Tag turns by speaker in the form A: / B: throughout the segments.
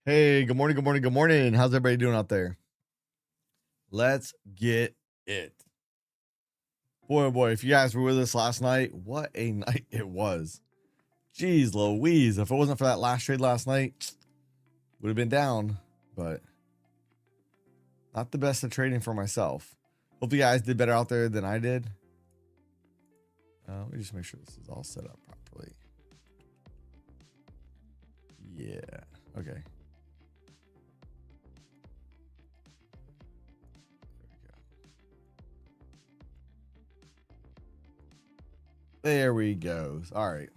A: Hey, good morning, good morning, good morning. How's everybody doing out there? Let's get it. Boy, oh boy, if you guys were with us last night, what a night it was. Jeez Louise, if it wasn't for that last trade last night, would have been down, but not the best at trading for myself. Hope you guys did better out there than I did. Let me just make sure this is all set up properly. Yeah, okay. There we go. All right.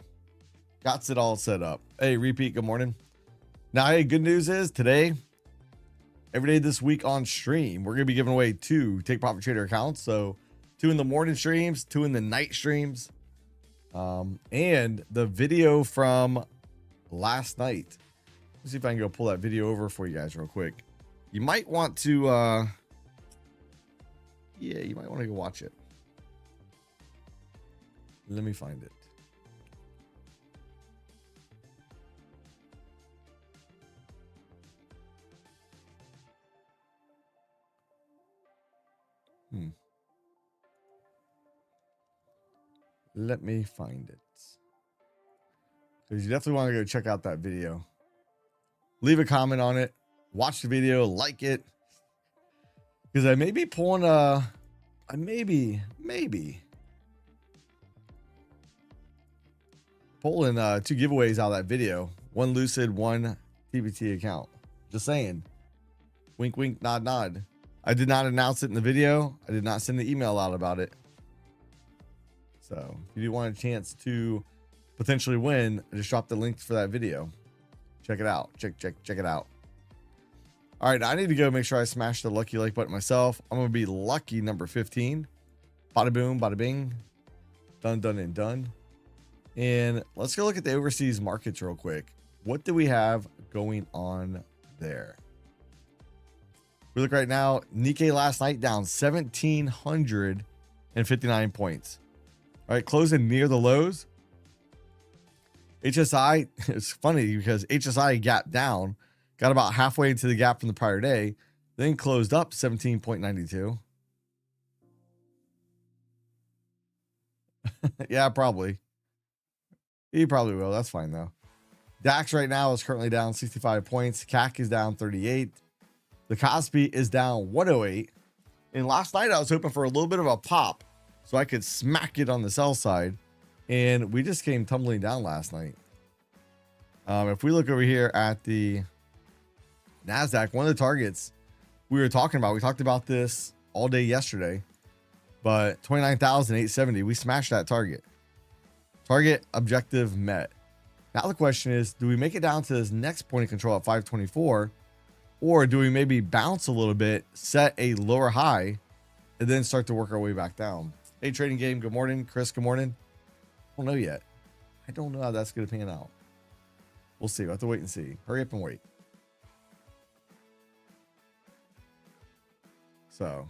A: Got it all set up. Hey, repeat, good morning. Now, hey, good news is today, every day this week on stream, we're going to be giving away 2 Take Profit Trader accounts. So 2 in the morning streams, 2 in the night streams. And the video from last night. Let's see if I can go pull that video over for you guys real quick. You might want to, yeah, you might want to go watch it. Let me find it. Let me find it. Because you definitely want to go check out that video. Leave a comment on it. Watch the video. Like it. Because I may be pulling pulling 2 giveaways out of that video. 1 Lucid, 1 TPT account. Just saying. Wink, wink, nod, nod. I did not announce it in the video. I did not send the email out about it. So if you do want a chance to potentially win, I just dropped the link for that video. Check it out. Check it out. All right, I need to go make sure I smash the lucky like button myself. I'm gonna be lucky number 15. Bada boom, bada bing. Done, done, and done. And let's go look at the overseas markets real quick. What do we have going on there? We look right now, Nikkei last night down 1,759 points. All right, closing near the lows. HSI, it's funny because HSI gapped down, got about halfway into the gap from the prior day, then closed up 17.92. Yeah, probably. He probably will. That's fine though. DAX right now is currently down 65 points. CAC is down 38. The Kospi is down 108. And last night I was hoping for a little bit of a pop so I could smack it on the sell side. And we just came tumbling down last night. If we look over here at the NASDAQ, one of the targets we were talking about, we talked about this all day yesterday, but 29,870, we smashed that target. Target objective met. Now the question is, do we make it down to this next point of control at 524, or do we maybe bounce a little bit, set a lower high, and then start to work our way back down? Hey, Trading Game, good morning. Chris, good morning. I don't know yet. I don't know how that's going to pan out. We'll see. We'll have to wait and see. Hurry up and wait. So.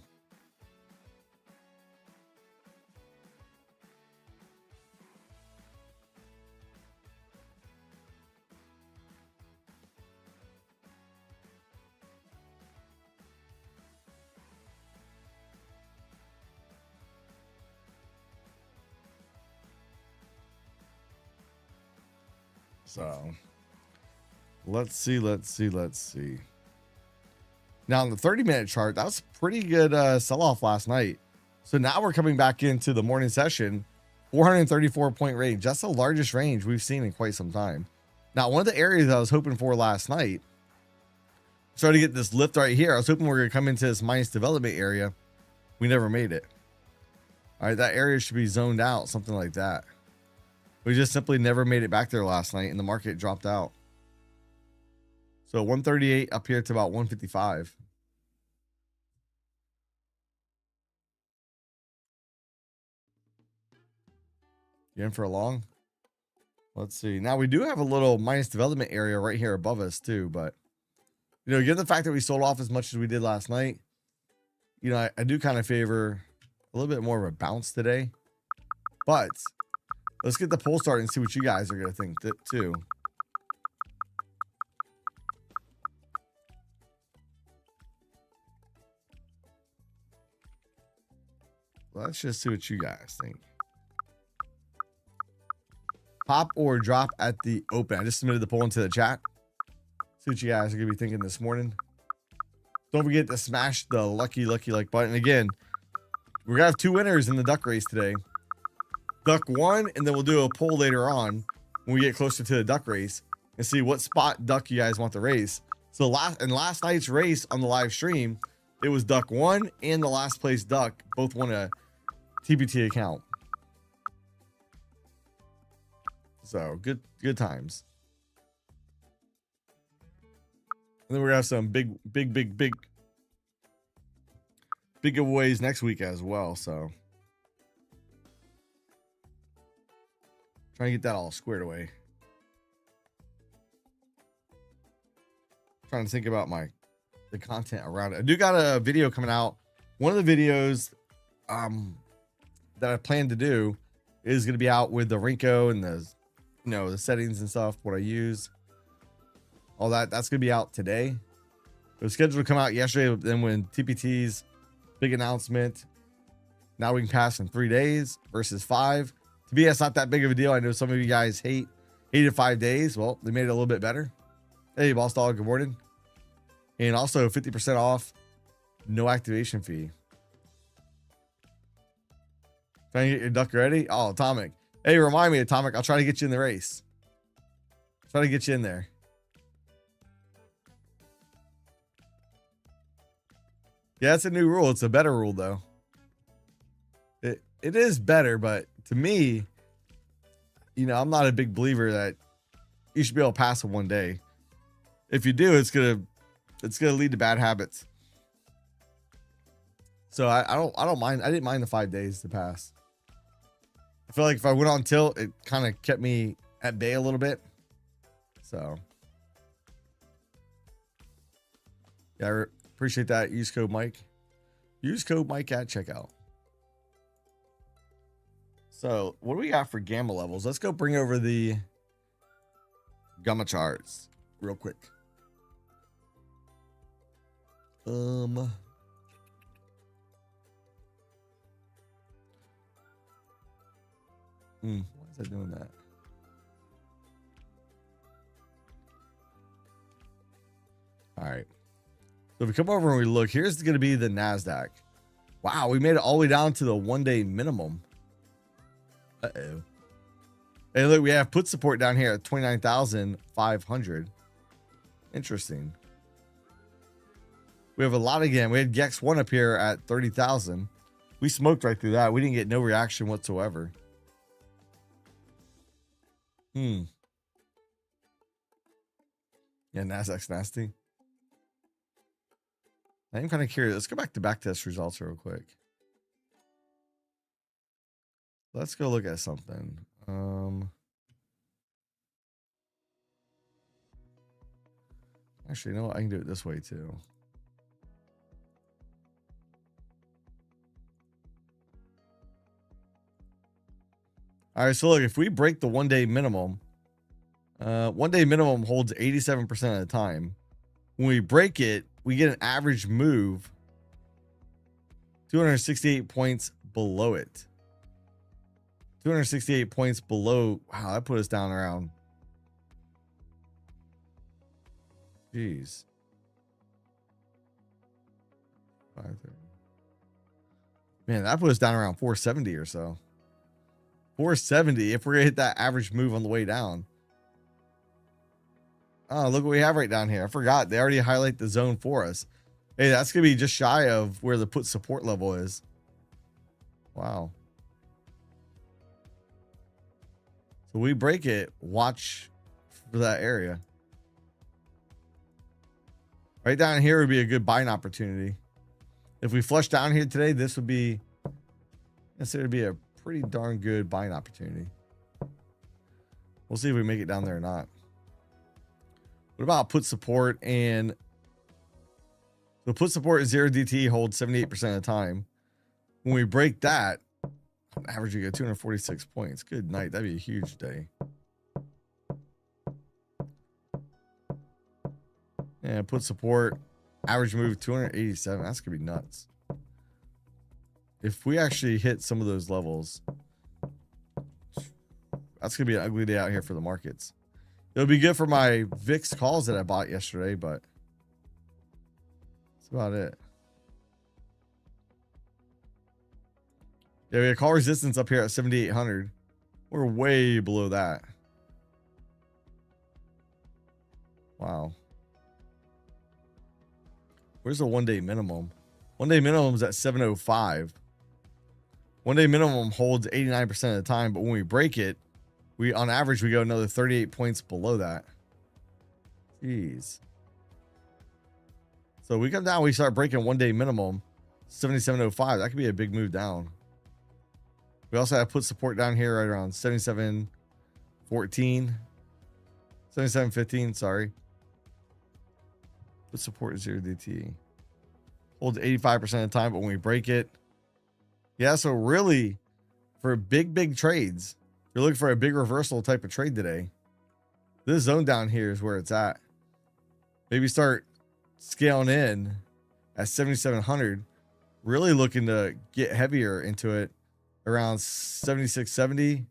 A: Let's see. Now on the 30-minute chart, that was a pretty good sell-off last night. So now we're coming back into the morning session, 434 point range. That's the largest range we've seen in quite some time. Now, one of the areas I was hoping for last night, started to get this lift right here. I was hoping we were going to come into this minus development area. We never made it. All right, that area should be zoned out, something like that. We just simply never made it back there last night, and the market dropped out. So 138 up here to about 155. You in for a long? Let's see. Now we do have a little minus development area right here above us too, but you know, given the fact that we sold off as much as we did last night, you know, I do kind of favor a little bit more of a bounce today. But let's get the poll started and see what you guys are going to think too. let's just see what you guys think. Pop or drop at the open. I just submitted the poll into the chat. See what you guys are gonna be thinking this morning. Don't forget to smash the lucky like button. Again, we're gonna have 2 winners in the duck race today. Duck 1, and then we'll do a poll later on when we get closer to the duck race and see what spot duck you guys want to race. So last night's race on the live stream, it was duck 1 and the last place duck both won a TPT account. So good times. And then we're gonna have some big giveaways next week as well. So trying to get that all squared away. Trying to think about the content around it. I do got a video coming out. One of the videos that I plan to do is going to be out with the Rinko and the the settings and stuff, what I use, all that. That's going to be out today. It was scheduled to come out yesterday, then when TPT's big announcement, now we can pass in 3 days versus 5. To me, that's not that big of a deal. I know some of you guys hated 5 days. Well, they made it a little bit better. Hey, Boss Dog, good morning. And also 50% off, no activation fee. Trying to get your duck ready? Oh, Atomic. Hey, remind me, Atomic. I'll try to get you in the race. Try to get you in there. Yeah, it's a new rule. It's a better rule, though. It is better, but to me, I'm not a big believer that you should be able to pass in 1 day. If you do, it's gonna lead to bad habits. So I don't mind. I didn't mind the 5 days to pass. I feel like if I went on tilt, it kind of kept me at bay a little bit. So yeah, I appreciate that. Use code Mike. Use code Mike at checkout. So what do we got for gamma levels? Let's go bring over the gamma charts real quick. Why is that doing that? All right. So if we come over and we look, here's going to be the NASDAQ. Wow, we made it all the way down to the 1 day minimum. Uh-oh. Hey, look, we have put support down here at 29,500. Interesting. We have a lot again. We had Gex 1 up here at 30,000. We smoked right through that. We didn't get no reaction whatsoever. Yeah, NASDAQ's nasty. I'm kind of curious. Let's go back to backtest results real quick. Let's go look at something. Actually, you know what? I can do it this way too. All right, so look, if we break the 1 day minimum, 1 day minimum holds 87% of the time. When we break it, we get an average move 268 points below it. 268 points below. Wow, that put us down around. Jeez. 530. Man, that put us down around 470 or so. 470 if we're gonna hit that average move on the way down. Oh, look what we have right down here. I forgot. They already highlight the zone for us. Hey, that's gonna be just shy of where the put support level is. Wow. So we break it, watch for that area. Right down here would be a good buying opportunity. If we flush down here today, this would be considered to be a pretty darn good buying opportunity. We'll see if we make it down there or not. What about put support? And the put support is 0 DT holds 78% of the time. When we break that, on average we get 246 points. Good night. That'd be a huge day. And put support, average move 287. That's gonna be nuts. if we actually hit some of those levels, that's gonna be an ugly day out here for the markets. It'll be good for my VIX calls that I bought yesterday, but that's about it. Yeah, we have call resistance up here at 7,800. We're way below that. Wow. Where's the 1 day minimum? 1 day minimum is at 705. 1 day minimum holds 89% of the time, but when we break it, we on average we go another 38 points below that. Jeez. So we come down, we start breaking 1 day minimum, 7705. That could be a big move down. We also have put support down here right around 7714. 7715, sorry. Put support is 0 DT. Holds 85% of the time, but when we break it. Yeah, so really, for big trades, if you're looking for a big reversal type of trade today, this zone down here is where it's at. Maybe start scaling in at 7,700. Really looking to get heavier into it around 7670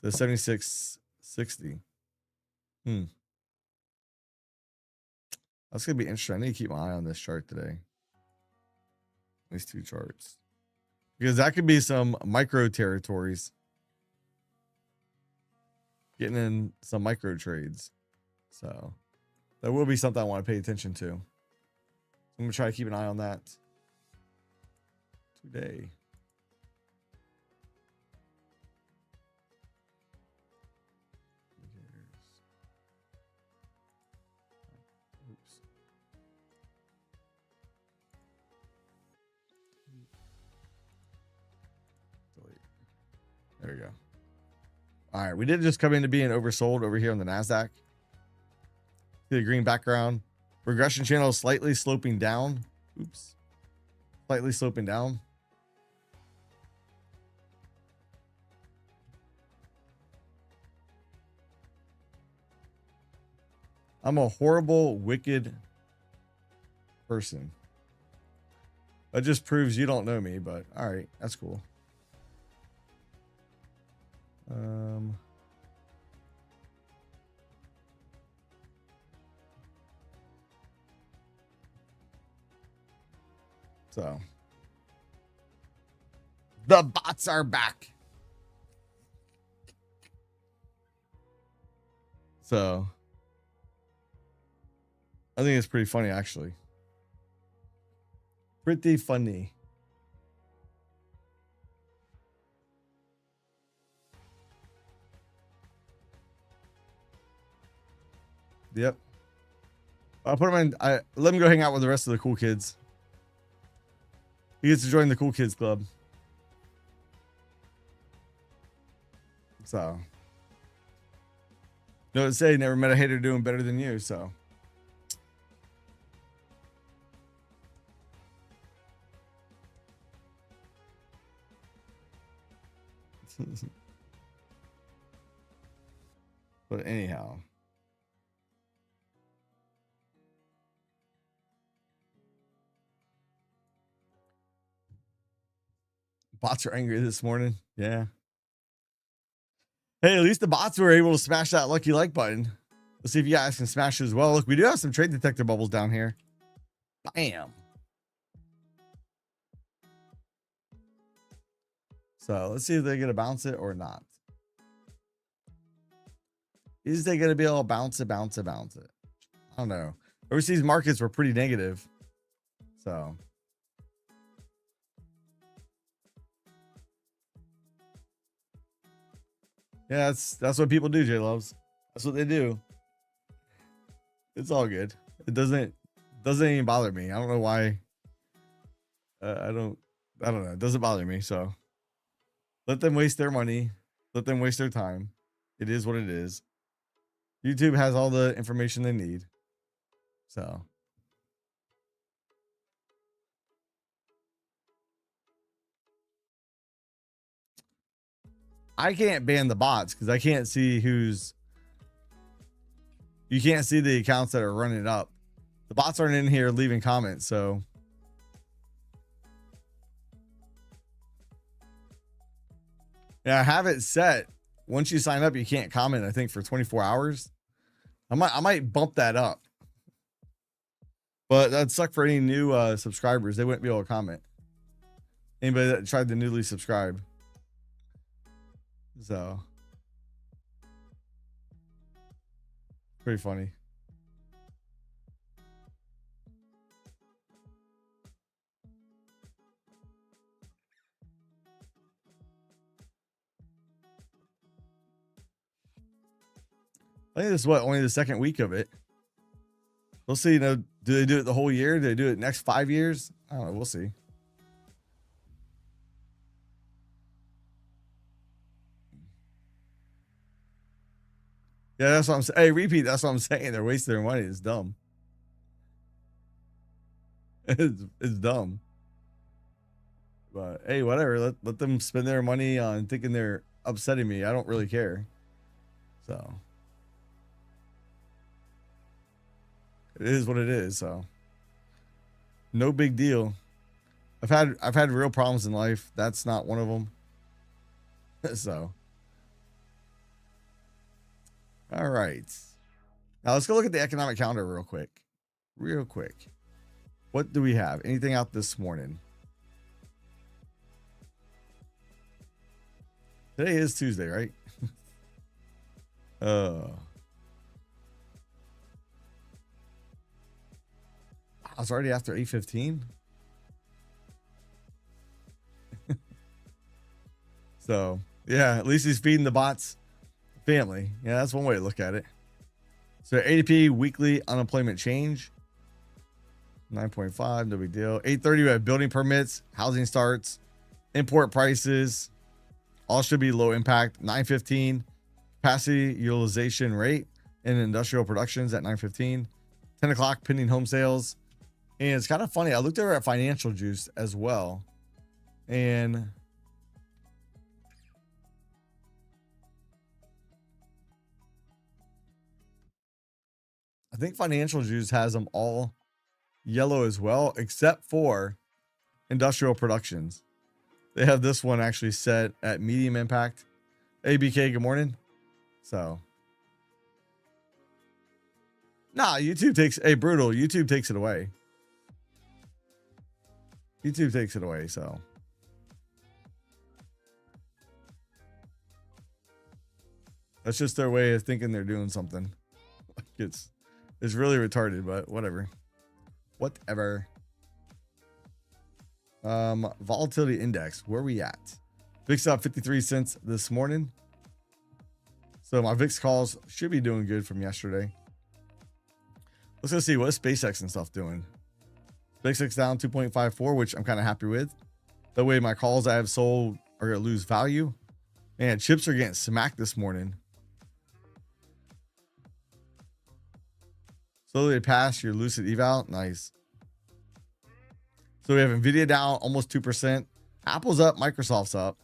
A: to 7660. That's gonna be interesting. I need to keep my eye on this chart today. These two charts, because that could be some micro territories. Getting in some micro trades, so that will be something I want to pay attention to. I'm gonna try to keep an eye on that today. There we go. All right, we did just come into being oversold over here on the NASDAQ. See the green background. Regression channel is slightly sloping down. Oops. Slightly sloping down. I'm a horrible, wicked person. That just proves you don't know me, but all right, that's cool. So the bots are back. So I think it's pretty funny, actually. Pretty funny. Yep. I'll put him in. Let him go hang out with the rest of the cool kids. He gets to join the cool kids club. So, you know what to say? Never met a hater doing better than you. So, but anyhow. Bots are angry this morning. Yeah. Hey, at least the bots were able to smash that lucky like button. Let's see if you guys can smash it as well. Look, we do have some trade detector bubbles down here. Bam. So let's see if they're going to bounce it or not. Is they going to be able to bounce it? I don't know. Overseas markets were pretty negative. So. Yeah, that's what people do, J Loves. That's what they do. It's all good. It doesn't even bother me. I don't know why. I don't know. It doesn't bother me. So let them waste their money. Let them waste their time. It is what it is. YouTube has all the information they need. So. I can't ban the bots because I can't see who's. You can't see the accounts that are running it up. The bots aren't in here leaving comments, so. Yeah, I have it set. Once you sign up, you can't comment, I think, for 24 hours. I might bump that up. But that'd suck for any new subscribers. They wouldn't be able to comment. Anybody that tried to newly subscribe. So pretty funny. I think this is what, only the second week of it. We'll see. You know, do they do it the whole year? Do they do it next 5 years? I don't know. We'll see. Yeah, that's what I'm saying. Hey, repeat. That's what I'm saying. They're wasting their money. It's dumb. It's dumb. But hey, whatever. Let them spend their money on thinking they're upsetting me. I don't really care. So it is what it is. So no big deal. I've had real problems in life. That's not one of them. So all right. Now let's go look at the economic calendar real quick. Real quick. What do we have? Anything out this morning? Today is Tuesday, right? I was already after 8:15. So yeah, at least he's feeding the bots family. Yeah, that's one way to look at it. So ADP weekly unemployment change 9.5, no big deal. 8:30 we have building permits, housing starts, import prices, all should be low impact. 9:15 capacity utilization rate and industrial productions at 9:15. 10 o'clock pending home sales. And it's kind of funny. I looked over at Financial Juice as well. And I think Financial Juice has them all yellow as well, except for industrial productions. They have this one actually set at medium impact. ABK, good morning. So, nah, YouTube takes brutal. YouTube takes it away. YouTube takes it away. So, that's just their way of thinking they're doing something. It's really retarded, but whatever. Whatever. Volatility index, where we at? VIX up 53 cents this morning. So my VIX calls should be doing good from yesterday. Let's go see what is SpaceX and stuff doing. SpaceX down 2.54, which I'm kind of happy with. That way my calls I have sold are going to lose value. Man, chips are getting smacked this morning. Slowly pass your lucid eval. Nice. So we have Nvidia down almost 2%. Apple's up, Microsoft's up.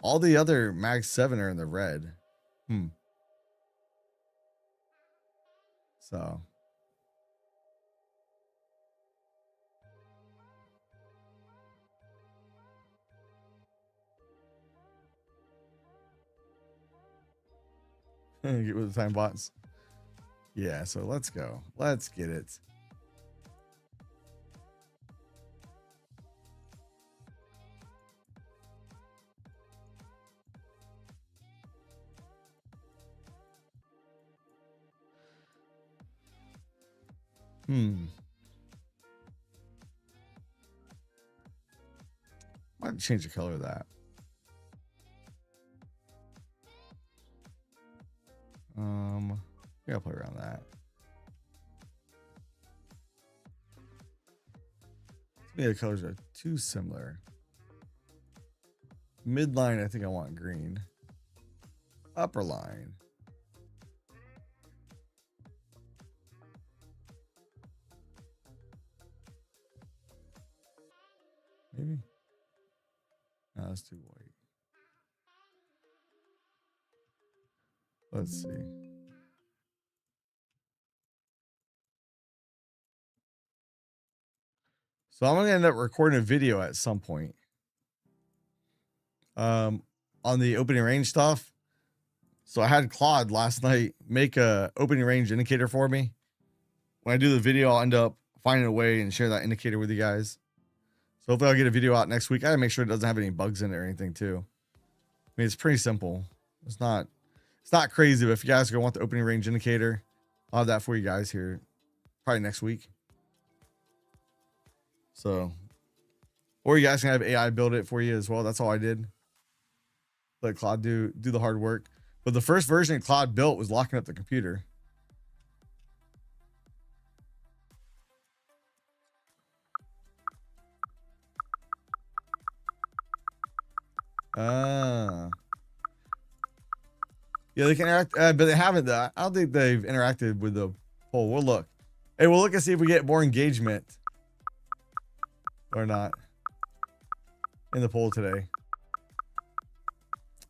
A: All the other Mag 7 are in the red. So get with the time bots. Yeah, so let's go. Let's get it. Might change the color of that. Yeah, I'll play around that. Yeah, the colors are too similar. Midline, I think I want green. Upper line. Maybe. No, that's too white. Let's see. So I'm gonna end up recording a video at some point. on the opening range stuff. So I had Claude last night make a opening range indicator for me. When I do the video, I'll end up finding a way and share that indicator with you guys. So hopefully I'll get a video out next week. I gotta make sure it doesn't have any bugs in it or anything too. I mean, it's pretty simple. It's not crazy, but if you guys are gonna want the opening range indicator, I'll have that for you guys here probably next week. So, or you guys can have AI build it for you as well. That's all I did. Let Claude do the hard work. But the first version Claude built was locking up the computer. Yeah, they can interact, but they haven't. I don't think they've interacted with the poll. We'll look. Hey, we'll look and see if we get more engagement or not in the poll today.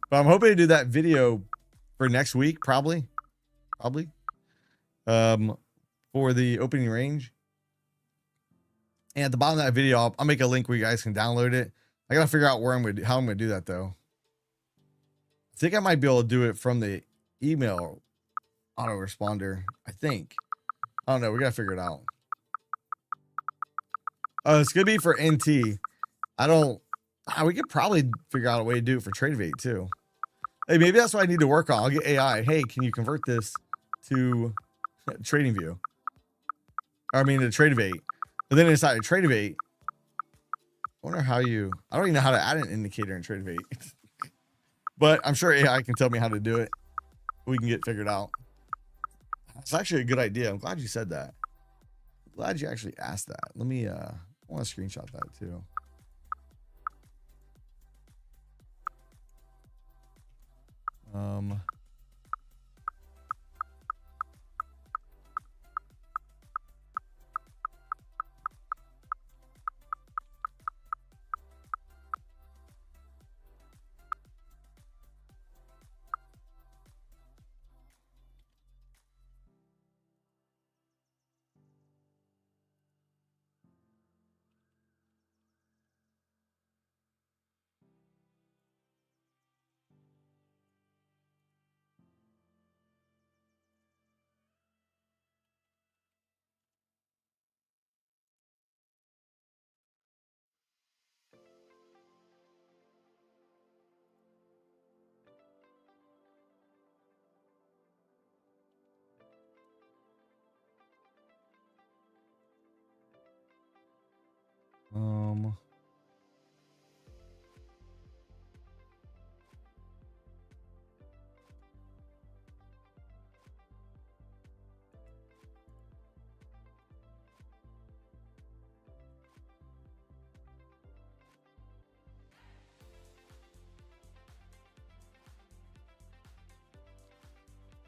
A: But I'm hoping to do that video for next week, probably. For the opening range. And at the bottom of that video, I'll make a link where you guys can download it. I gotta figure out how I'm gonna do that though. I think I might be able to do it from the email autoresponder. I think. I don't know. We gotta figure it out. It's gonna be for NT. We could probably figure out a way to do it for TradeVate too. Hey, maybe that's what I need to work on. I'll get AI. Hey, can you convert this to TradingView? Or I mean to TradeVate. But then inside of TradeVate, I wonder how I don't even know how to add an indicator in TradeVate. But I'm sure AI can tell me how to do it. We can get figured out. It's actually a good idea. I'm glad you said that. I'm glad you actually asked that. Let me I want to screenshot that too.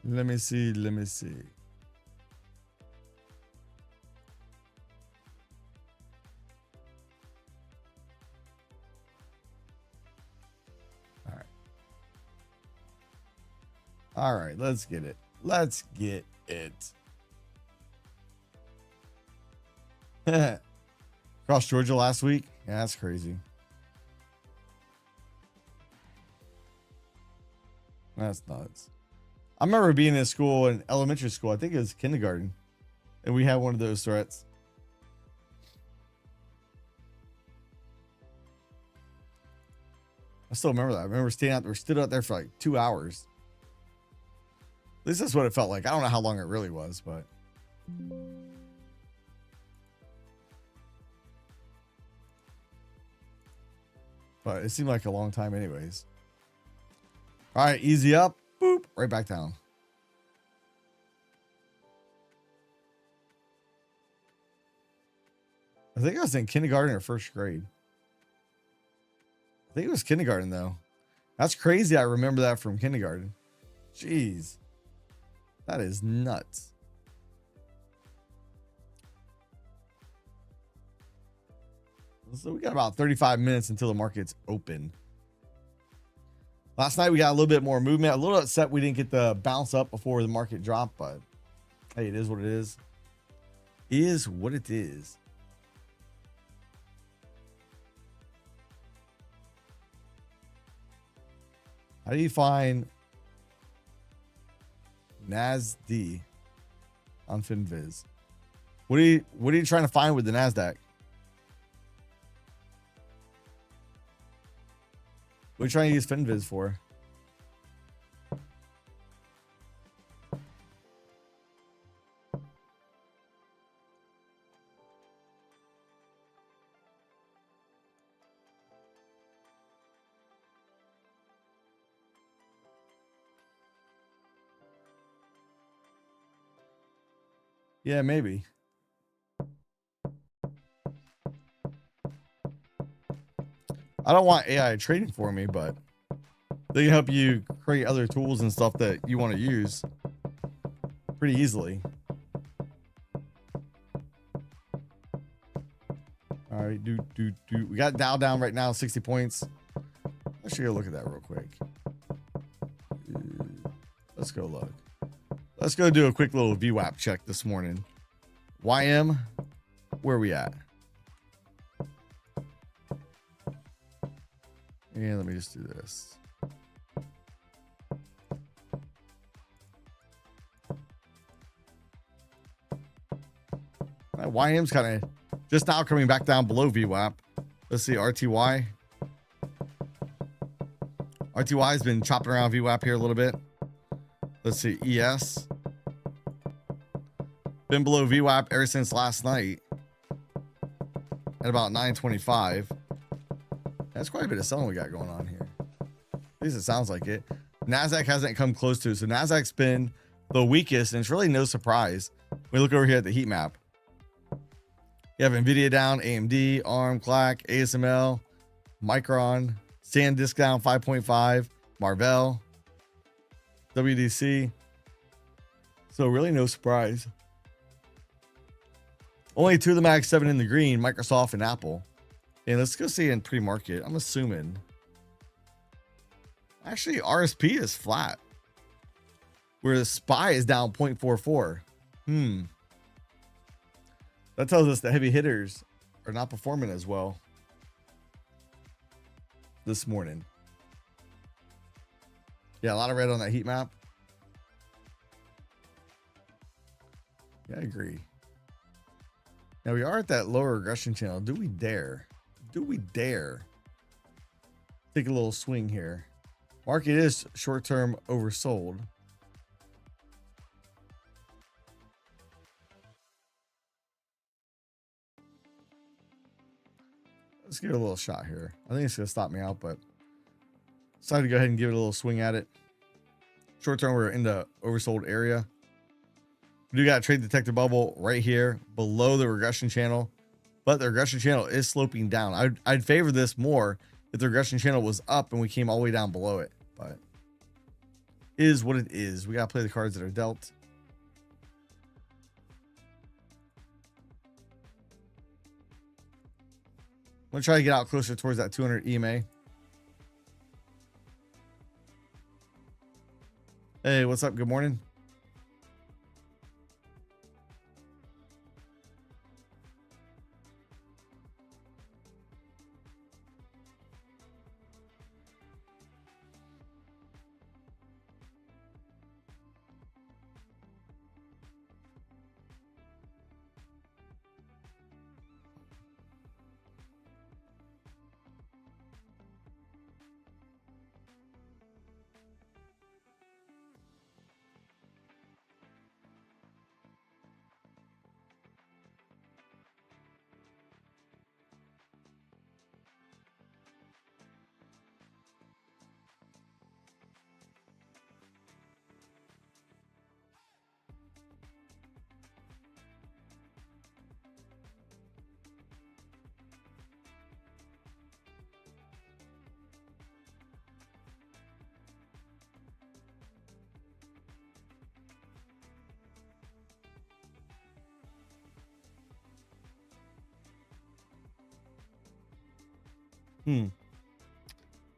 A: Let me see. All right, let's get it. Across Georgia last week? Yeah, that's crazy. That's nuts. I remember being in school, in elementary school, I think it was kindergarten, and we had one of those threats. I still remember that. I remember stood out there for like 2 hours. At least that's what it felt like. I don't know how long it really was, but it seemed like a long time anyways. All right, easy up. Boop, right back down. I think I was in kindergarten or first grade. I think it was kindergarten though. That's crazy. I remember that from kindergarten. Jeez. That is nuts. So we got about 35 minutes until the market's open. Last night we got a little bit more movement. A little upset we didn't get the bounce up before the market dropped, but hey, it is what it is. Is what it is. How do you find NASD on FinViz? What are you trying to find with the NASDAQ? What are you trying to use FinViz for? Yeah, maybe. I don't want AI trading for me, but they can help you create other tools and stuff that you want to use pretty easily. All right, we got Dow down right now, 60 points. Let's go look at that real quick. Let's go look. Let's go do a quick little VWAP check this morning. YM, where are we at? And let me just do this. YM's kind of just now coming back down below VWAP. Let's see, RTY. RTY has been chopping around VWAP here a little bit. Let's see, ES. Been below VWAP ever since last night at about 925. That's quite a bit of selling we got going on here. At least it sounds like it. NASDAQ hasn't come close to it. So NASDAQ's been the weakest, and it's really no surprise. We look over here at the heat map. You have NVIDIA down, AMD, ARM, CLAC, ASML, Micron, SanDisk down 5.5, Marvell, WDC. So really no surprise. Only two of the Mag 7 in the green, Microsoft and Apple. And let's go see in pre-market. I'm assuming. Actually, RSP is flat. Where the SPY is down 0.44. That tells us the heavy hitters are not performing as well this morning. Yeah, a lot of red on that heat map. Yeah, I agree. Now we are at that lower regression channel. Do we dare? Do we dare take a little swing here? Market is short-term oversold. Let's give it a little shot here. I think it's going to stop me out, but decided to go ahead and give it a little swing at it. Short term, we're in the oversold area. We do got a trade detector bubble right here below the regression channel, but the regression channel is sloping down. I'd favor this more if the regression channel was up and we came all the way down below it, but it is what it is. We got to play the cards that are dealt. I'm going to try to get out closer towards that 200 EMA. Hey, what's up? Good morning.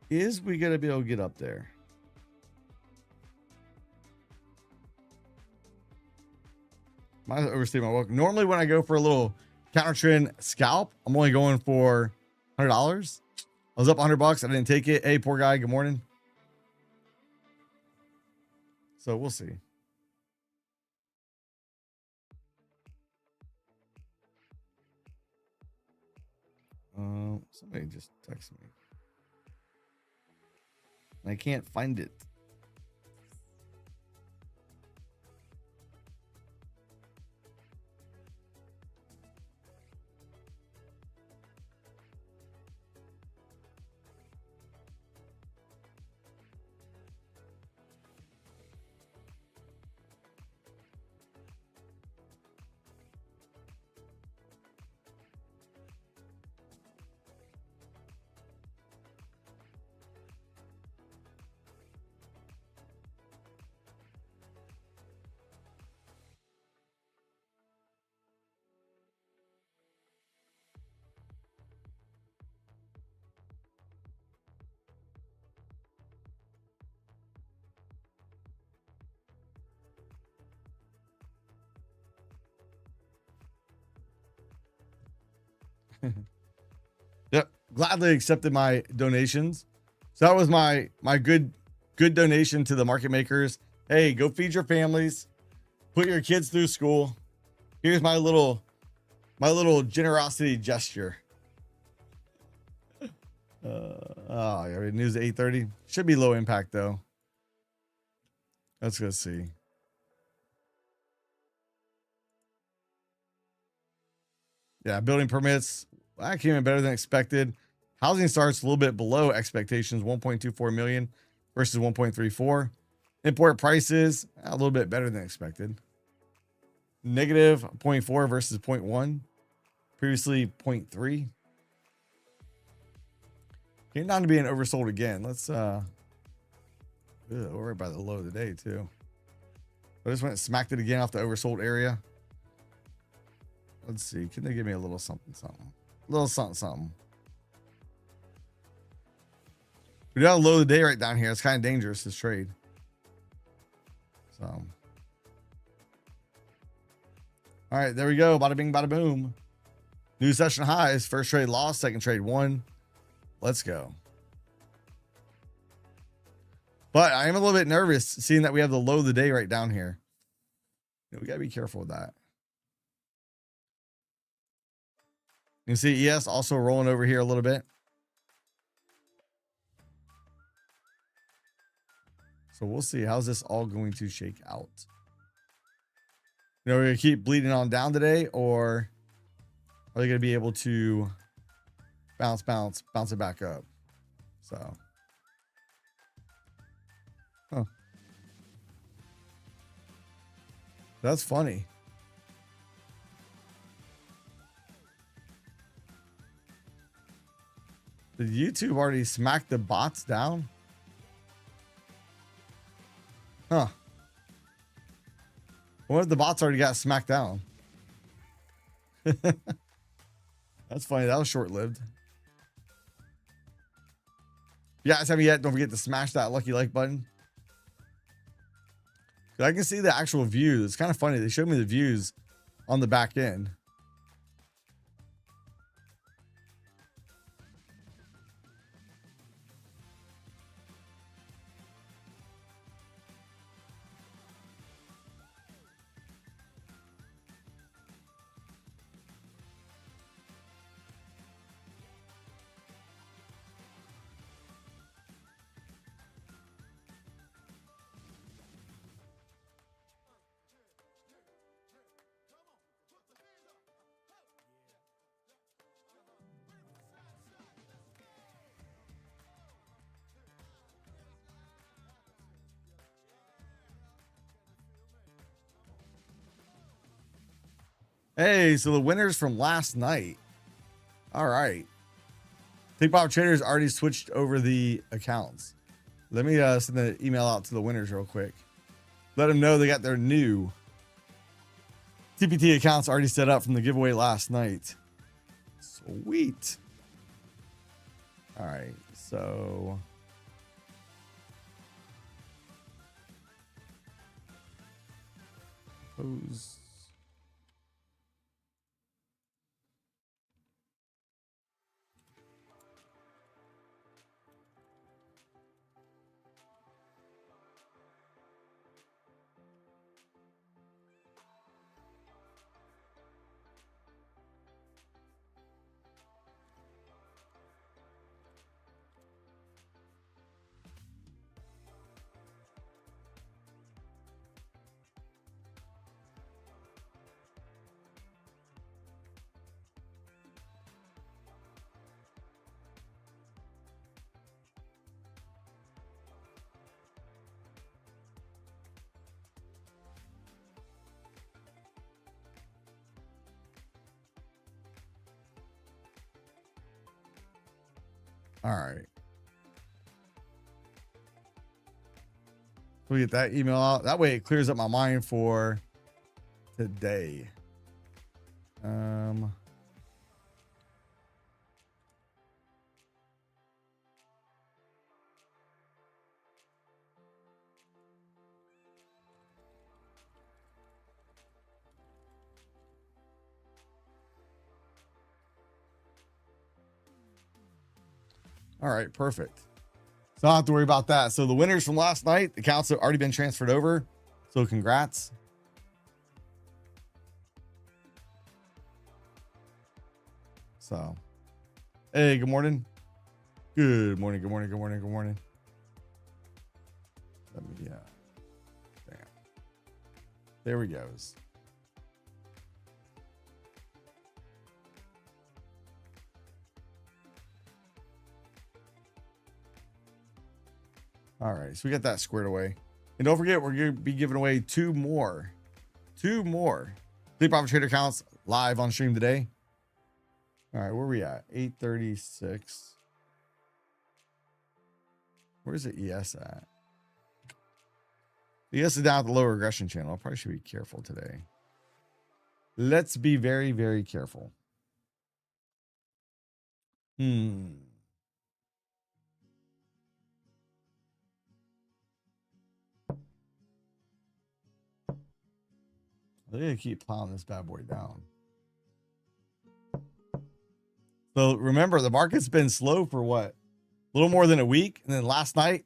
A: Is we gonna be able to get up there? Might overstay my welcome. Normally when I go for a little counter trend scalp, I'm only going for $100. I was up $100. I didn't take it. Hey, poor guy. Good morning. So we'll see. Somebody just texted me. I can't find it. Yep, gladly accepted my donations. So that was my good donation to the market makers. Hey, go feed your families, put your kids through school. Here's my little generosity gesture. Oh, yeah, news at 8:30. Should be low impact though. Let's go see. Yeah, building permits. That came in better than expected. Housing starts a little bit below expectations, 1.24 million versus 1.34. Import prices a little bit better than expected. Negative 0.4 versus 0.1. Previously 0.3. Came down to being oversold again. Let's we're right by the low of the day too. I just went and smacked it again off the oversold area. Let's see. Can they give me a little something, something? A little something, something. We got a low of the day right down here. It's kind of dangerous this trade. So, all right, there we go. Bada bing, bada boom. New session highs. First trade lost. Second trade won. Let's go. But I am a little bit nervous seeing that we have the low of the day right down here. We got to be careful with that. You can see ES also rolling over here a little bit. So we'll see. How's this all going to shake out? We're going to keep bleeding on down today, or are they going to be able to bounce it back up? So, that's funny. Did YouTube already smack the bots down? Huh. What if the bots already got smacked down? That's funny. That was short-lived. If you guys haven't yet, don't forget to smash that lucky like button. I can see the actual views. It's kind of funny. They showed me the views on the back end. Hey, so the winners from last night. All right. Think Pop Traders already switched over the accounts. Let me send the email out to the winners real quick. Let them know they got their new TPT accounts already set up from the giveaway last night. Sweet. All right. So pose. All right. We get that email out. That way it clears up my mind for today. All right, perfect. So I don't have to worry about that. So the winners from last night, the accounts have already been transferred over. So congrats. So, hey, good morning. Good morning. Good morning. Good morning. Good morning. Let me, damn. There we goes. All right, so we got that squared away. And don't forget, we're going to be giving away two more Sleep Profit Trader accounts live on stream today. All right, where are we at? 836. Where's the ES at? The ES is down at the lower regression channel. I probably should be careful today. Let's be very, very careful. They're gonna keep plowing this bad boy down. So remember, the market's been slow for what? A little more than a week. And then last night,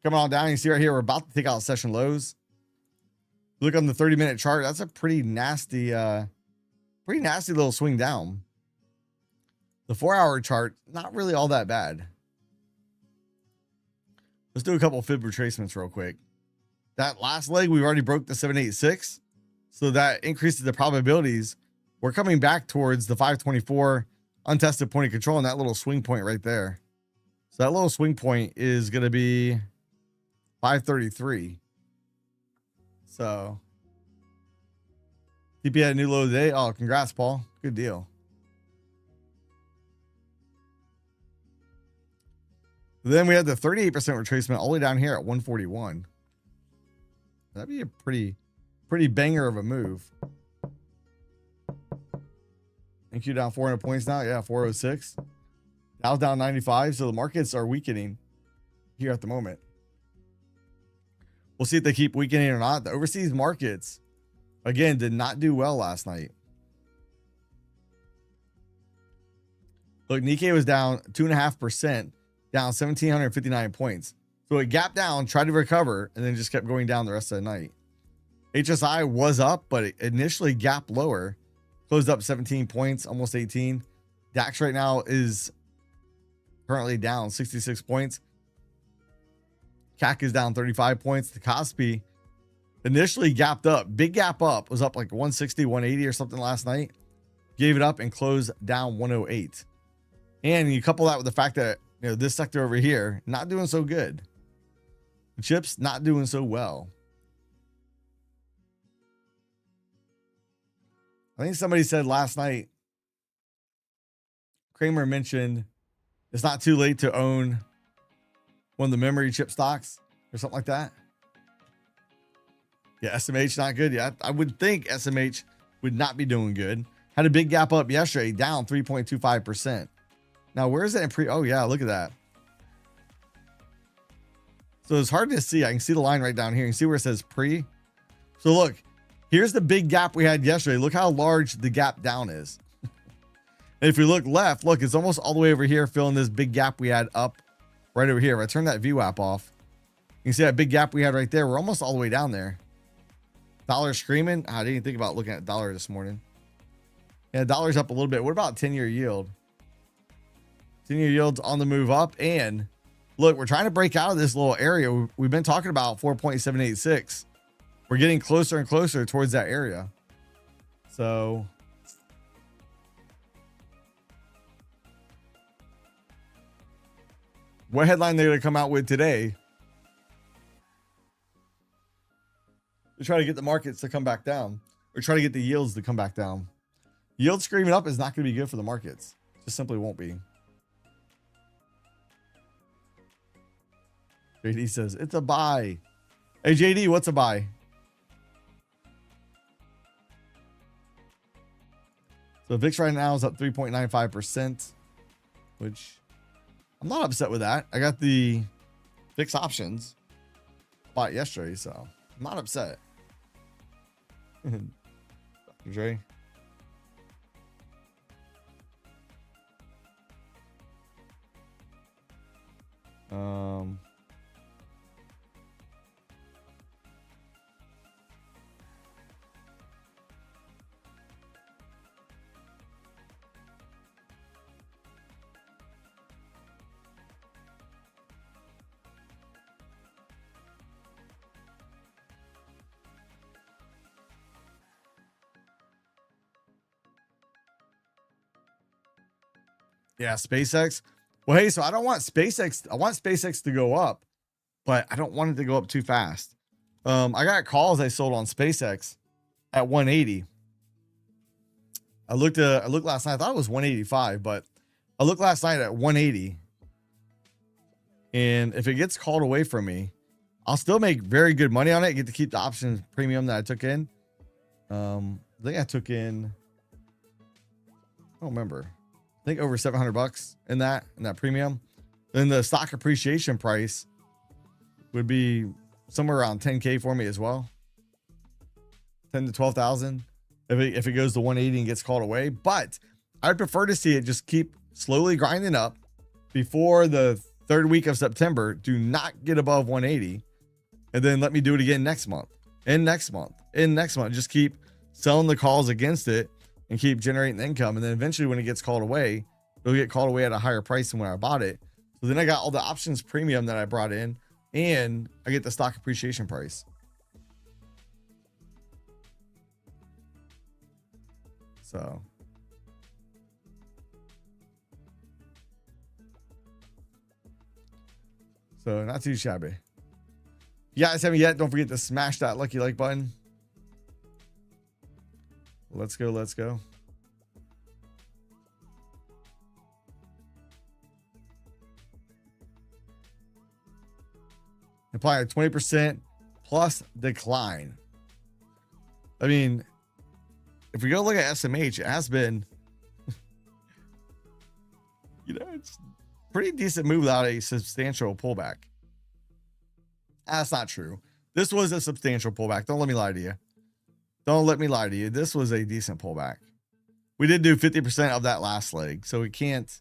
A: coming on down, you see right here, we're about to take out session lows. Look on the 30-minute chart. That's a pretty nasty little swing down. The 4-hour chart, not really all that bad. Let's do a couple of fib retracements real quick. That last leg, we already broke the 786. So that increases the probabilities. We're coming back towards the 524 untested point of control and that little swing point right there. So that little swing point is going to be 533. So TP had a new low today. Oh, congrats, Paul. Good deal. Then we had the 38% retracement all the way down here at 141. That'd be a pretty banger of a move. NQ down 400 points now. Yeah, 406. Dow's down 95. So the markets are weakening here at the moment. We'll see if they keep weakening or not. The overseas markets, again, did not do well last night. Look, Nikkei was down 2.5%, down 1,759 points. So it gapped down, tried to recover, and then just kept going down the rest of the night. HSI was up, but it initially gapped lower, closed up 17 points, almost 18. DAX right now is currently down 66 points. CAC is down 35 points. The Kospi initially gapped up, big gap up, was up like 160, 180 or something last night. Gave it up and closed down 108. And you couple that with the fact that, you know, this sector over here, not doing so good. The chips not doing so well. I think somebody said last night, Kramer mentioned it's not too late to own one of the memory chip stocks or something like that. Yeah, SMH not good. Yeah, I would think SMH would not be doing good. Had a big gap up yesterday, down 3.25%. Now, where is it in pre? Oh, yeah, look at that. So it's hard to see. I can see the line right down here. You can see where it says pre. So look, here's the big gap we had yesterday. Look how large the gap down is. And if we look left, look, it's almost all the way over here, filling this big gap we had up right over here. If I turn that VWAP off, you can see that big gap we had right there. We're almost all the way down there. Dollar screaming. I didn't even think about looking at dollar this morning. Yeah, dollar's up a little bit. What about 10-year yield? 10-year yield's on the move up. And look, we're trying to break out of this little area. We've been talking about 4.786. We're getting closer and closer towards that area. So what headline they're going to come out with today to try to get the markets to come back down, or try to get the yields to come back down? Yield screaming up is not going to be good for the markets. Just simply won't be. JD says it's a buy. Hey JD, what's a buy? So VIX right now is up 3.95%, which I'm not upset with that. I got the VIX options bought yesterday, so I'm not upset. Dr. Dre. Yeah, SpaceX. Well, hey, so I don't want SpaceX. I want SpaceX to go up, but I don't want it to go up too fast. I got calls I sold on SpaceX at 180. I looked last night. I thought it was 185, but I looked last night at 180. And if it gets called away from me, I'll still make very good money on it. Get to keep the options premium that I took in. I think I took in, I don't remember. I think over $700 in that premium. Then the stock appreciation price would be somewhere around 10K for me as well. 10 to 12,000 if it goes to 180 and gets called away. But I'd prefer to see it just keep slowly grinding up before the third week of September. Do not get above 180, and then let me do it again next month and next month and next month. Just keep selling the calls against it and keep generating income. And then eventually when it gets called away, it'll get called away at a higher price than when I bought it. So then I got all the options premium that I brought in, and I get the stock appreciation price. So not too shabby. If you guys haven't yet, don't forget to smash that lucky like button. Let's go. Let's go. Apply a 20% plus decline. I mean, if we go look at SMH, it has been, it's pretty decent move without a substantial pullback. That's not true. This was a substantial pullback. Don't let me lie to you. Don't let me lie to you. This was a decent pullback. We did do 50% of that last leg, so we can't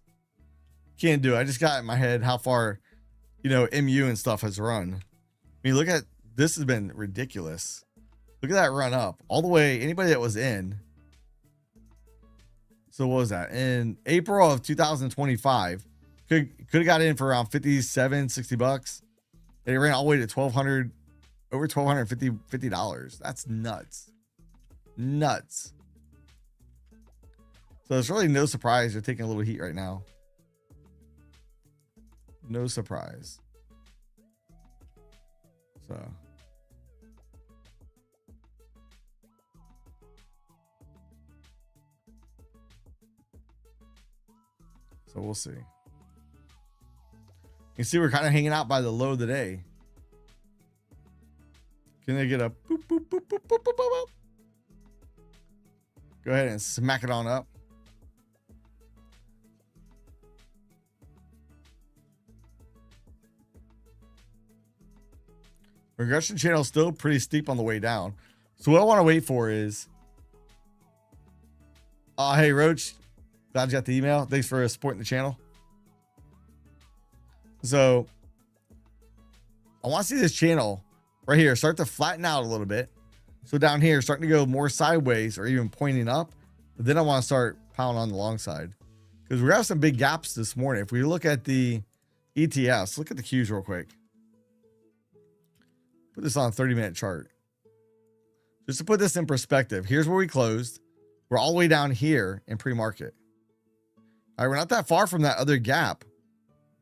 A: do it. I just got in my head how far, MU and stuff has run. I mean, look at this, has been ridiculous. Look at that run up all the way. Anybody that was in. So what was that? In April of 2025, could have got in for around 57, $60. And it ran all the way to $1,200, over $1,250. That's nuts. Nuts. So it's really no surprise they're taking a little heat right now. No surprise. So we'll see. You see, we're kind of hanging out by the low today. Can they get a boop, boop, boop, boop, boop, boop, boop? Go ahead and smack it on up. Regression channel still pretty steep on the way down. So what I want to wait for is, hey Roach, glad you got the email. Thanks for supporting the channel. So I want to see this channel right here start to flatten out a little bit. So down here, starting to go more sideways or even pointing up. But then I want to start pounding on the long side, because we have some big gaps this morning. If we look at the ETFs, look at the Qs real quick. Put this on a 30-minute chart. Just to put this in perspective, here's where we closed. We're all the way down here in pre-market. All right, we're not that far from that other gap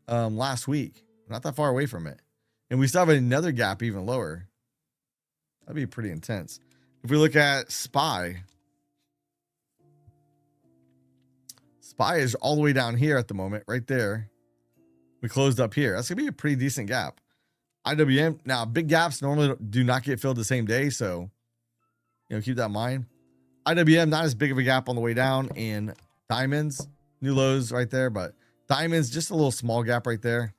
A: last week. We're not that far away from it. And we still have another gap even lower. That'd be pretty intense. If we look at SPY, SPY is all the way down here at the moment, right there. We closed up here. That's gonna be a pretty decent gap. IWM, now big gaps normally do not get filled the same day. So, keep that in mind. IWM, not as big of a gap on the way down, and diamonds, new lows right there, but diamonds, just a little small gap right there.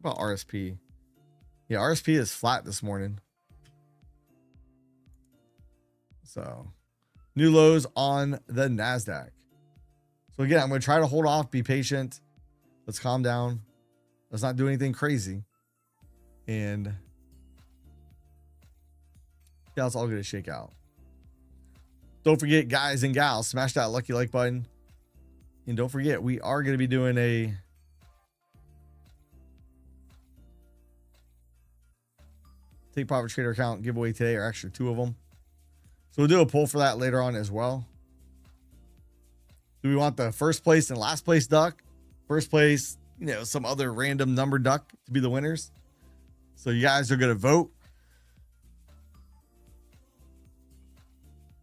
A: What about RSP? Yeah, RSP is flat this morning. So, new lows on the NASDAQ. So again, I'm going to try to hold off, be patient. Let's calm down. Let's not do anything crazy. And yeah, it's all going to shake out. Don't forget, guys and gals, smash that lucky like button. And don't forget, we are going to be doing a Take Profit Trader account giveaway today, or actually 2 of them. So we'll do a poll for that later on as well. Do we want the first place and last place duck? First place, some other random number duck to be the winners. So you guys are going to vote.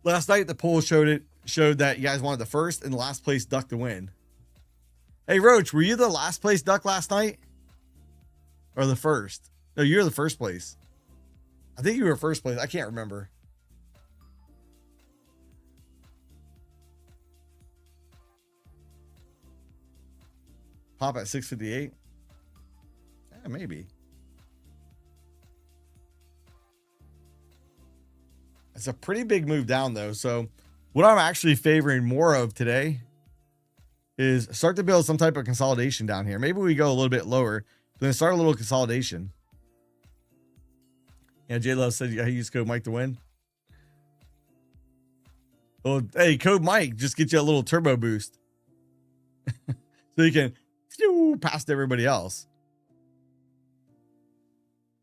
A: Last night, the poll showed that you guys wanted the first and the last place duck to win. Hey, Roach, were you the last place duck last night? Or the first? No, you're the first place. I think you were first place. I can't remember. Pop at 658. Yeah, maybe. It's a pretty big move down though. So what I'm actually favoring more of today is start to build some type of consolidation down here. Maybe we go a little bit lower, but then start a little consolidation. Yeah, J Love said you got to use code Mike to win. Well, hey, code Mike just get you a little turbo boost. So you can past everybody else.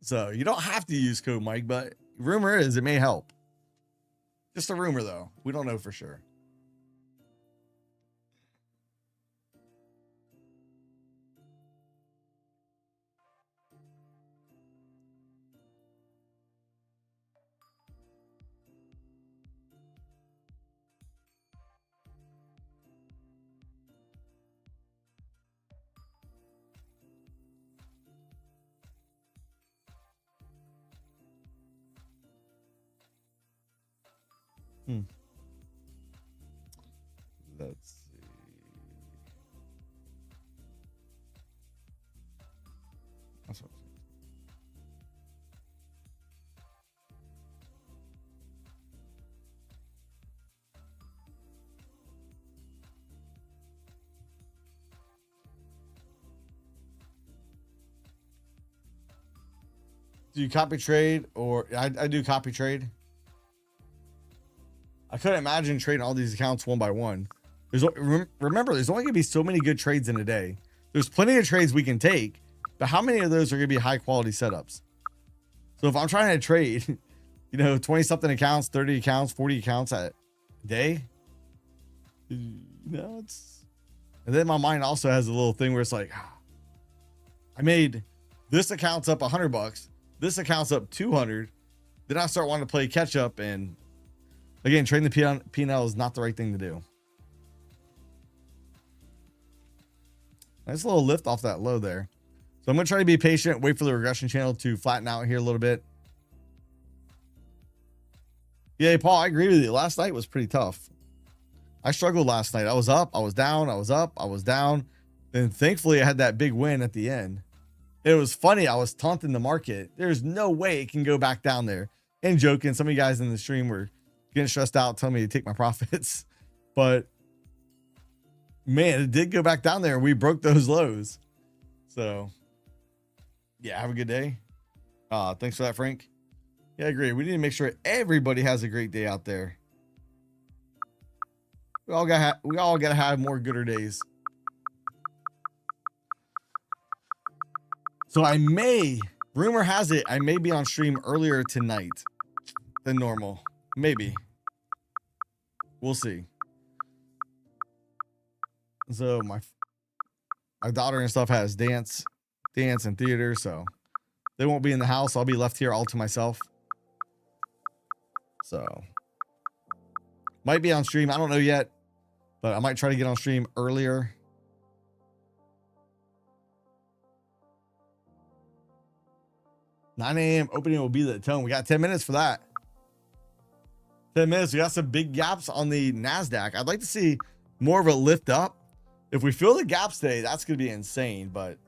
A: So you don't have to use code Mike, but rumor is it may help. Just a rumor though. We don't know for sure. Let's see. That's what do you copy trade, or I do copy trade? I couldn't imagine trading all these accounts one by one. Remember, there's only going to be so many good trades in a day. There's plenty of trades we can take, but how many of those are going to be high quality setups? So if I'm trying to trade, 20 something accounts, 30 accounts, 40 accounts a day, it's, and then my mind also has a little thing where it's like, I made this account's up $100, this account's up 200. Then I start wanting to play catch up, and again, trading the P&L is not the right thing to do. Nice little lift off that low there. So I'm going to try to be patient, wait for the regression channel to flatten out here a little bit. Yeah, Paul, I agree with you. Last night was pretty tough. I struggled last night. I was up, I was down, I was up, I was down. And thankfully I had that big win at the end. It was funny. I was taunting the market. There's no way it can go back down there. And joking. Some of you guys in the stream were getting stressed out, telling me to take my profits. But man, it did go back down there and we broke those lows. So yeah, have a good day. Thanks for that, Frank. Yeah, I agree. We need to make sure everybody has a great day out there. We all gotta have more gooder days. So rumor has it, I may be on stream earlier tonight than normal. Maybe. We'll see. So my daughter and stuff has dance and theater, so they won't be in the house. I'll be left here all to myself. So might be on stream. I don't know yet, but I might try to get on stream earlier. 9 a.m. opening will be the tone. We got 10 minutes for that. 10 minutes. We got some big gaps on the NASDAQ. I'd like to see more of a lift up. If we fill the gaps today, that's going to be insane, but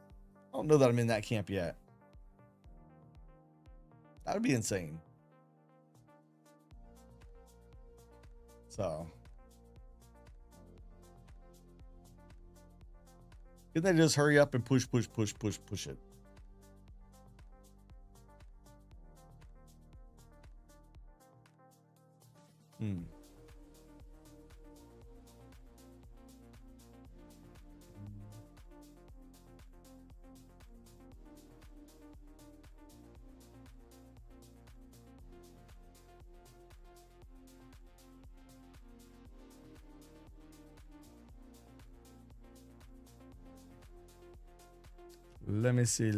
A: I don't know that I'm in that camp yet. That would be insane. So, can they just hurry up and push it? Let me see.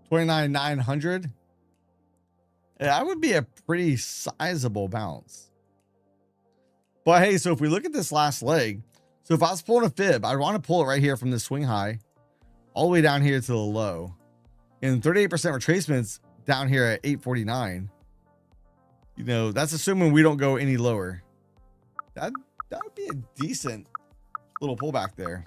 A: 29,900. Yeah, that would be a pretty sizable bounce. But hey, so if we look at this last leg, so if I was pulling a fib, I'd want to pull it right here from the swing high all the way down here to the low. And 38% retracements down here at 849. You know, that's assuming we don't go any lower. That would be a decent little pullback there.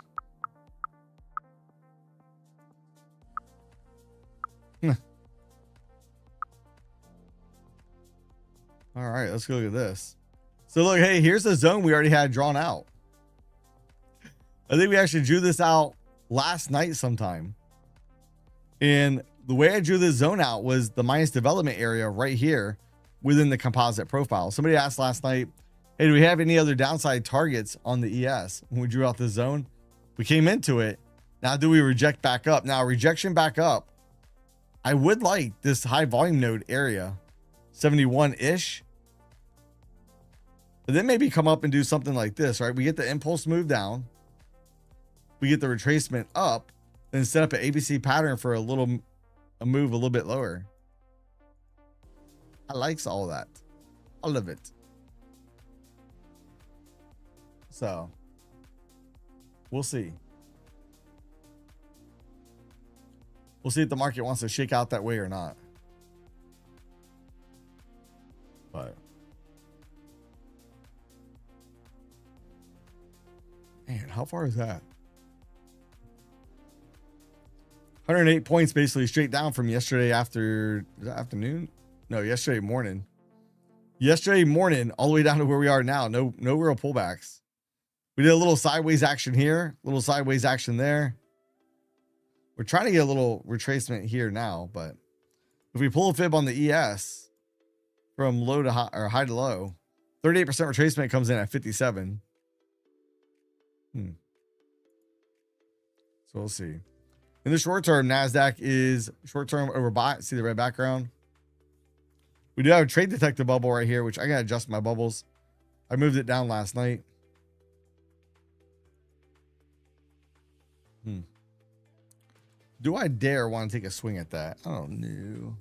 A: All right, let's go look at this. So look, hey, here's the zone we already had drawn out. I think we actually drew this out last night sometime. And the way I drew this zone out was the minus development area right here within the composite profile. Somebody asked last night, hey, do we have any other downside targets on the ES when we drew out this zone? We came into it. Now, do we reject back up? Now, rejection back up, I would like this high volume node area, 71-ish. But then maybe come up and do something like this, right? We get the impulse move down. We get the retracement up. Then set up an ABC pattern for a move a little bit lower. I likes all that. I love it. So we'll see. We'll see if the market wants to shake out that way or not. But man, how far is that? 108 points basically straight down from yesterday afternoon. No, yesterday morning. Yesterday morning all the way down to where we are now. No real pullbacks. We did a little sideways action here, a little sideways action there. We're trying to get a little retracement here now, but if we pull a fib on the ES from low to high or high to low, 38% retracement comes in at 57. So we'll see. In the short term, NASDAQ is short term overbought. See the red background? We do have a trade detector bubble right here, which I got to adjust my bubbles. I moved it down last night. Do I dare want to take a swing at that? I don't know.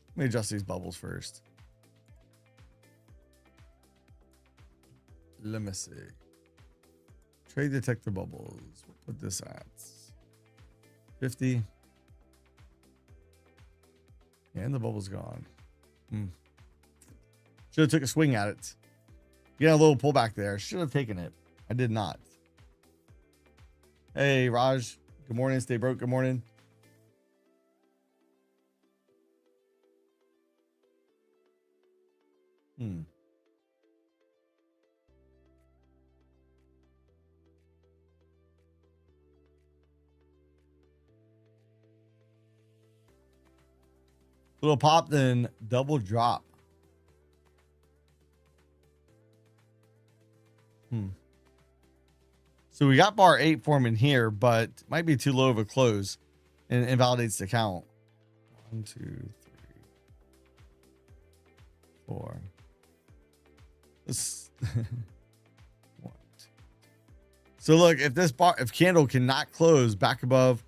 A: Let me adjust these bubbles first. Let me see. Trade detector bubbles. We'll put this at 50. And the bubble's gone. Should have took a swing at it. Get a little pullback there. Should have taken it. I did not. Hey, Raj. Good morning. Stay broke. Good morning. Little pop, then double drop. So we got bar 8 forming here, but might be too low of a close and invalidates the count. 1, 2, 3, 4. This 1, 2. So look, if candle cannot close back above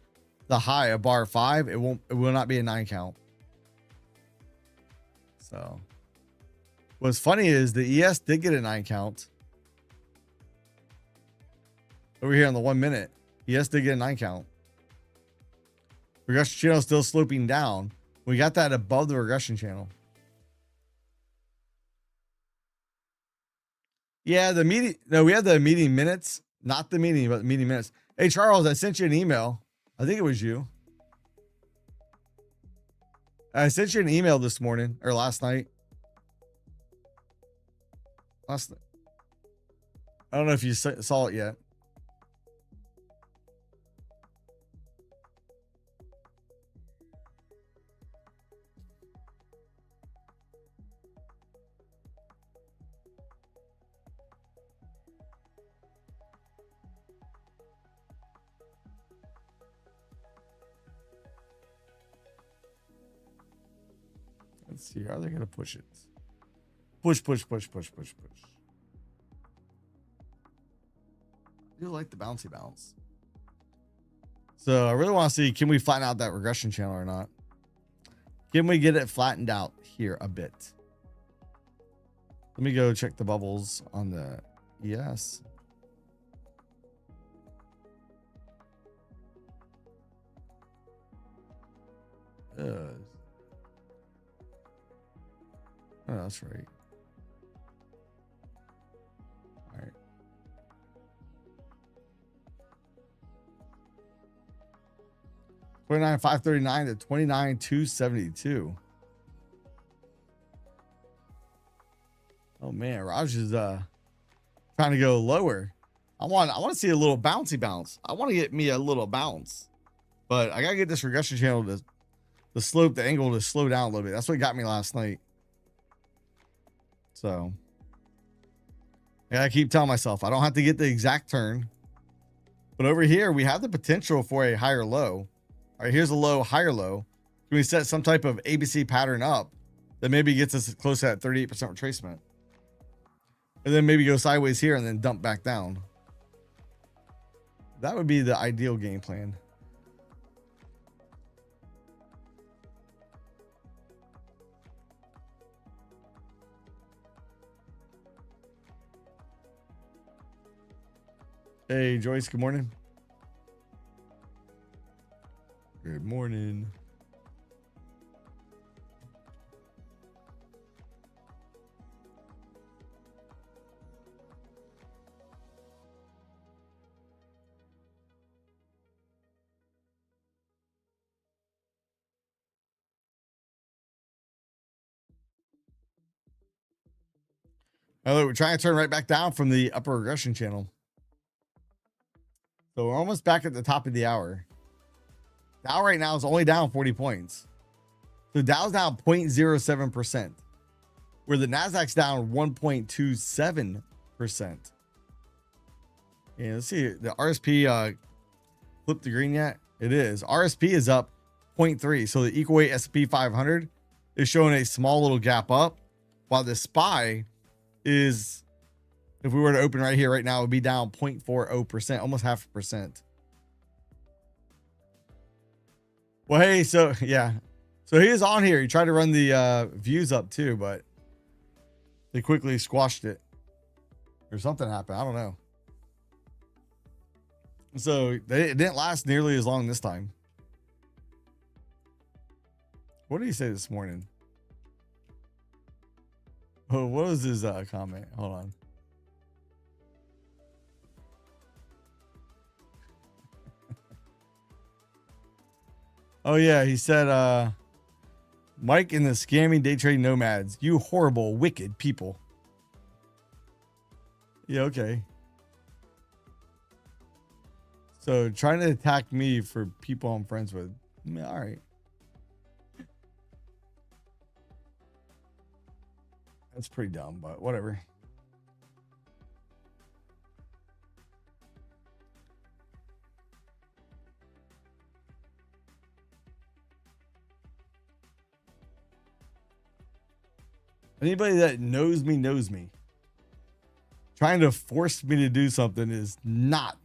A: the high of bar 5, it will not be a 9 count. So what's funny is the ES did get a 9 count. Over here on the 1 minute, ES did get a 9 count. Regression channel is still sloping down. We got that above the regression channel. Yeah, the meeting. No, we had the meeting minutes, not the meeting, but the meeting minutes. Hey, Charles, I sent you an email. I think it was you. I sent you an email this morning or last night. I don't know if you saw it yet. Let's see. How are they going to push it? Push. I do like the bouncy bounce. So I really want to see, can we flatten out that regression channel or not? Can we get it flattened out here a bit? Let me go check the bubbles on the ES. Oh, that's right. All right. $29,539 to $29,272. Oh man, Raj is trying to go lower. I want to see a little bouncy bounce. I want to get me a little bounce, but I gotta get this regression channel to the slope, the angle to slow down a little bit. That's what got me last night. So I gotta keep telling myself I don't have to get the exact turn, but over here we have the potential for a higher low. All right, here's a low, higher low. Can we set some type of ABC pattern up that maybe gets us close to that 38% retracement, and then maybe go sideways here and then dump back down? That would be the ideal game plan. Hey, Joyce, good morning. Good morning. Oh, we're trying to turn right back down from the upper regression channel. So we're almost back at the top of the hour. Dow right now is only down 40 points. So Dow's down 0.07%, where the NASDAQ's down 1.27%. Yeah, let's see. The RSP flipped the green yet? It is. RSP is up 0.3. So the equal weight S&P 500 is showing a small little gap up, while the SPY is, if we were to open right here right now, it would be down 0.40%, almost 0.5%. Well, hey, so yeah. So he is on here. He tried to run the views up too, but they quickly squashed it. Or something happened. I don't know. So it didn't last nearly as long this time. What did he say this morning? Oh, what was his comment? Hold on. Oh yeah, he said, Mike and the scamming day trading nomads, you horrible, wicked people. Yeah, okay. So trying to attack me for people I'm friends with. All right. That's pretty dumb, but whatever. Anybody that knows me knows me. Trying to force me to do something is not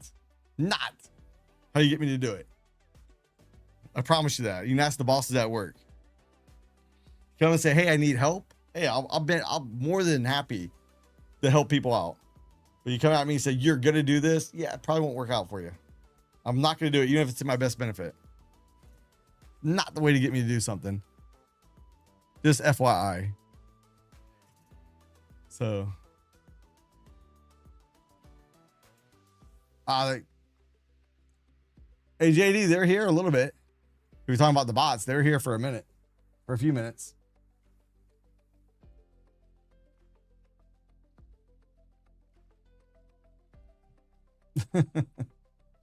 A: how you get me to do it. I promise you that. You can ask the bosses at work. Come and say, hey, I need help. hey, I'm more than happy to help people out. But you come at me and say, you're going to do this. Yeah, it probably won't work out for you. I'm not going to do it, even if it's in my best benefit. Not the way to get me to do something. Just FYI. So. Hey, JD, they're here a little bit. We were talking about the bots. They're here for a few minutes.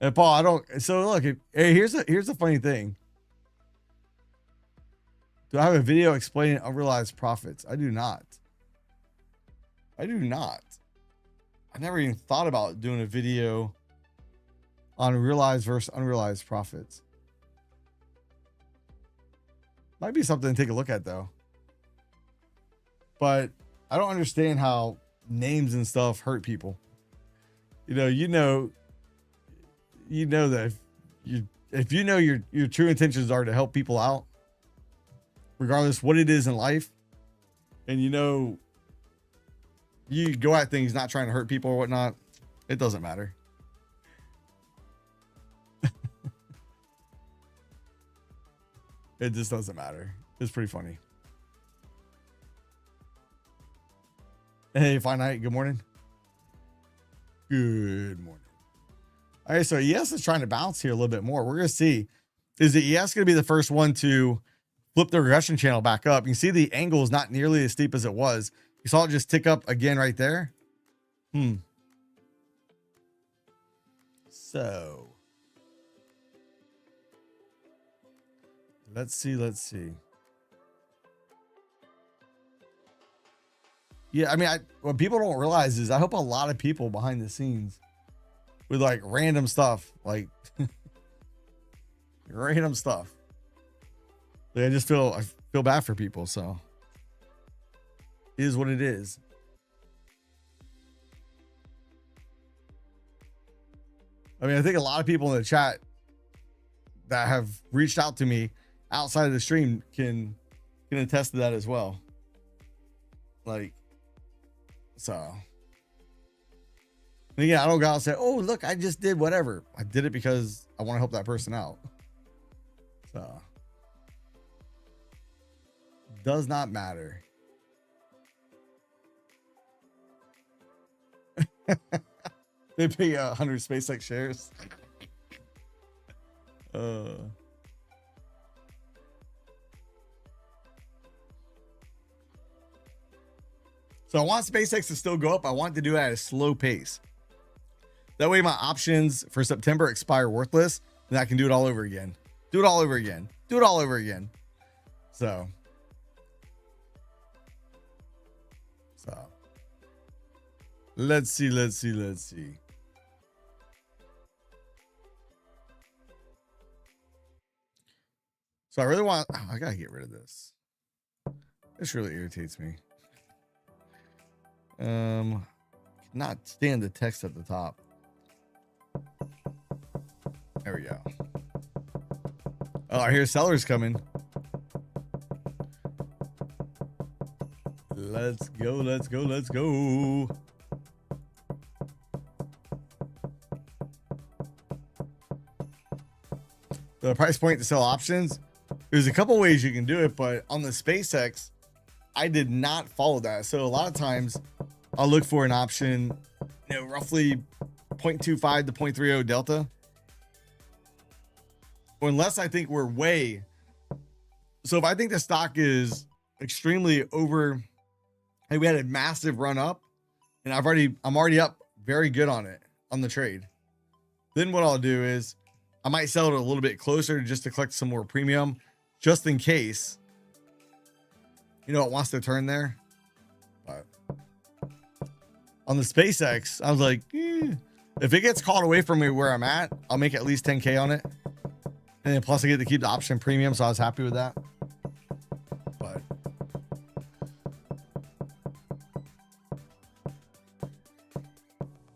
A: And Paul, I don't. So look, hey, here's a funny thing. Do I have a video explaining unrealized profits? I do not. I never even thought about doing a video on realized versus unrealized profits. Might be something to take a look at though. But I don't understand how names and stuff hurt people. You know that if you know your true intentions are to help people out, regardless what it is in life, and you go at things not trying to hurt people or whatnot, it doesn't matter. It just doesn't matter. It's pretty funny. Hey, Finite, good morning. Good morning. All right, so ES is trying to bounce here a little bit more. We're going to see. Is the ES going to be the first one to flip the regression channel back up? You can see the angle is not nearly as steep as it was. You saw it just tick up again right there. So let's see. Yeah, I mean, what people don't realize is I hope a lot of people behind the scenes with like random stuff, like random stuff. Like, I feel bad for people, so it is what it is. I mean, I think a lot of people in the chat that have reached out to me outside of the stream can attest to that as well. Like, so yeah, I don't go out and say, oh, look, I just did whatever. I did it because I want to help that person out. So does not matter. They pay 100 SpaceX shares. So I want SpaceX to still go up. I want to do it at a slow pace. That way my options for September expire worthless, and I can do it all over again. Do it all over again. So let's see. So I really want, I gotta get rid of this. This really irritates me. Not stand the text at the top. There we go. Oh, I hear sellers coming. Let's go. The price point to sell options, there's a couple ways you can do it, but on the SpaceX, I did not follow that. So a lot of times I'll look for an option, roughly 0.25 to 0.30 delta. Or unless I think we're way. So if I think the stock is extremely over, hey, we had a massive run up and I'm already up very good on it on the trade. Then what I'll do is I might sell it a little bit closer just to collect some more premium, just in case, it wants to turn there. But on the SpaceX, I was like, if it gets called away from me where I'm at, I'll make at least 10K on it. And then plus I get to keep the option premium. So I was happy with that. But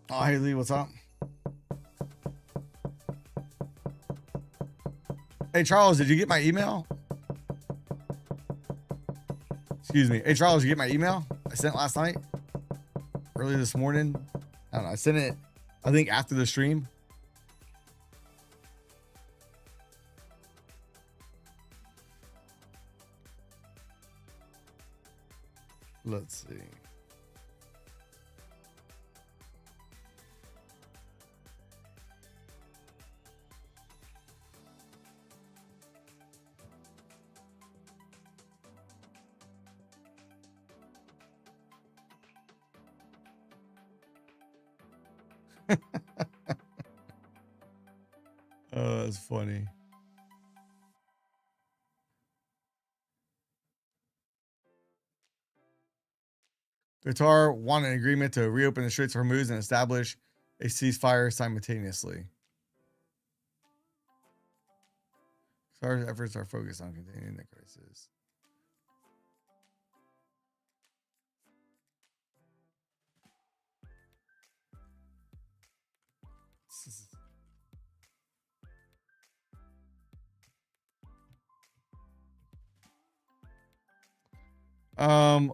A: oh, hey Lee, what's up? Hey Charles, did you get my email? Excuse Excuse me. Hey, Charles, you get my email I sent last night? Early this morning? I don't know. I sent it, I think, after the stream. Let's see. Oh, that's funny. Qatar want an agreement to reopen the Straits of Hormuz and establish a ceasefire simultaneously. Qatar's efforts are focused on containing the crisis.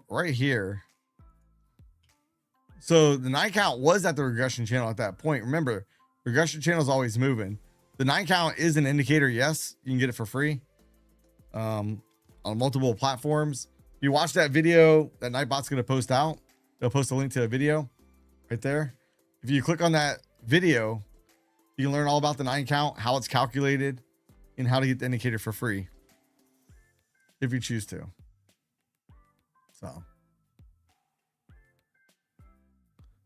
A: Right here. So the 9 count was at the regression channel at that point. Remember, regression channel is always moving. The 9 count is an indicator. Yes, you can get it for free on multiple platforms. If you watch that video that Nightbot's going to post out, they'll post a link to a video right there. If you click on that video, you can learn all about the 9 count, how it's calculated, and how to get the indicator for free if you choose to. So.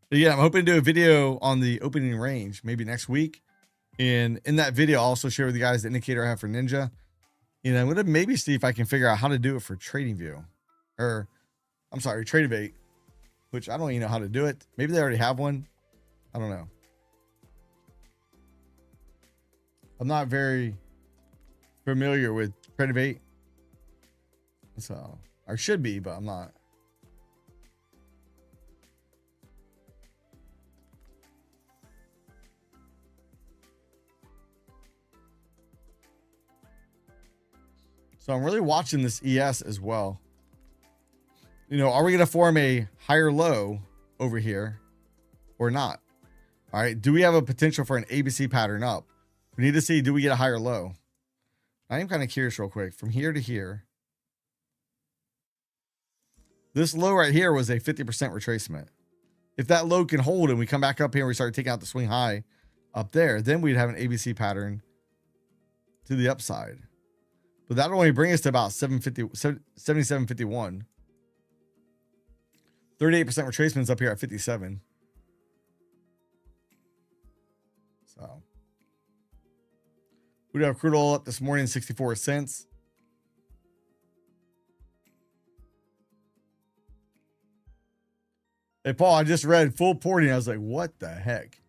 A: But yeah, I'm hoping to do a video on the opening range maybe next week. And in that video, I'll also share with you guys the indicator I have for Ninja. And I'm going to maybe see if I can figure out how to do it for TradingView. Or, I'm sorry, Tradevate. Which I don't even know how to do it. Maybe they already have one. I don't know. I'm not very familiar with Tradevate. So, I should be, but I'm not. So I'm really watching this ES as well. You know, are we going to form a higher low over here or not? All right. Do we have a potential for an ABC pattern up? We need to see, do we get a higher low? I am kind of curious real quick from here to here. This low right here was a 50% retracement. If that low can hold and we come back up here and we start taking out the swing high up there, then we'd have an ABC pattern to the upside. But that'll only bring us to about 77.51. 38% retracements up here at 57. So we have crude oil up this morning, 64 cents. Hey, Paul, I just read full porting. I was like, what the heck?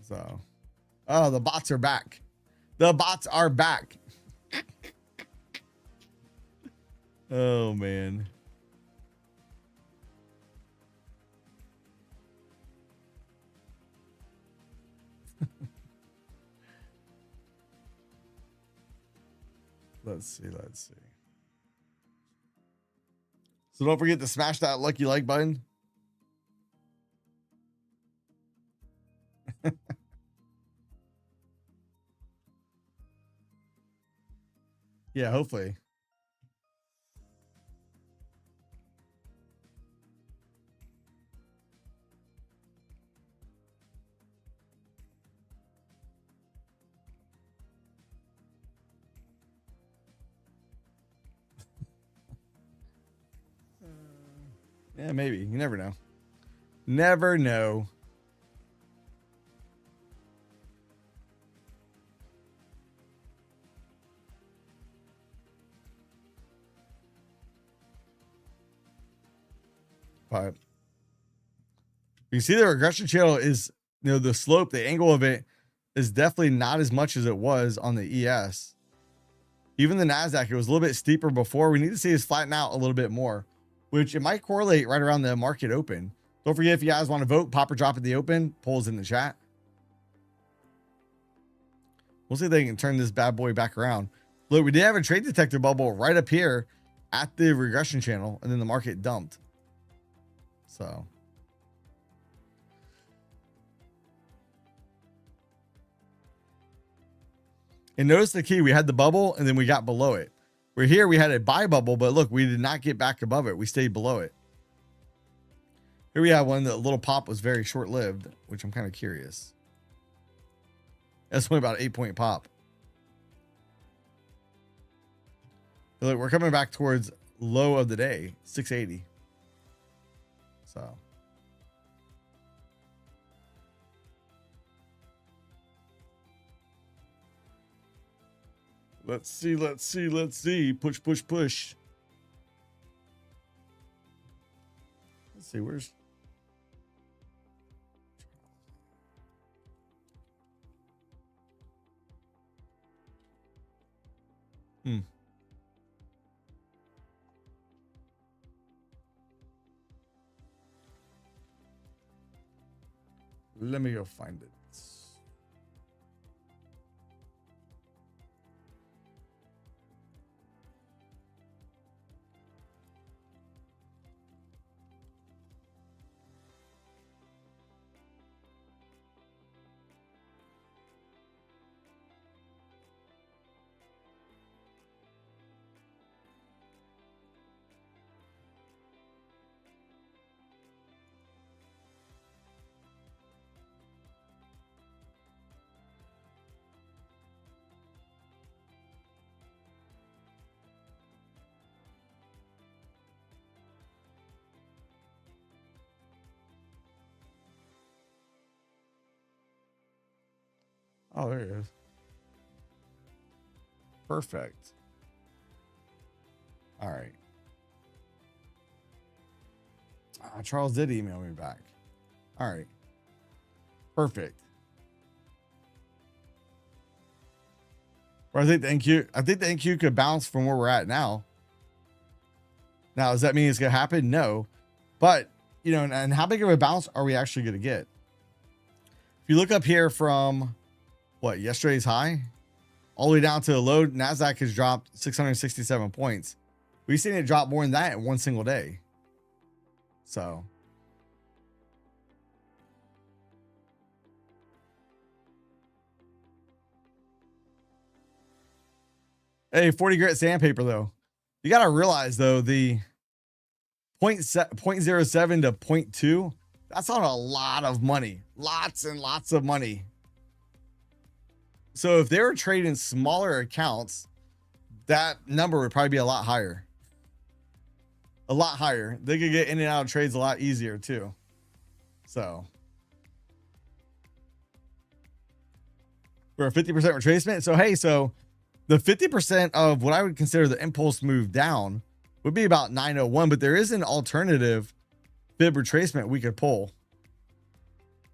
A: So, oh, the bots are back. The bots are back. Oh, man. Let's see. So don't forget to smash that lucky like button. Yeah, hopefully. Yeah, maybe. You never know. Never know. But you see the regression channel is, you know, the slope, the angle of it is definitely not as much as it was on the ES. Even the NASDAQ, it was a little bit steeper before. We need to see this flatten out a little bit more, which it might correlate right around the market open. Don't forget, if you guys want to vote, pop or drop at the open. Polls in the chat. We'll see if they can turn this bad boy back around. Look, we did have a trade detector bubble right up here at the regression channel, and then the market dumped. So. And notice the key, we had the bubble and then we got below it. We're here, we had a buy bubble, but look, we did not get back above it. We stayed below it. Here we have one, the little pop was very short-lived, which I'm kind of curious. That's only about an 8-point pop. Look, we're coming back towards low of the day, 680. So. Let's see, let's see, let's see. Push, push, push. Let's see, where's... Let me go find it. Oh, there it is. Perfect. All right. Charles did email me back. All right. Perfect. Or I think the NQ could bounce from where we're at now. Now, does that mean it's going to happen? No. But, you know, and how big of a bounce are we actually going to get? If you look up here from what, yesterday's high all the way down to the low, NASDAQ has dropped 667 points. We've seen it drop more than that in one single day. So. Hey, 40 grit sandpaper though. You got to realize though, the 0.07 to 0.2, that's not a lot of money. Lots and lots of money. So if they were trading smaller accounts, that number would probably be a lot higher. A lot higher. They could get in and out of trades a lot easier too. So. For a 50% retracement. So, hey, so the 50% of what I would consider the impulse move down would be about 901, but there is an alternative fib retracement we could pull.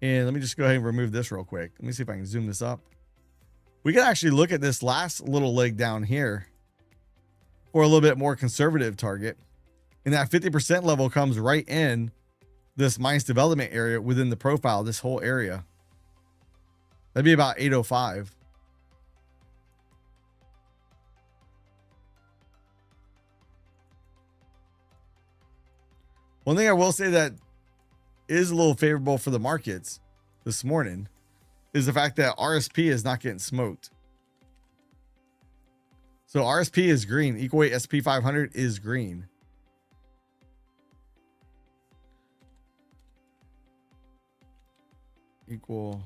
A: And let me just go ahead and remove this real quick. Let me see if I can zoom this up. We could actually look at this last little leg down here for a little bit more conservative target. And that 50% level comes right in this minus development area within the profile, this whole area. That'd be about 805. One thing I will say that is a little favorable for the markets this morning is the fact that RSP is not getting smoked. So RSP is green. Equal weight SP 500 is green. Equal.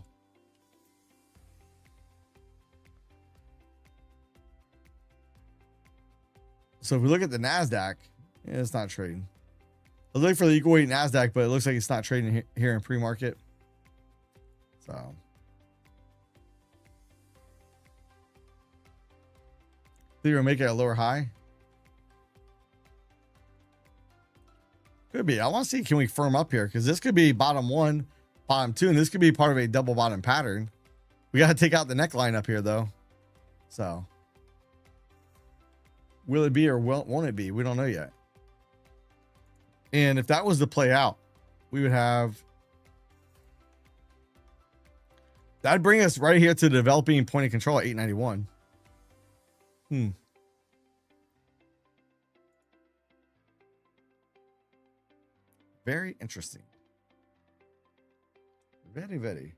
A: So if we look at the NASDAQ, yeah, it's not trading. I look for the equal weight NASDAQ, but it looks like it's not trading here in pre-market. So. Think we'll make it a lower high? Could be. I want to see, can we firm up here? Because this could be bottom one, bottom two, and this could be part of a double bottom pattern. We got to take out the neckline up here, though. So. Will it be or won't it be? We don't know yet. And if that was to play out, we would have, that'd bring us right here to the developing point of control at 891. Very interesting. Very, very.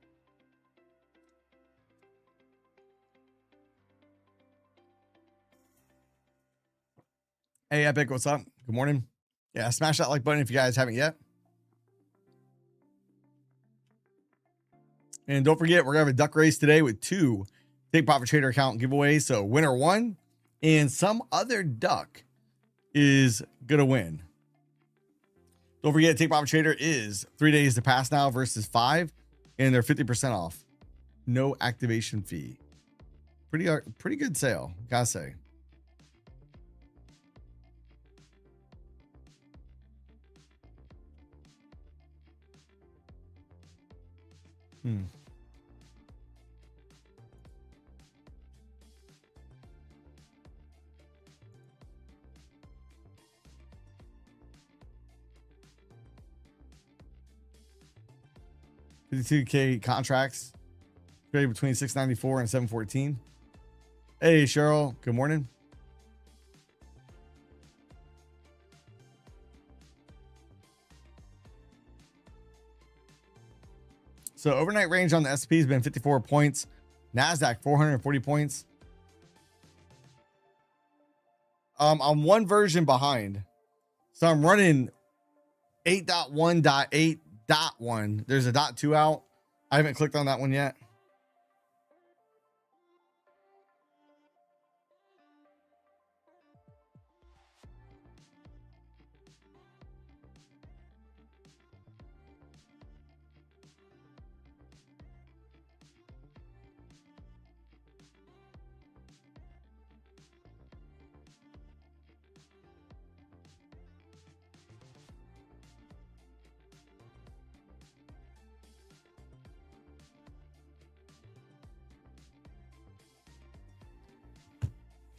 A: Hey, Epic, what's up? Good morning. Yeah, smash that like button if you guys haven't yet. And don't forget, we're going to have a duck race today with 2 Take Profit Trader account giveaways. So winner 1 and some other duck is going to win. Don't forget, Take Profit Trader is 3 days to pass now versus 5, and they're 50% off. No activation fee. Pretty good sale, gotta say. Hmm. $52K contracts traded between 694 and 714. Hey, Cheryl. Good morning. So overnight range on the S&P has been 54 points. NASDAQ 440 points. I'm one version behind. So I'm running 8.1.8.1. There's a .2 out. I haven't clicked on that one yet.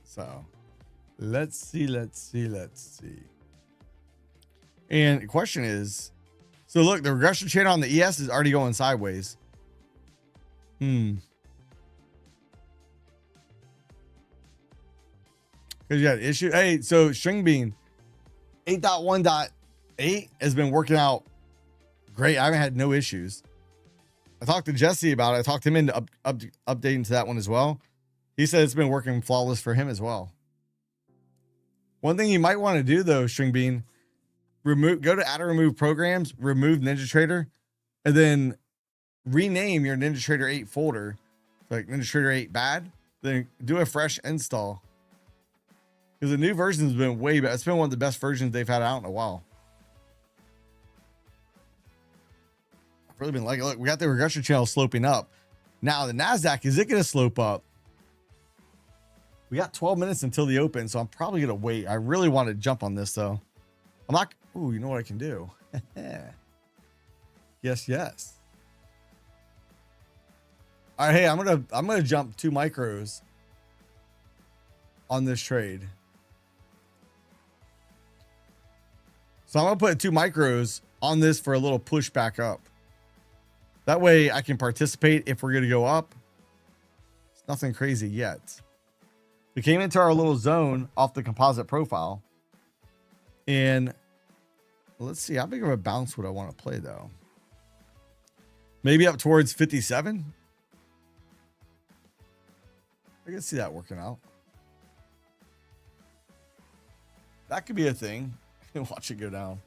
A: So let's see. And the question is, so look, the regression chain on the ES is already going sideways. Because you had issue. Hey, so String Bean 8.1.8 has been working out great. I haven't had no issues. I talked to Jesse about it. I talked him into updating to that one as well. He said it's been working flawless for him as well. One thing you might want to do though, String Bean, go to add or remove programs, remove NinjaTrader, and then rename your NinjaTrader 8 folder, like NinjaTrader 8 bad, then do a fresh install. Because the new version has been way better. It's been one of the best versions they've had out in a while. I've really been liking it. Look, we got the regression channel sloping up. Now the NASDAQ, is it going to slope up? We got 12 minutes until the open, so I'm probably going to wait. I really want to jump on this though. I'm not. Ooh, you know what I can do? Yes. All right, hey, I'm gonna jump 2 micros on this trade. So I'm gonna put 2 micros on this for a little push back up. That way I can participate if we're gonna go up. It's nothing crazy yet. We came into our little zone off the composite profile. And let's see, how big of a bounce would I want to play though? Maybe up towards 57. I can see that working out. That could be a thing. Watch it go down.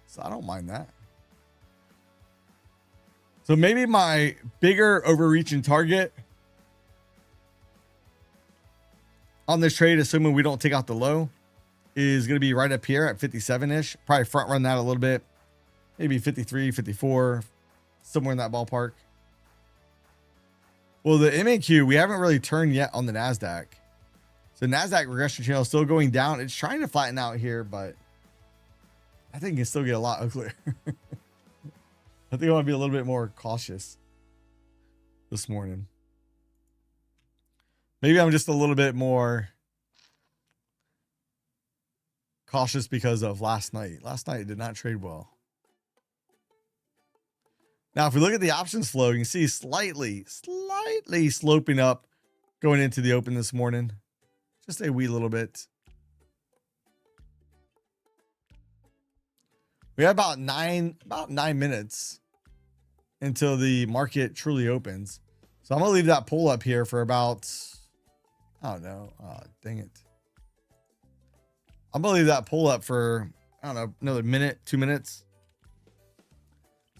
A: So I don't mind that. So maybe my bigger overreaching target on this trade, assuming we don't take out the low, is going to be right up here at 57-ish. Probably front run that a little bit. Maybe 53, 54, somewhere in that ballpark. Well, the MAQ, we haven't really turned yet on the NASDAQ. So NASDAQ regression channel is still going down. It's trying to flatten out here, but I think it can still get a lot uglier. I think I want to be a little bit more cautious this morning. Maybe I'm just a little bit more cautious because of last night. Last night it did not trade well. Now, if we look at the options flow, you can see slightly sloping up going into the open this morning. Just a wee little bit. We have about nine minutes until the market truly opens. So I'm going to leave that pull up here for about, I don't know. Oh, dang it. I'm going to leave that pull up for, I don't know, another minute, 2 minutes.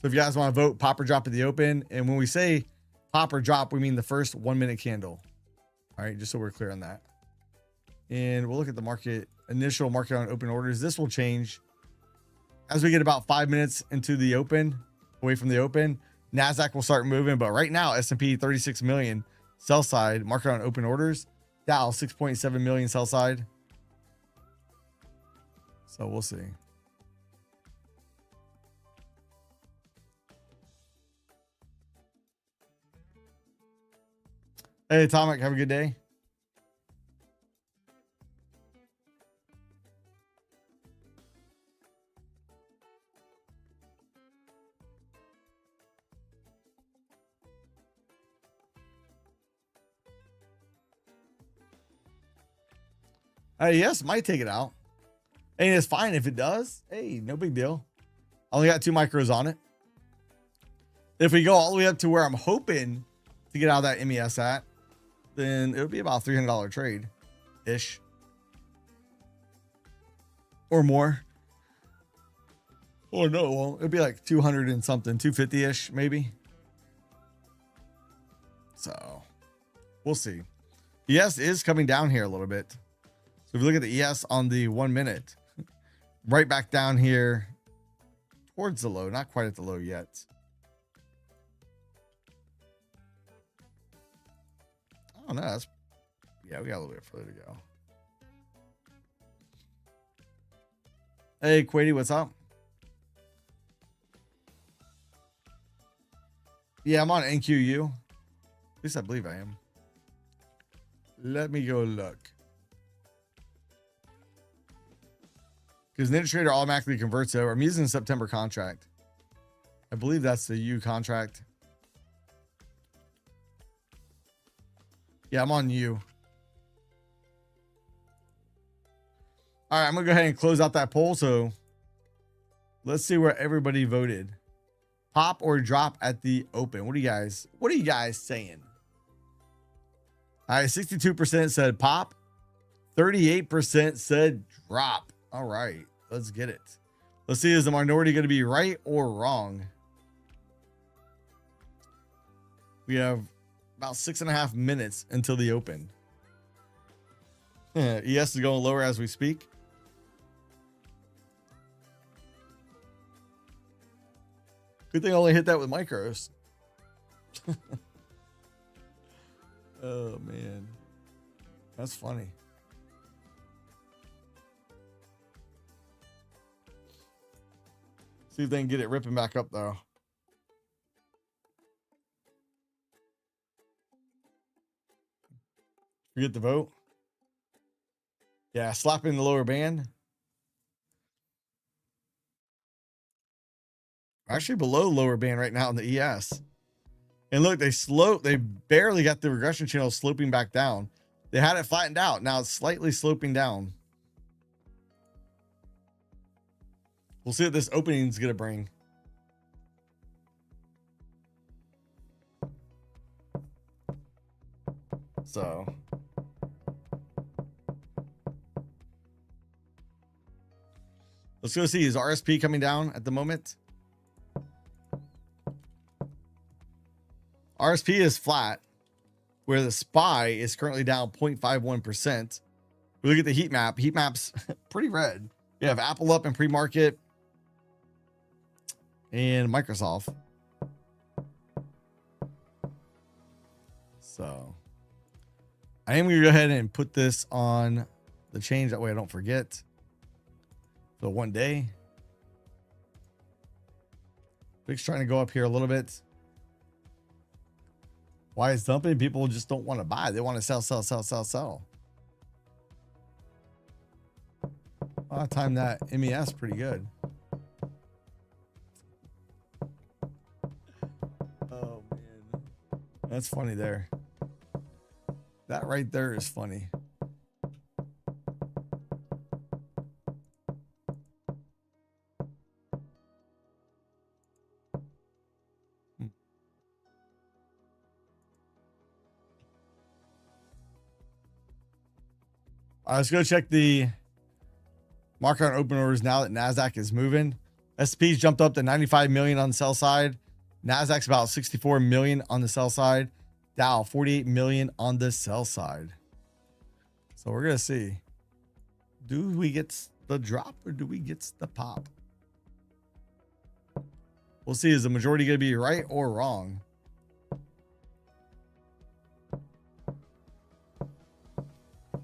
A: So if you guys want to vote, pop or drop at the open. And when we say pop or drop, we mean the first 1 minute candle. All right, just so we're clear on that. And we'll look at the market, initial market on open orders. This will change as we get about 5 minutes into the open, away from the open. NASDAQ will start moving, but right now, S&P 36 million sell side, market on open orders. Dow 6.7 million sell side. So we'll see. Hey, Atomic, have a good day. Yes, might take it out. And it's fine if it does. Hey, no big deal. I only got 2 micros on it. If we go all the way up to where I'm hoping to get out of that MES at, then it'll be about $300 trade ish or more. Oh no, well, it'd be like 200 and something, 250 ish maybe. So we'll see. ES is coming down here a little bit. So if you look at the ES on the 1 minute, right back down here towards the low, not quite at the low yet. I don't know. That's, yeah, we got a little bit further to go. Hey, Quady, what's up? Yeah, I'm on NQU. At least I believe I am. Let me go look. Because NinjaTrader automatically converts over. I'm using the September contract. I believe that's the U contract. Yeah, I'm on U. All right, I'm going to go ahead and close out that poll. So let's see where everybody voted. Pop or drop at the open. What are you guys saying? All right, 62% said pop. 38% said drop. All right, let's get it. Let's see, is the minority going to be right or wrong? We have about 6.5 minutes until the open. ES is going lower as we speak. Good thing I only hit that with micros. Oh, man. That's funny. See if they can get it ripping back up, though. Forget the vote. Yeah, slapping the lower band. Actually below lower band right now in the ES. And look, they barely got the regression channel sloping back down. They had it flattened out. Now it's slightly sloping down. We'll see what this opening is going to bring. So let's go see, is RSP coming down at the moment? RSP is flat, where the SPY is currently down 0.51%. We look at the heat map. Heat map's pretty red. You have Apple up in pre-market and Microsoft. So I am going to go ahead and put this on the change. That way I don't forget. So 1 day. Big's trying to go up here a little bit. Why it's dumping? People just don't want to buy. They want to sell, sell, sell, sell, sell. I timed that MES pretty good. Oh man, that's funny there. That right there is funny. All right, let's go check the market on open orders now that NASDAQ is moving. S&P's jumped up to 95 million on the sell side. NASDAQ's about 64 million on the sell side. Dow 48 million on the sell side. So we're going to see. Do we get the drop or do we get the pop? We'll see. Is the majority going to be right or wrong?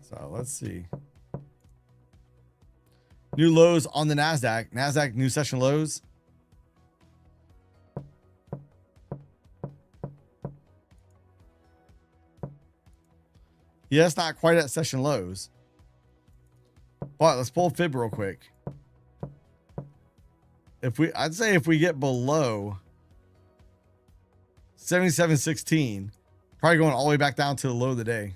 A: So let's see. New lows on the NASDAQ. NASDAQ new session lows. Yeah, it's not quite at session lows. But let's pull fib real quick. I'd say if we get below 77.16, probably going all the way back down to the low of the day.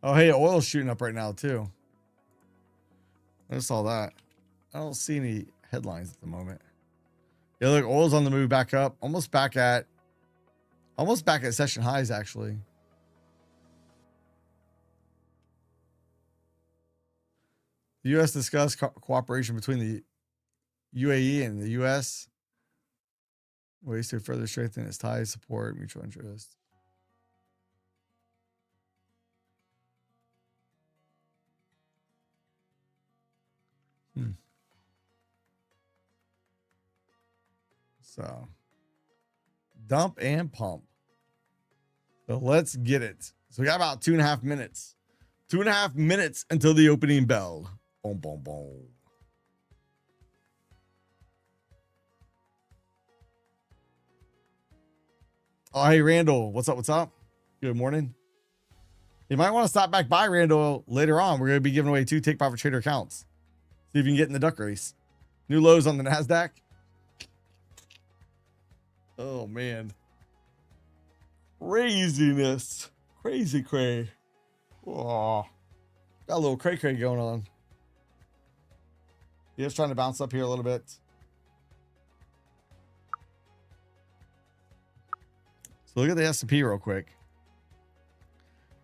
A: Oh, hey, oil's shooting up right now too. I just saw that. I don't see any headlines at the moment. Yeah, look, oil's on the move back up, almost back at session highs actually. The U.S. discussed cooperation between the UAE and the U.S. ways to further strengthen its ties, support mutual interest. So, dump and pump. So let's get it. So we got about 2.5 minutes. 2.5 minutes until the opening bell. Boom, boom, boom. Oh, hey, Randall. What's up? What's up? Good morning. You might want to stop back by, Randall, later on. We're going to be giving away 2 Take Profit Trader accounts. See if you can get in the duck race. New lows on the NASDAQ. Oh, man. Craziness. Crazy cray. Oh, got a little cray cray going on. Just trying to bounce up here a little bit. So look at the S&P real quick.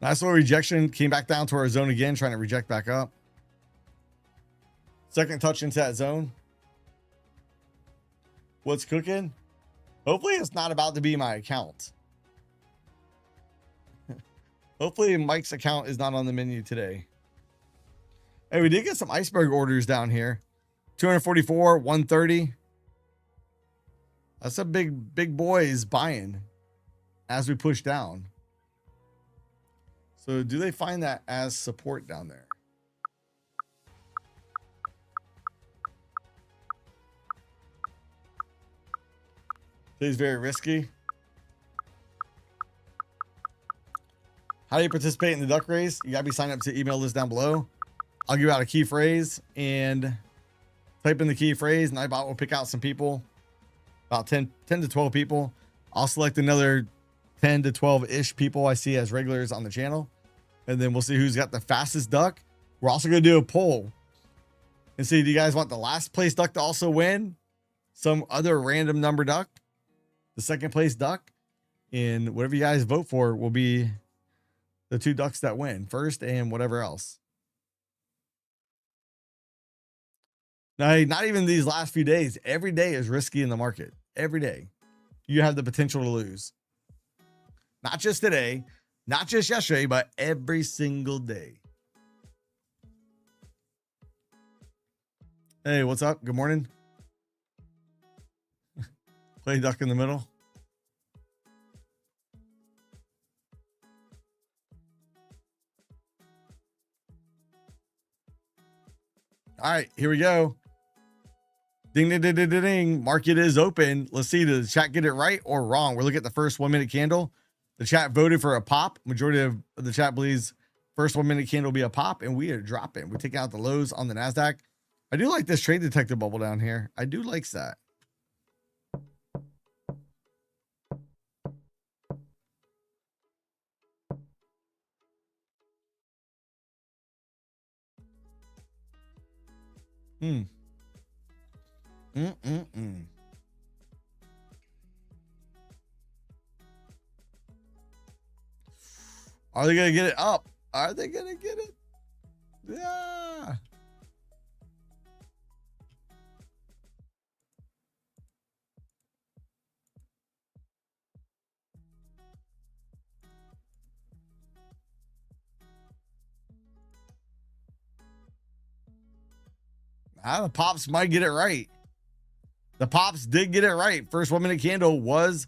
A: Nice little rejection. Came back down to our zone again, trying to reject back up. Second touch into that zone. What's cooking? Hopefully it's not about to be my account. Hopefully Mike's account is not on the menu today. Hey, we did get some iceberg orders down here. 244, 130. That's a big boys buying as we push down. So do they find that as support down there? Today's very risky. How do you participate in the duck race? You gotta be signed up to email list down below. I'll give out a key phrase and type in the key phrase, and Nightbot will pick out some people, about 10 to 12 people. I'll select another 10 to 12-ish people I see as regulars on the channel, and then we'll see who's got the fastest duck. We're also gonna do a poll and see, do you guys want the last place duck to also win? Some other random number duck? The second place duck? And whatever you guys vote for will be the 2 ducks that win first and whatever else. Now, not even these last few days. Every day is risky in the market. Every day you have the potential to lose. Not just today, not just yesterday, but every single day. Hey, what's up? Good morning. Play duck in the middle. All right, here we go. Ding, ding, ding, ding, ding, ding. Market is open. Let's see, did the chat get it right or wrong? We're looking at the first 1 minute candle. The chat voted for a pop. Majority of the chat believes First 1 minute candle will be a pop, and we are dropping. We're taking out the lows on the NASDAQ. I do like this trade detector bubble down here. I do like that. Are they going to get it up? Are they going to get it? Yeah. The pops might get it right. The pops did get it right. First 1 minute candle was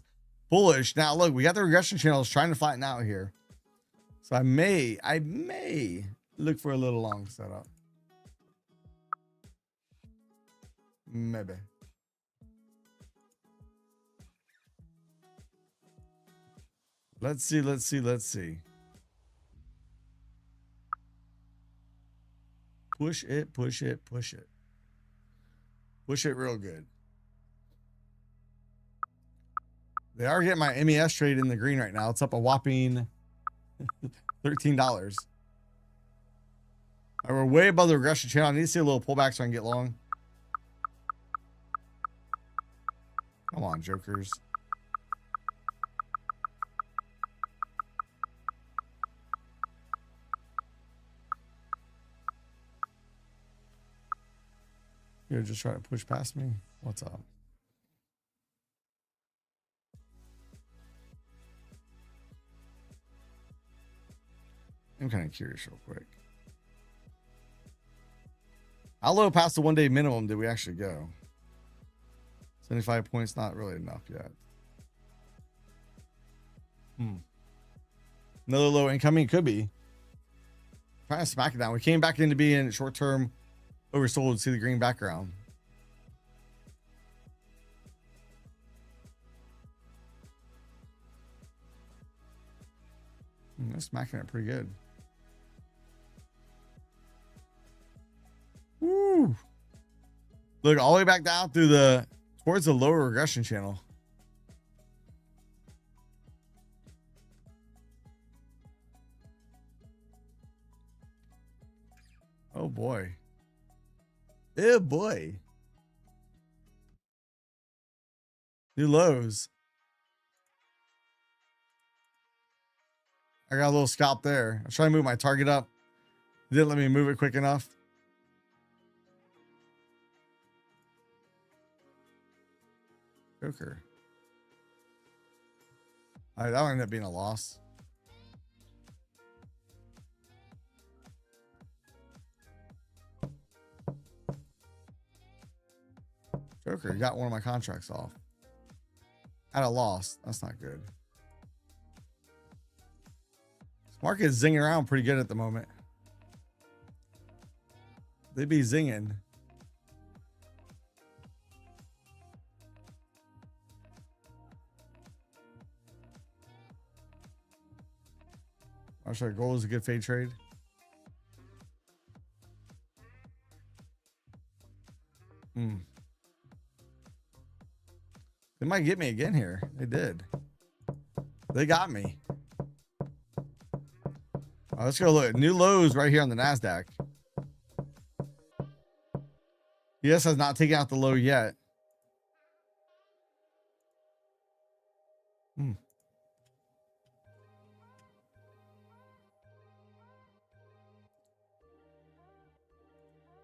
A: bullish. Now look, we got the regression channels trying to flatten out here. So I may look for a little long setup. Maybe. Let's see. Push it. Push it real good. They are getting my MES trade in the green right now. It's up a whopping $13. All right, we're way above the regression channel. I need to see a little pullback so I can get long. Come on, jokers. You're just trying to push past me. What's up? I'm kind of curious real quick. How low past the 1 day minimum did we actually go? 75 points, not really enough yet. Another low incoming, could be. Trying to smack it down. We came back into being short term oversold. See the green background. They're smacking it pretty good. Woo! Look all the way back down through towards the lower regression channel. Oh boy. Oh boy. New lows. I got a little scalp there. I was trying to move my target up. It didn't let me move it quick enough. Joker. All right, that ended up being a loss. Joker, you got one of my contracts off. At a loss. That's not good. This market is zinging around pretty good at the moment. They be zinging. Actually, gold is a good fade trade. They might get me again here. They did. They got me. Let's go look. New lows right here on the NASDAQ. US has not taken out the low yet.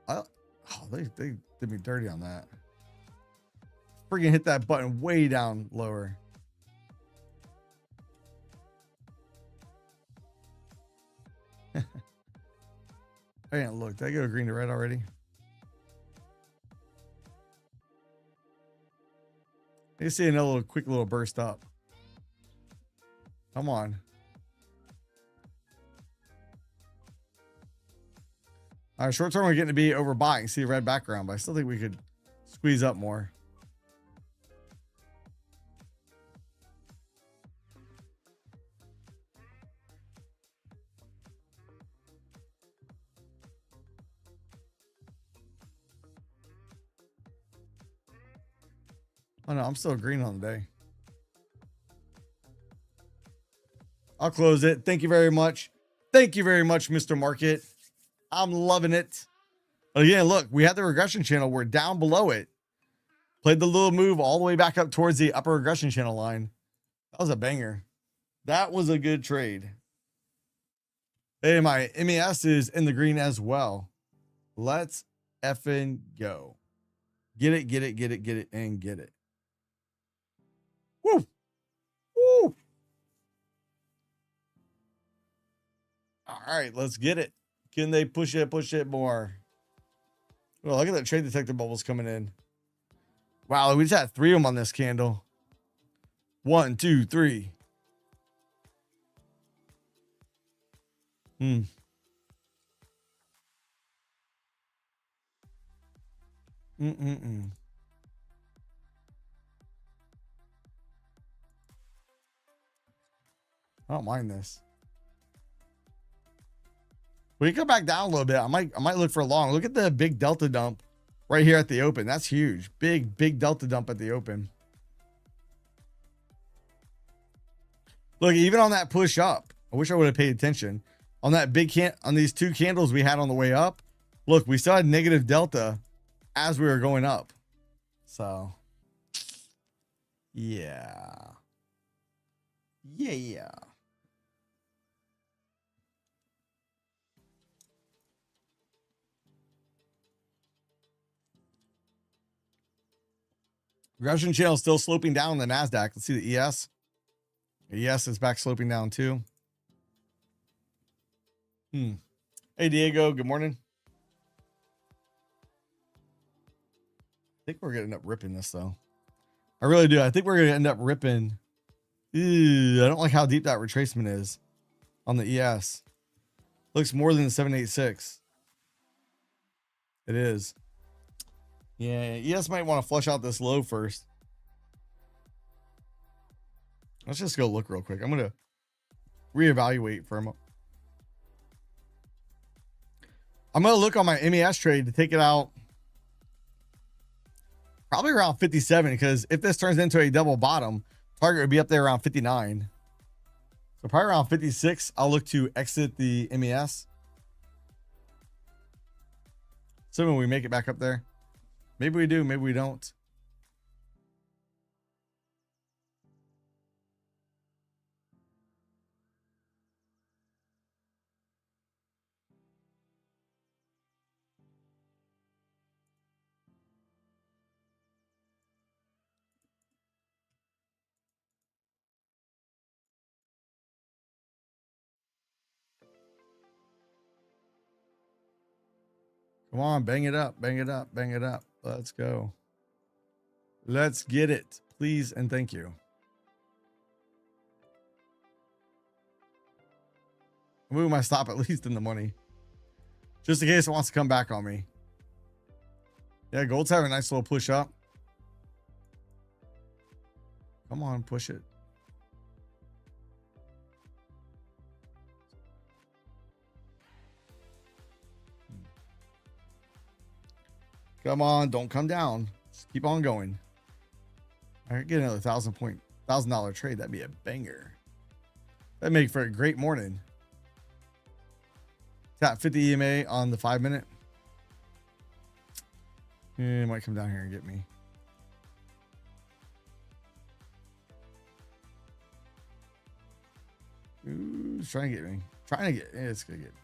A: Oh, they did me dirty on that. Freaking hit that button way down lower. I didn't look. Did I go green to red already? You see another quick little burst up. Come on. All right, short term, we're getting to be overbuying. See a red background, but I still think we could squeeze up more. Oh no, I'm still green on the day. I'll close it. Thank you very much. Thank you very much, Mr. Market. I'm loving it. Again, look, we had the regression channel. We're down below it. Played the little move all the way back up towards the upper regression channel line. That was a banger. That was a good trade. Hey, my MES is in the green as well. Let's effing go. Get it, get it, get it, get it, and get it. Woo! Woo! All right, let's get it. Can they push it more? Well, look at that trade detector bubbles coming in. Wow, we just had 3 of them on this candle. 1, 2, 3. Mm. I don't mind this. We come back down a little bit. I might look for a long. Look at the big delta dump right here at the open. That's huge. Big delta dump at the open. Look, even on that push up, I wish I would have paid attention. On that on these 2 candles we had on the way up, look, we still had negative delta as we were going up. So, yeah. Regression channel still sloping down the NASDAQ. Let's see the ES. The ES is back sloping down too. Hey, Diego. Good morning. I think we're going to end up ripping this, though. I really do. I think we're going to end up ripping. Ew, I don't like how deep that retracement is on the ES. Looks more than the 786. It is. Yeah, ES might want to flush out this low first. Let's just go look real quick. I'm going to reevaluate for a moment. I'm going to look on my MES trade to take it out probably around 57, because if this turns into a double bottom, target would be up there around 59. So probably around 56, I'll look to exit the MES. Assuming we make it back up there. Maybe we do, maybe we don't. Come on, bang it up, bang it up, bang it up. Let's go. Let's get it, please and thank you. Move my stop at least in the money, just in case it wants to come back on me. Yeah, gold's having a nice little push up. Come on, push it. Come on, don't come down. Just keep on going. I could get another $1,000 trade. That'd be a banger. That'd make for a great morning. Tap 50 EMA on the 5-minute. It might come down here and get me. Ooh, it's trying to get me. Trying to get. It's gonna get me.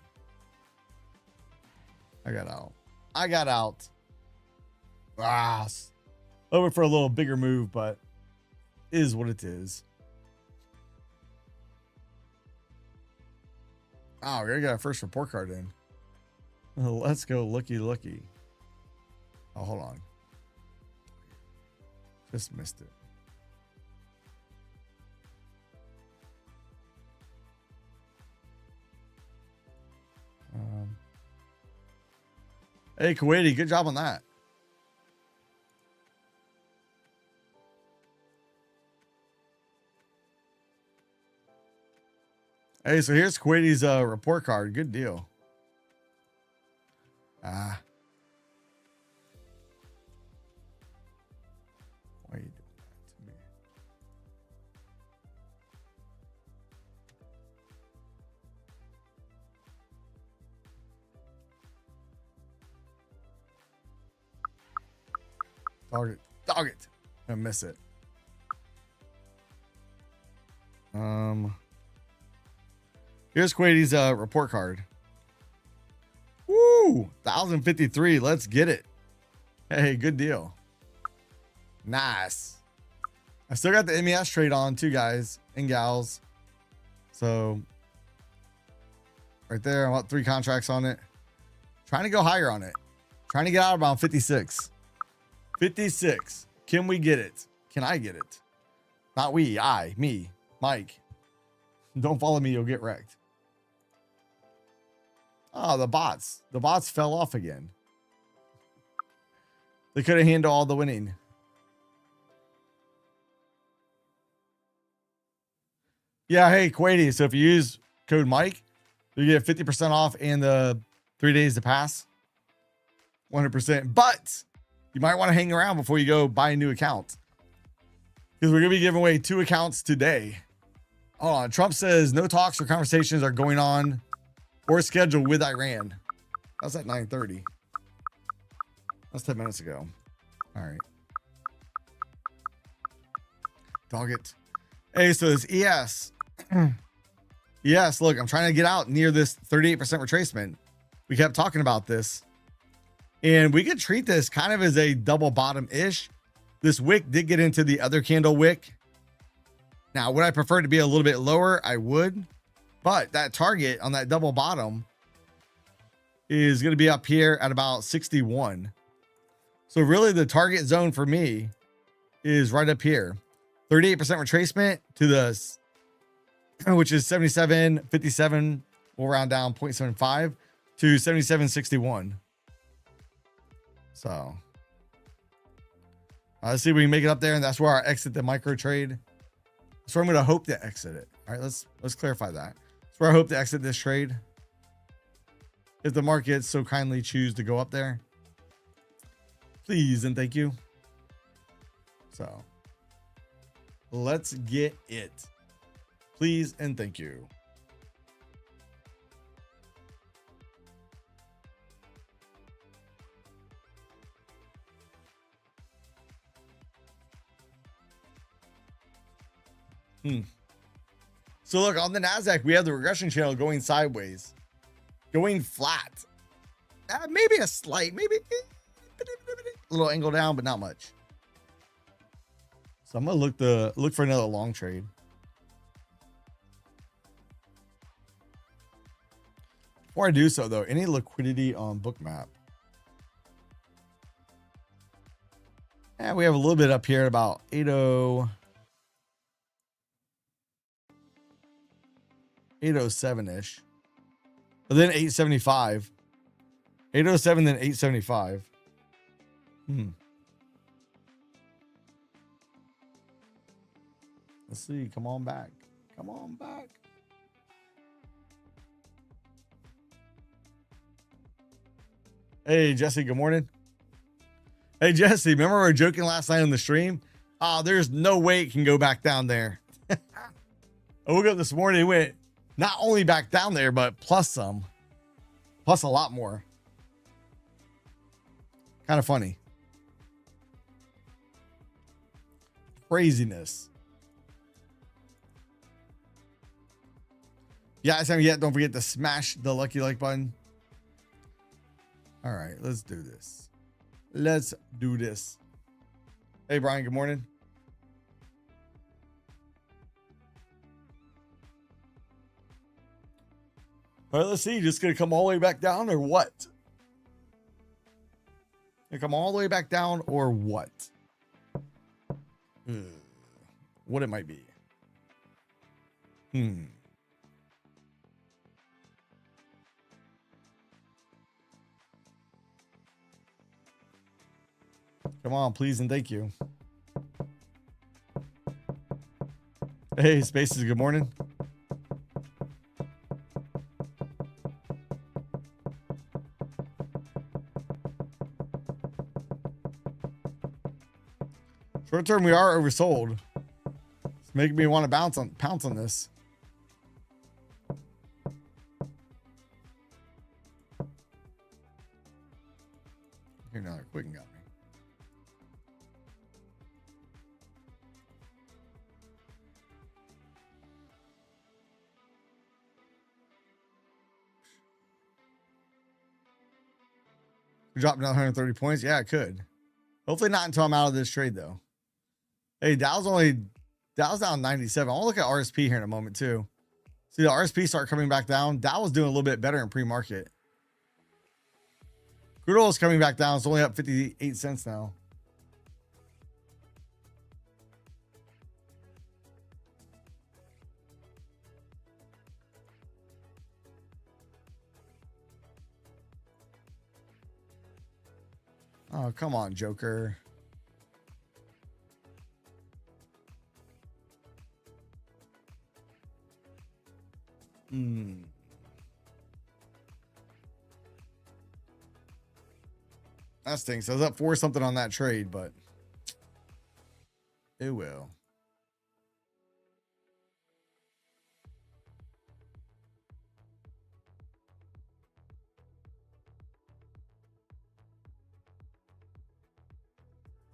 A: I got out. I got out. Ah, over for a little bigger move, but is what it is. Oh, we already got our first report card in. Let's go looky. Oh, hold on. Just missed it. Hey, Kuwaiti, good job on that. Hey, so here's Kuwaiti's report card. Good deal. What are you doing? Dog it. Dog it. I miss it. Here's Quady's report card. Woo! 1,053. Let's get it. Hey, good deal. Nice. I still got the MES trade on too, guys and gals. So right there, I want 3 contracts on it. Trying to go higher on it. Trying to get out around 56. 56. Can we get it? Can I get it? Not we, me, Mike. Don't follow me, you'll get wrecked. Oh, the bots. The bots fell off again. They couldn't handle all the winning. Yeah, hey, Quady. So if you use code Mike, you get 50% off and the 3 days to pass. 100%. But you might want to hang around before you go buy a new account, because we're going to be giving away 2 accounts today. Hold on. Trump says no talks or conversations are going on or scheduled with Iran. That's at 9:30. That's 10 minutes ago. All right. Dog it. Hey, so this ES. Yes, look, I'm trying to get out near this 38% retracement. We kept talking about this. And we could treat this kind of as a double bottom-ish. This wick did get into the other candle wick. Now, would I prefer it to be a little bit lower? I would. But that target on that double bottom is going to be up here at about 61. So really the target zone for me is right up here. 38% retracement to the, which is 77.57. We'll round down 0.75 to 77.61. So let's see if we can make it up there. And that's where I exit the micro trade. That's where I'm going to hope to exit it. All right, let's clarify that. That's where I hope to exit this trade, if the market so kindly choose to go up there. Please and thank you. So let's get it. Please and thank you. So look, on the NASDAQ, we have the regression channel going sideways, going flat. Maybe a slight, maybe a little angle down, but not much. So I'm gonna look for another long trade. Before I do so though, any liquidity on Bookmap? Yeah, we have a little bit up here at about 807-ish. But then 875. 807, then 875. Let's see. Come on back. Come on back. Hey, Jesse, good morning. Hey, Jesse, remember we were joking last night on the stream? There's no way it can go back down there. I woke up this morning and went not only back down there, but plus some. Plus a lot more. Kind of funny. Craziness. Yeah, guys haven't yet. Don't forget to smash the lucky like button. All right, let's do this. Let's do this. Hey, Brian, good morning. All right, let's see. Just going to come all the way back down or what? Gonna come all the way back down or what? What it might be. Come on, please and thank you. Hey, Spaces, good morning. Short term, we are oversold. It's making me want to pounce on this. Here now, they're quick and got me. Drop down 130 points. Yeah, it could. Hopefully not until I'm out of this trade though. Hey, Dow's down 97. I want to look at RSP here in a moment too. See the RSP start coming back down. Dow was doing a little bit better in pre-market. Crude oil is coming back down. It's only up 58 cents now. Oh, come on, Joker. That stinks. I was up 4 something on that trade, but it will.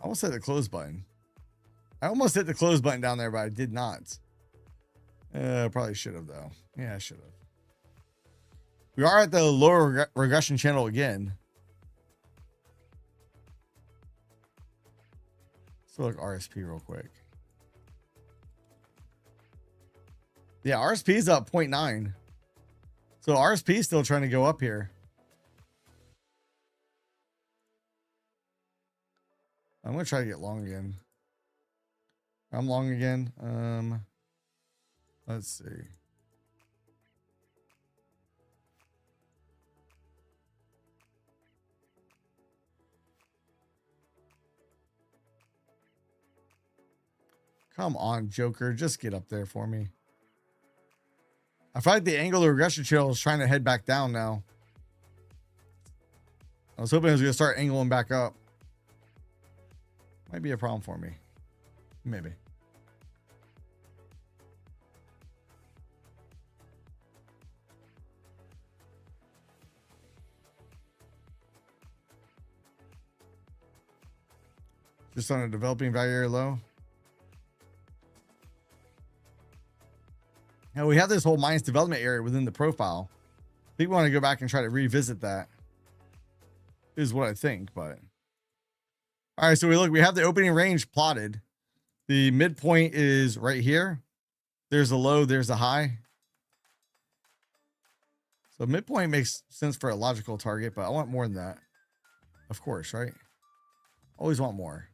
A: I almost hit the close button. I almost hit the close button down there, but I did not. Probably should have though. Yeah, I should have. We are at the lower regression channel again. Let's look RSP real quick. Yeah, RSP is up 0.9. So RSP is still trying to go up here. I'm going to try to get long again. I'm long again. Let's see. Come on, Joker. Just get up there for me. I feel like the angular regression channel is trying to head back down now. I was hoping it was going to start angling back up. Might be a problem for me. Maybe. Just on a developing value area low. Now we have this whole minus development area within the profile. I think we want to go back and try to revisit that. Is what I think, but. All right, so we have the opening range plotted. The midpoint is right here. There's a low, there's a high. So midpoint makes sense for a logical target, but I want more than that. Of course, right? Always want more.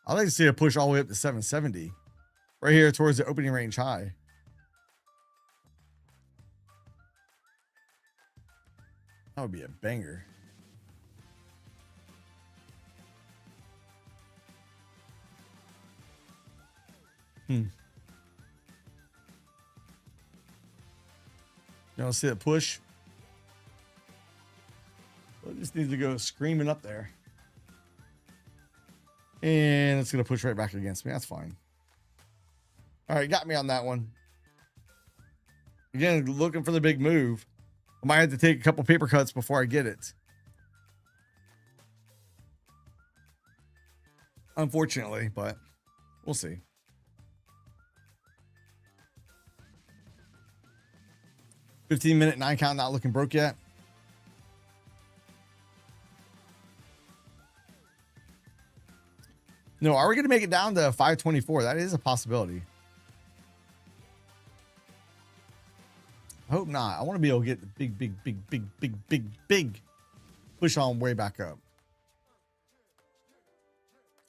A: I'd like to see a push all the way up to 770. Right here towards the opening range high. That would be a banger. You want to see it push? Well, it just needs to go screaming up there. And it's going to push right back against me. That's fine. All right, got me on that one. Again, looking for the big move. I might have to take a couple paper cuts before I get it. Unfortunately, but we'll see. $15-minute 9 count, not looking broke yet. No, are we going to make it down to 524? That is a possibility. I hope not. I want to be able to get the big push on way back up.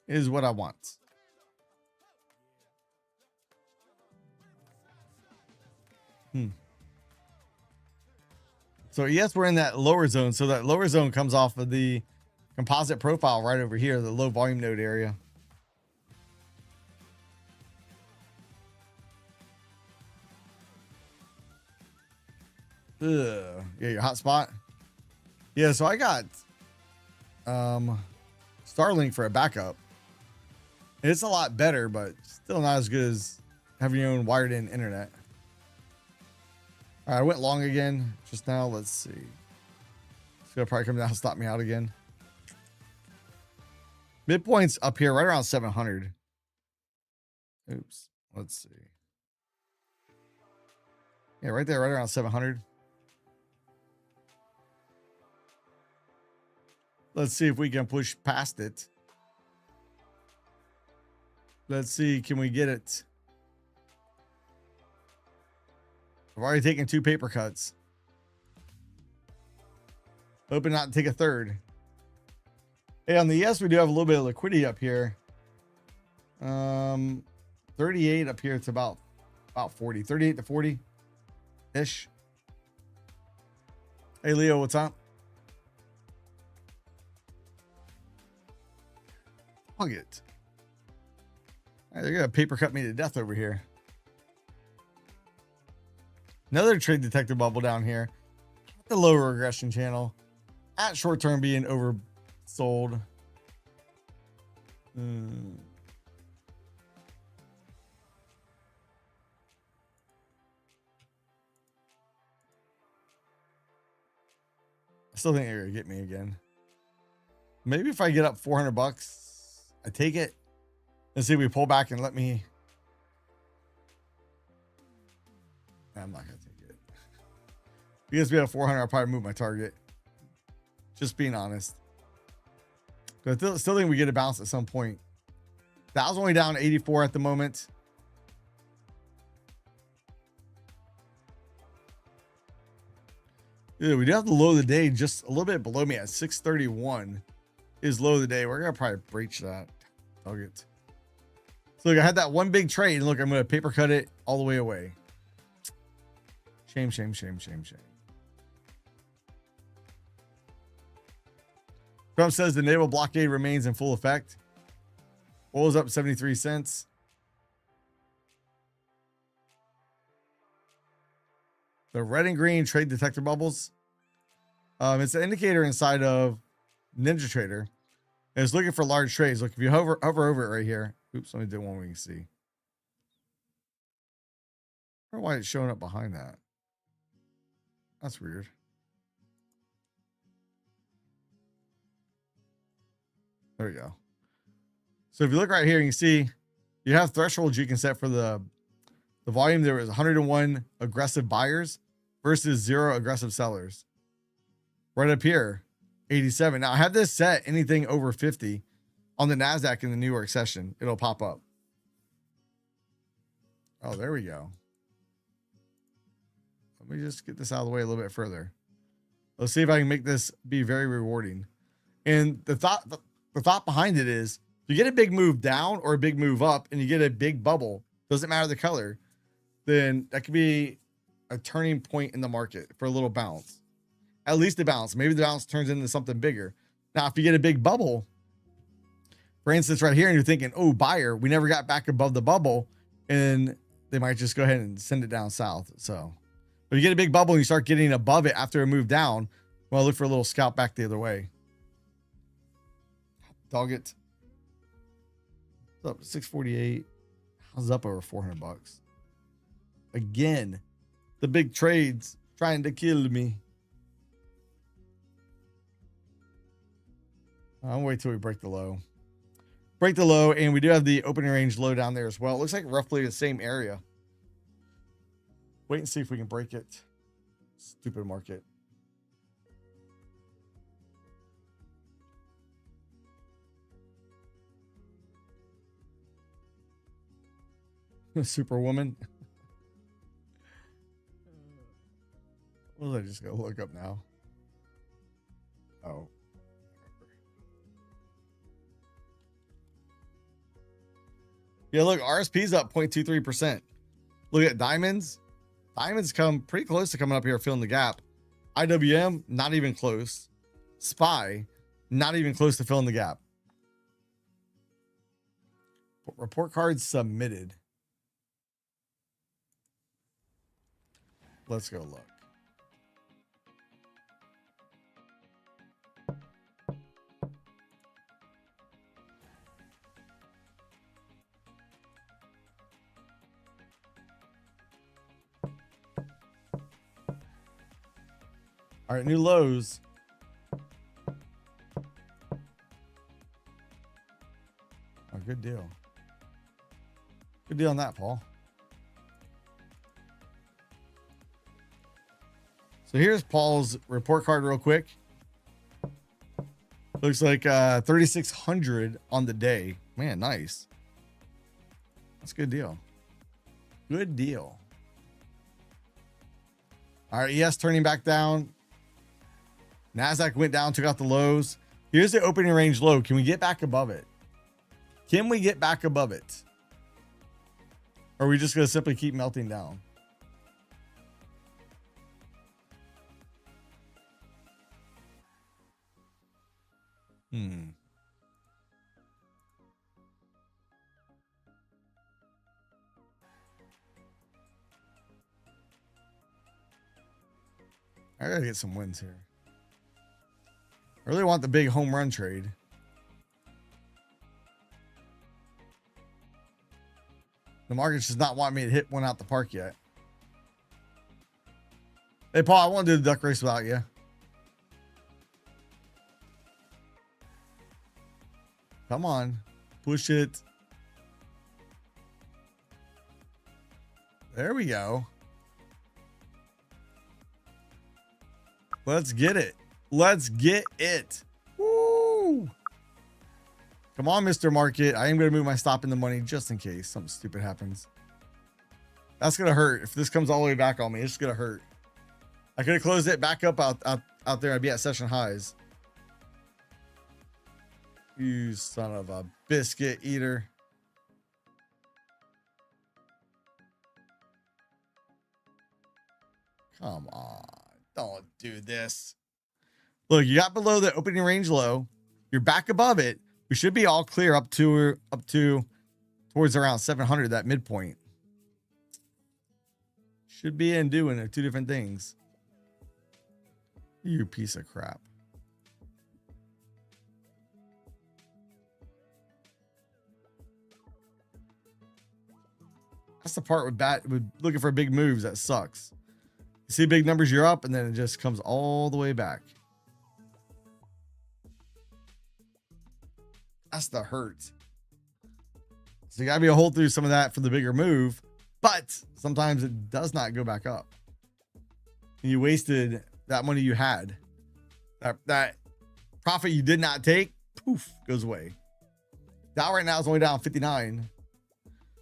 A: Is what I want. So yes, we're in that lower zone. So that lower zone comes off of the composite profile right over here, the low volume node area. Yeah, your hot spot. Yeah, so I got Starlink for a backup. It's a lot better, but still not as good as having your own wired in internet. All right, I went long again just now. Let's see. It's gonna probably come down and stop me out again. Midpoint's up here right around 700. Oops. Let's see. Yeah, right there, right around 700. Let's see if we can push past it. Let's see, can we get it? I've already taken 2 paper cuts. Hoping not to take a third. Hey, on the yes, we do have a little bit of liquidity up here. 38 up here. It's about 40, 38 to 40 ish. Hey, Leo, what's up? Hug it. All right, they're gonna paper cut me to death over here. Another trade detector bubble down here. The lower regression channel. At short term being oversold. I still think they're gonna get me again. Maybe if I get up 400 bucks, I take it. Let's see if we pull back and let me. I'm not gonna take it. Because we have 400, I'll probably move my target. Just being honest. But I still think we get a bounce at some point. That was only down 84 at the moment. Yeah, we do have the low of the day just a little bit below me at 631 is low of the day. We're gonna probably breach that target. So look, I had that one big trade, and look, I'm gonna paper cut it all the way away. Shame, shame, shame, shame, shame. Trump says the naval blockade remains in full effect. Oil's up 73 cents. The red and green trade detector bubbles. It's an indicator inside of NinjaTrader. And it's looking for large trades. Look, if you hover over it right here. Oops, let me do one we can see. I don't know why it's showing up behind that. That's weird. There we go. So if you look right here, you can see you have thresholds you can set for the volume. There was 101 aggressive buyers versus 0 aggressive sellers. Right up here, 87. Now I have this set anything over 50 on the NASDAQ in the New York session. It'll pop up. Oh, there we go. Let me just get this out of the way a little bit further. Let's see if I can make this be very rewarding. And the thought behind it is, if you get a big move down or a big move up and you get a big bubble, doesn't matter the color, then that could be a turning point in the market for a little bounce. At least a bounce. Maybe the bounce turns into something bigger. Now, if you get a big bubble, for instance, right here, and you're thinking, oh, buyer, we never got back above the bubble, and they might just go ahead and send it down south. So, but you get a big bubble and you start getting above it after a move down, well, look for a little scalp back the other way. Dog it. It's up 648. How's up over 400 bucks? Again, the big trades trying to kill me. I'll wait till we break the low. Break the low, and we do have the opening range low down there as well. It looks like roughly the same area. Wait and see if we can break it. Stupid market. Superwoman. What was I just gonna look up now? Oh. Yeah, look, RSP's up 0.23%. Look at diamonds. Diamonds come pretty close to coming up here, filling the gap. IWM, not even close. SPY, not even close to filling the gap. Report cards submitted. Let's go look. All right, new lows. Oh, good deal. Good deal on that, Paul. So here's Paul's report card real quick. Looks like 3,600 on the day. Man, nice. That's a good deal. Good deal. All right, ES turning back down. NASDAQ went down, took out the lows. Here's the opening range low. Can we get back above it? Can we get back above it? Or are we just going to simply keep melting down? I gotta get some wins here. I really want the big home run trade. The market's just not wanting me to hit one out the park yet. Hey, Paul, I want to do the duck race without you. Come on. Push it. There we go. Let's get it. Let's get it. Woo! Come on, Mr. Market. I am going to move my stop in the money just in case something stupid happens. That's going to hurt. If this comes all the way back on me, it's going to hurt. I could have closed it back up out there. I'd be at session highs. You son of a biscuit eater. Come on. Don't do this. Look, you got below the opening range low. You're back above it. We should be all clear up to towards around 700, that midpoint. Should be and doing are two different things. You piece of crap. That's the part with looking for big moves that sucks. You see big numbers, you're up, and then it just comes all the way back. That's the hurt. So you gotta be a hold through some of that for the bigger move, but sometimes it does not go back up. And you wasted that money you had. That profit you did not take, poof, goes away. Dow right now is only down 59.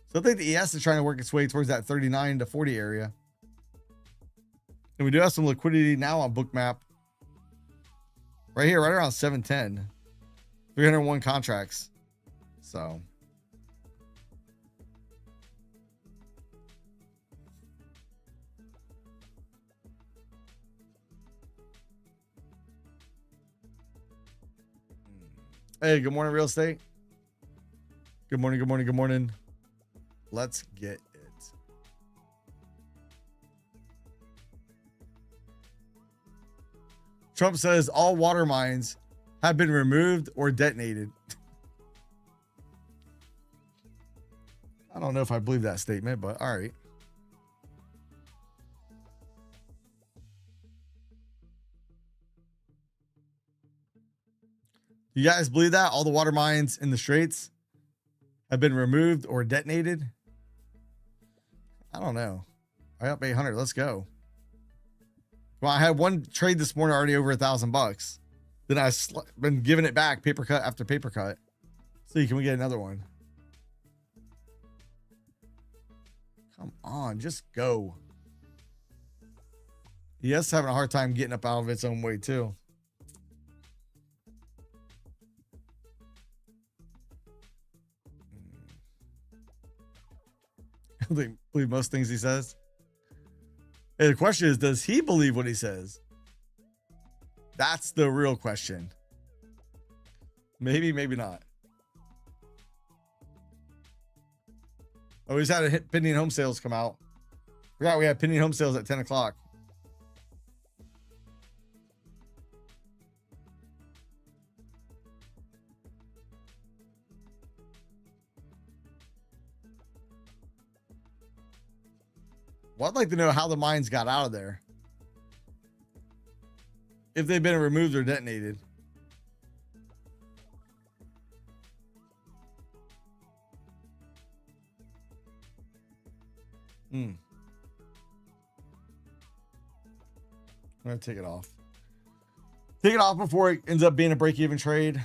A: So I think the ES is trying to work its way towards that 39 to 40 area. And we do have some liquidity now on Bookmap. Right here, right around 710. 301 contracts. So. Hey, good morning, real estate. Good morning, good morning, good morning. Let's get it. Trump says all water mines have been removed or detonated. I don't know if I believe that statement, but all right. You guys believe that? All the water mines in the Straits have been removed or detonated? I don't know. I up 800. Let's go. Well, I had one trade this morning already over $1,000. Then I've been giving it back paper cut after paper cut. See, can we get another one? Come on, just go. Yes, having a hard time getting up out of its own way too. I believe most things he says. Hey, the question is, does he believe what he says? That's the real question. Maybe, maybe not. Oh, he's had a hit pending home sales come out. Forgot we had pending home sales at 10 o'clock. Well, I'd like to know how the mines got out of there. If they've been removed or detonated. I'm going to take it off. Take it off before it ends up being a break-even trade.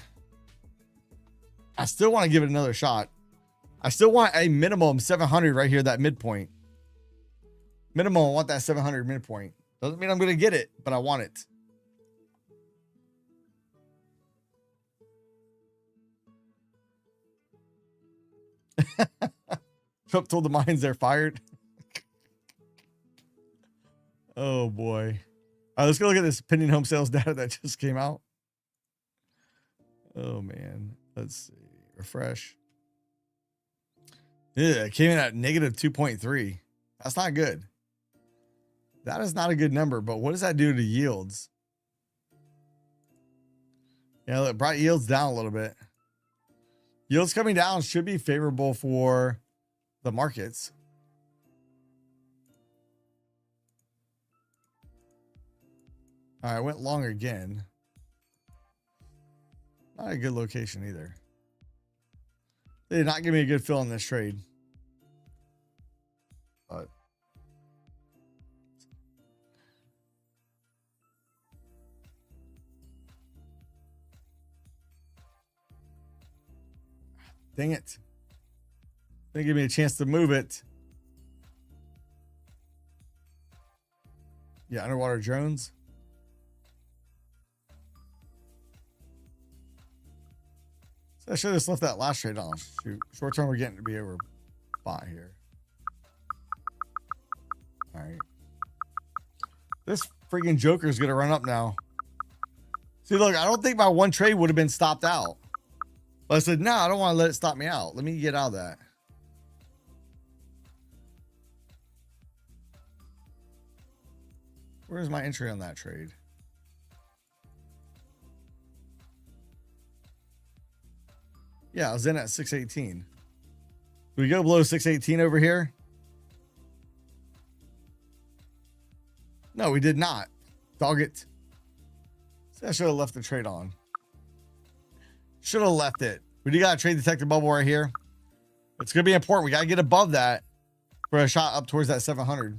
A: I still want to give it another shot. I still want a minimum 700 right here, that midpoint. Minimum, I want that 700 midpoint. Doesn't mean I'm going to get it, but I want it. Trump told the mines they're fired. Oh boy. All right, let's go look at this pending home sales data that just came out. Oh man. Let's see. Refresh. Yeah, it came in at negative 2.3. That's not good. That is not a good number, but what does that do to yields? Yeah, look, brought yields down a little bit. Yields coming down should be favorable for the markets. All right, went long again. Not a good location either. They did not give me a good feel in this trade. But dang it. Didn't give me a chance to move it. Yeah, underwater drones. So I should have just left that last trade on. Shoot. Short term, we're getting to be over bought here. All right. This freaking Joker is going to run up now. See, look, I don't think my one trade would have been stopped out. But I said, no, I don't want to let it stop me out. Let me get out of that. Where's my entry on that trade? Yeah, I was in at 618. Do we go below 618 over here? No, we did not. Dog it. See, I should have left the trade on. Should have left it. We do got a trade detector bubble right here. It's going to be important. We got to get above that for a shot up towards that 700.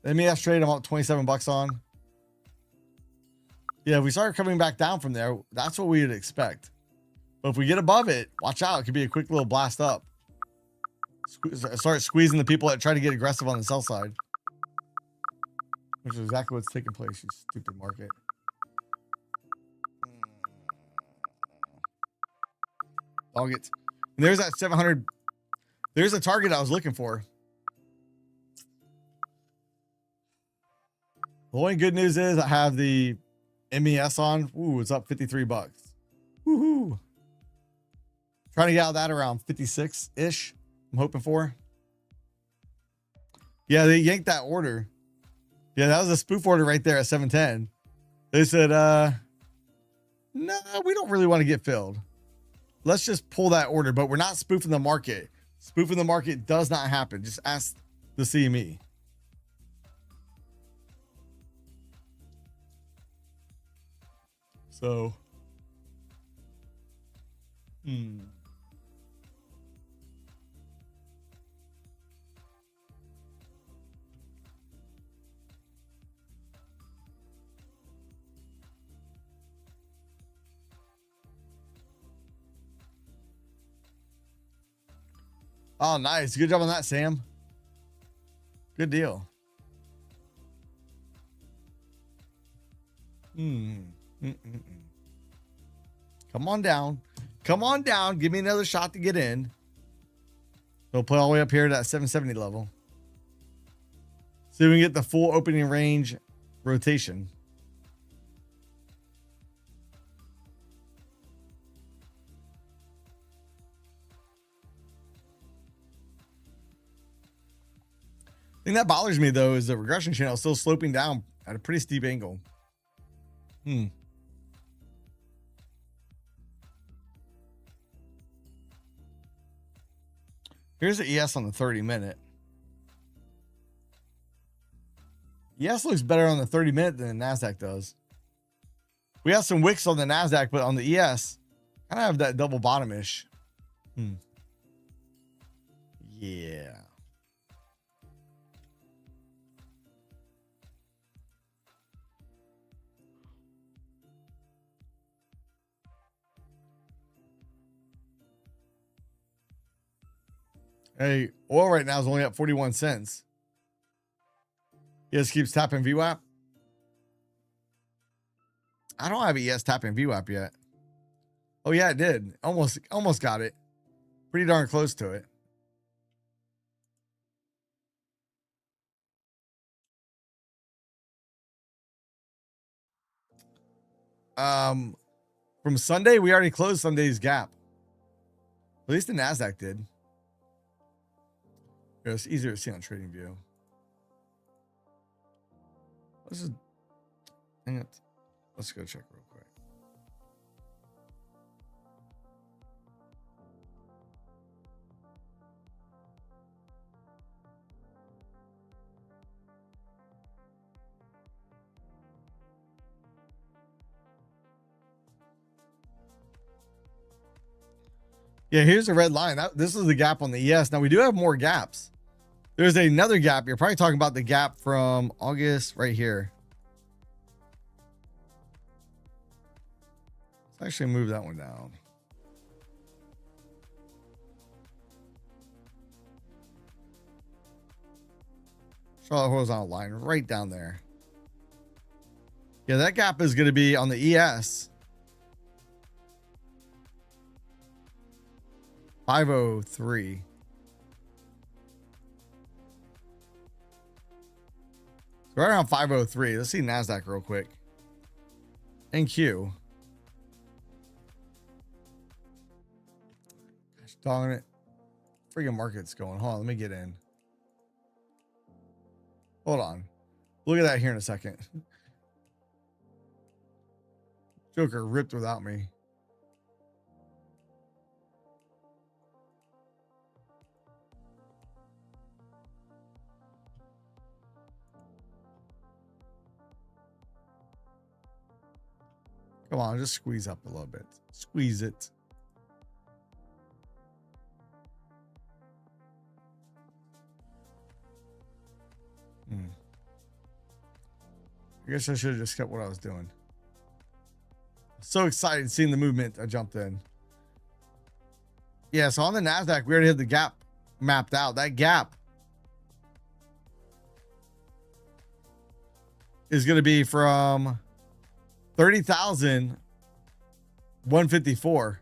A: The MES trade, I'm up 27 bucks on. Yeah, if we start coming back down from there, that's what we would expect. But if we get above it, watch out. It could be a quick little blast up. Start squeezing the people that try to get aggressive on the sell side. Which is exactly what's taking place, you stupid market. Dog it. And there's that 700. There's a target I was looking for. The only good news is I have the MES on. Ooh, it's up 53 bucks. Woohoo. Trying to get out of that around 56-ish. I'm hoping for. Yeah, they yanked that order. Yeah, that was a spoof order right there at 710. They said, no, we don't really want to get filled. Let's just pull that order, but we're not spoofing the market. Spoofing the market does not happen. Just ask the CME. So, oh, nice. Good job on that, Sam. Good deal. Come on down. Come on down. Give me another shot to get in. We'll play all the way up here to that 770 level. See if we can get the full opening range rotation. The thing that bothers me, though, is the regression channel still sloping down at a pretty steep angle. Here's the ES on the 30-minute. ES looks better on the 30-minute than the NASDAQ does. We have some wicks on the NASDAQ, but on the ES, kind of have that double bottom-ish. Yeah. Hey, oil right now is only up 41 cents. ES keeps tapping VWAP. I don't have ES tapping VWAP yet. Oh yeah, it did. Almost got it. Pretty darn close to it. From Sunday, we already closed Sunday's gap. At least the NASDAQ did. It's easier to see on TradingView. Let's go check real quick. Yeah, here's the red line. This is the gap on the ES. Now we do have more gaps. There's another gap. You're probably talking about the gap from August right here. Let's actually move that one down. Show the horizontal line right down there. Yeah, that gap is going to be on the ES. 503. So right around 503. Let's see NASDAQ real quick. NQ. Gosh darn it. Freaking market's going. Hold on, let me get in. Hold on. Look at that here in a second. Joker ripped without me. Come on, just squeeze up a little bit. Squeeze it. I guess I should have just kept what I was doing. So excited seeing the movement. I jumped in. Yeah, so on the NASDAQ, we already had the gap mapped out. That gap is going to be from 30,154.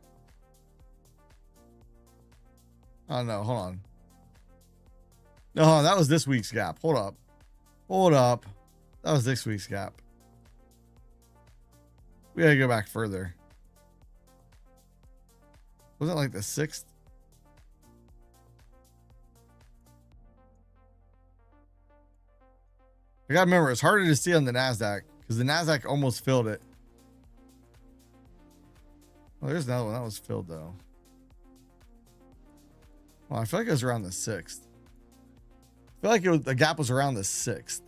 A: Oh no, hold on. No, that was this week's gap. Hold up. Hold up. That was this week's gap. We gotta go back further. Was it like the 6th? I gotta remember, it's harder to see on the NASDAQ because the NASDAQ almost filled it. Oh, there's another one that was filled though. Well, I feel like it was around the 6th. I feel like the gap was around the 6th.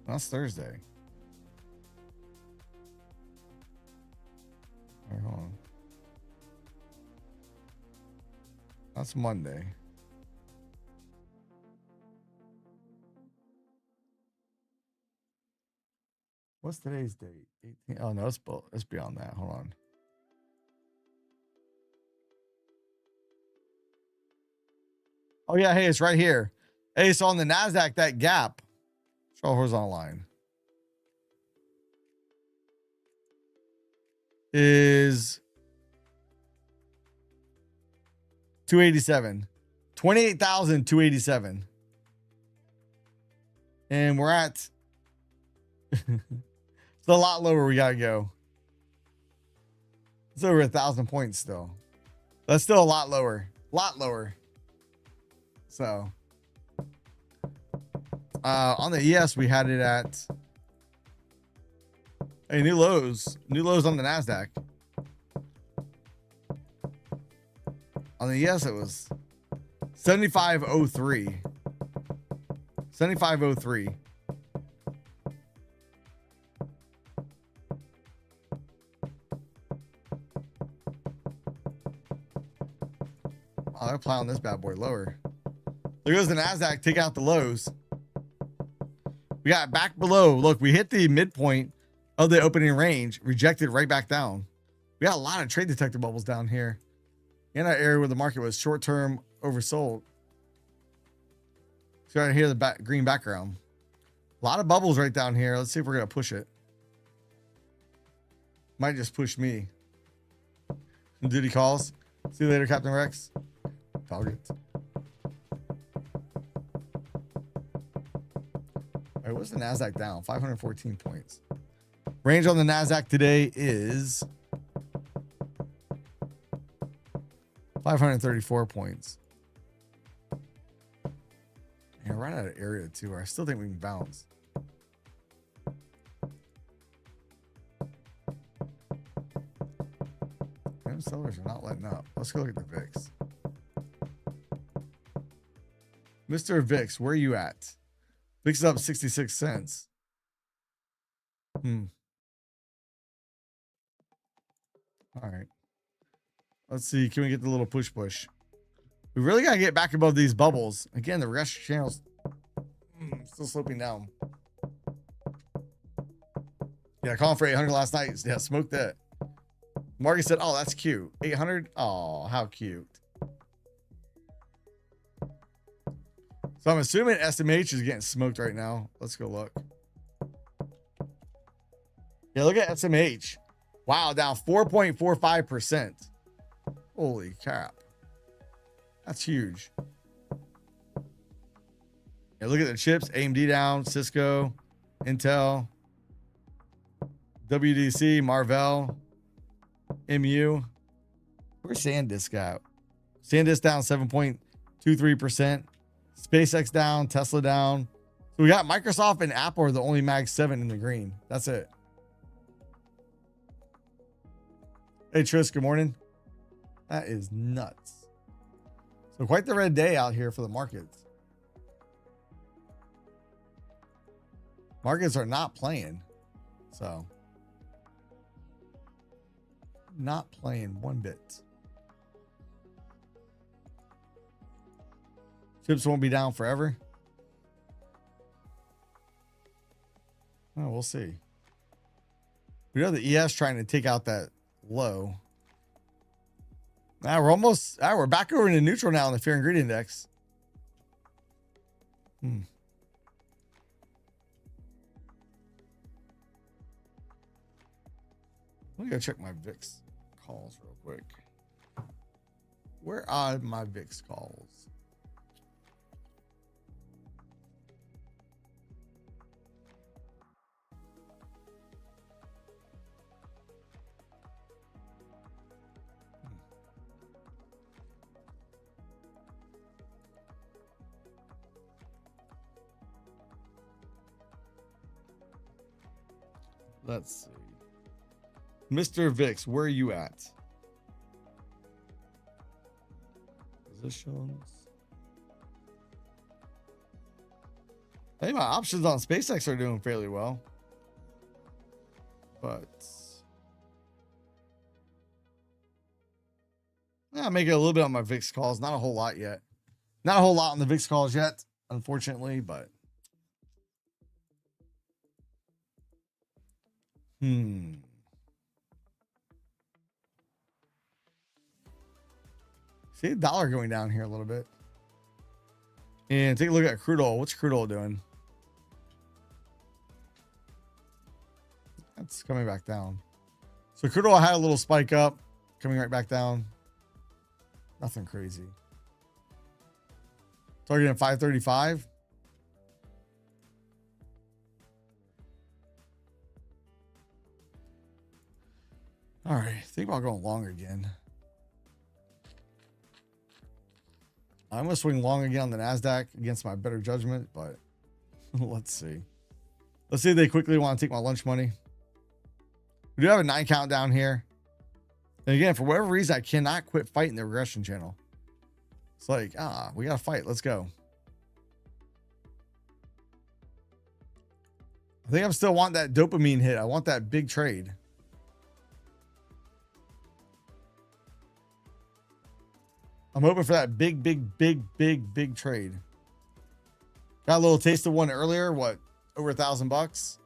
A: That's Thursday. All right, hold on. That's Monday. What's today's date? 18. Oh no, it's beyond that. Hold on. Oh yeah, hey, it's right here. Hey, so on the NASDAQ, that gap. Show horizontal line. Is 287. 28,287. And we're at it's a lot lower. We gotta go. It's over 1,000 points still. That's still a lot lower. So on the ES, we had it at new lows on the NASDAQ. On the ES, it was 7503. 7503. Oh, they're plowing this bad boy lower. There goes the NASDAQ. Take out the lows. We got back below. Look, we hit the midpoint of the opening range, rejected right back down. We got a lot of trade detector bubbles down here in our area where the market was short-term oversold. So right here, the green background. A lot of bubbles right down here. Let's see if we're going to push it. Might just push me. Duty calls. See you later, Captain Rex. Target. All right, what's the NASDAQ down? 514 points. Range on the NASDAQ today is 534 points. And right out of area too, where I still think we can bounce. Them sellers are not letting up. Let's go look at the VIX. Mr. VIX, where are you at? VIX is up 66 cents. All right. Let's see. Can we get the little push? We really got to get back above these bubbles. Again, the regression channel's still sloping down. Yeah, calling for 800 last night. Yeah, smoked that. Marcus said, oh, that's cute. 800? Oh, how cute. So I'm assuming SMH is getting smoked right now. Let's go look. Yeah, look at SMH. Wow, down 4.45%. Holy crap. That's huge. Yeah, look at the chips. AMD down, Cisco, Intel, WDC, Marvell, MU. Where's SanDisk at? SanDisk down 7.23%. SpaceX down, Tesla down. So we got Microsoft and Apple are the only Mag 7 in the green. That's it. Hey, Tris, good morning. That is nuts. So quite the red day out here for the markets. Markets are not playing. So not playing one bit. Chips won't be down forever. Oh, we'll see. We know the ES trying to take out that low. Now we're back over into neutral now in the fear and greed index. Let me go check my VIX calls real quick. Where are my VIX calls? Let's see. Mr. VIX, where are you at? Positions. Hey, my options on SpaceX are doing fairly well. But I'm making a little bit on my VIX calls. Not a whole lot yet. Not a whole lot on the VIX calls yet, unfortunately, but see the dollar going down here a little bit. And take a look at crude oil. What's crude oil doing? That's coming back down. So crude oil had a little spike up, coming right back down. Nothing crazy. Targeting 535. All right, think about going long again. I'm going to swing long again on the NASDAQ against my better judgment, but let's see. Let's see if they quickly want to take my lunch money. We do have a 9 count down here. And again, for whatever reason, I cannot quit fighting the regression channel. It's like, we got to fight. Let's go. I think I still want that dopamine hit. I want that big trade. I'm hoping for that big trade. Got a little taste of one earlier. What? Over $1,000 bucks.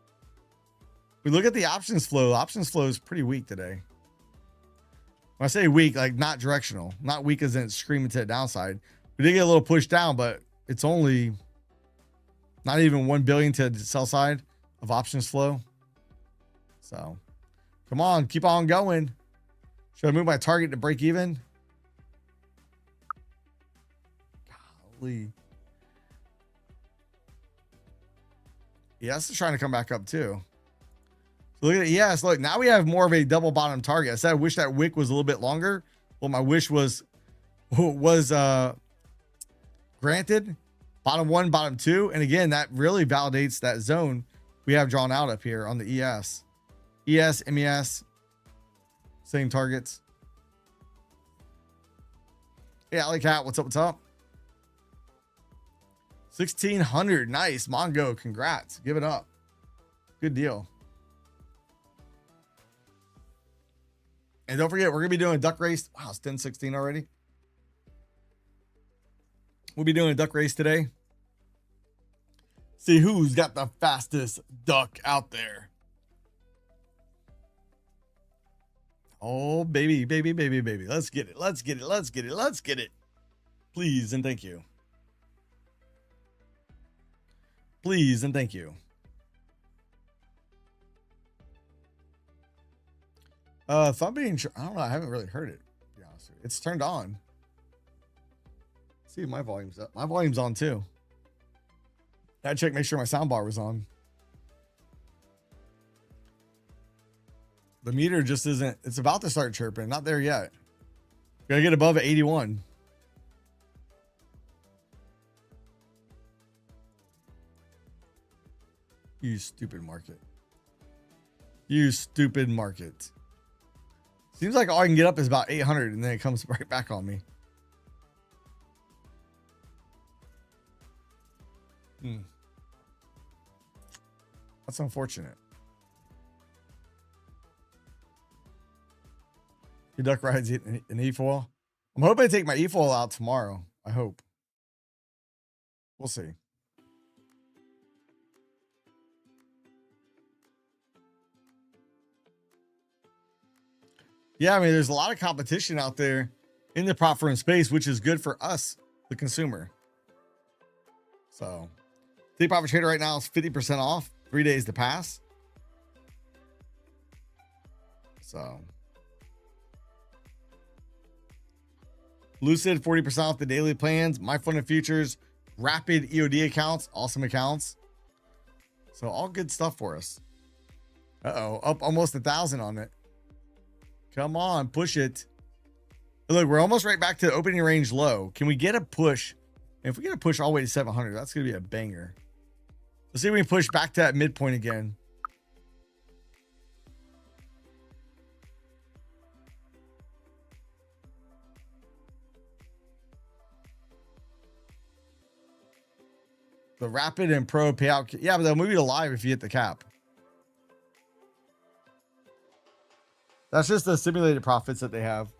A: We look at the options flow. Options flow is pretty weak today. When I say weak, like not directional, not weak as in it's screaming to the downside. We did get a little push down, but it's only not even 1 billion to the sell side of options flow. So come on, keep on going. Should I move my target to break even? Golly. ES is trying to come back up too. So look at ES. Look, now we have more of a double bottom target. I said I wish that wick was a little bit longer. Well, my wish was granted. Bottom one, bottom two. And again, that really validates that zone we have drawn out up here on the ES. ES, MES, same targets. Hey, Alley Cat, what's up? What's up? 1,600. Nice. Mongo, congrats. Give it up. Good deal. And don't forget, we're going to be doing a duck race. Wow, it's 10:16 already. We'll be doing a duck race today. See who's got the fastest duck out there. Oh, baby, baby, baby, baby. Let's get it. Let's get it. Let's get it. Let's get it. Please and thank you. Please and thank you. Thumb being, I don't know. I haven't really heard it. To be honest with you. It's turned on. Let's see if my volume's up. My volume's on too. I had to check, make sure my sound bar was on. The meter just isn't, it's about to start chirping. Not there yet. Gotta get above 81. You stupid market. You stupid market. Seems like all I can get up is about 800 and then it comes right back on me. That's unfortunate. Your duck rides an e-foil. I'm hoping to take my e-foil out tomorrow. I hope. We'll see. Yeah, I mean, there's a lot of competition out there in the prop firm space, which is good for us, the consumer. So, Take Profit Trader right now is 50% off. 3 days to pass. So, Lucid 40% off the daily plans. My Fund and Futures, Rapid EOD accounts, awesome accounts. So all good stuff for us. Uh-oh, up almost 1,000 on it. Come on, push it. Look, we're almost right back to the opening range low. Can we get a push? And if we get a push all the way to 700, that's going to be a banger. Let's see if we can push back to that midpoint again. The Rapid and Pro payout. Yeah, but they'll move you to live if you hit the cap. That's just the simulated profits that they have.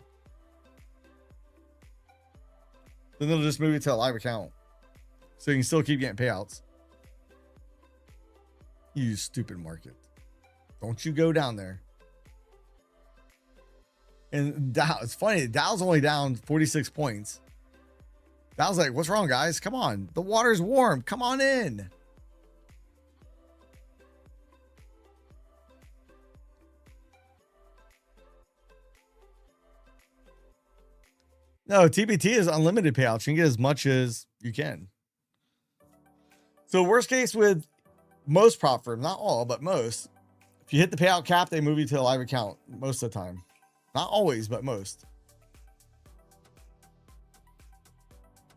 A: Then they'll just move it to a live account. So you can still keep getting payouts. You stupid market. Don't you go down there. And Dow, it's funny. Dow's only down 46 points. Dow's like, what's wrong, guys? Come on. The water's warm. Come on in. No, TPT is unlimited payouts. You can get as much as you can. So worst case with most prop firms, not all, but most, if you hit the payout cap, they move you to a live account most of the time. Not always, but most.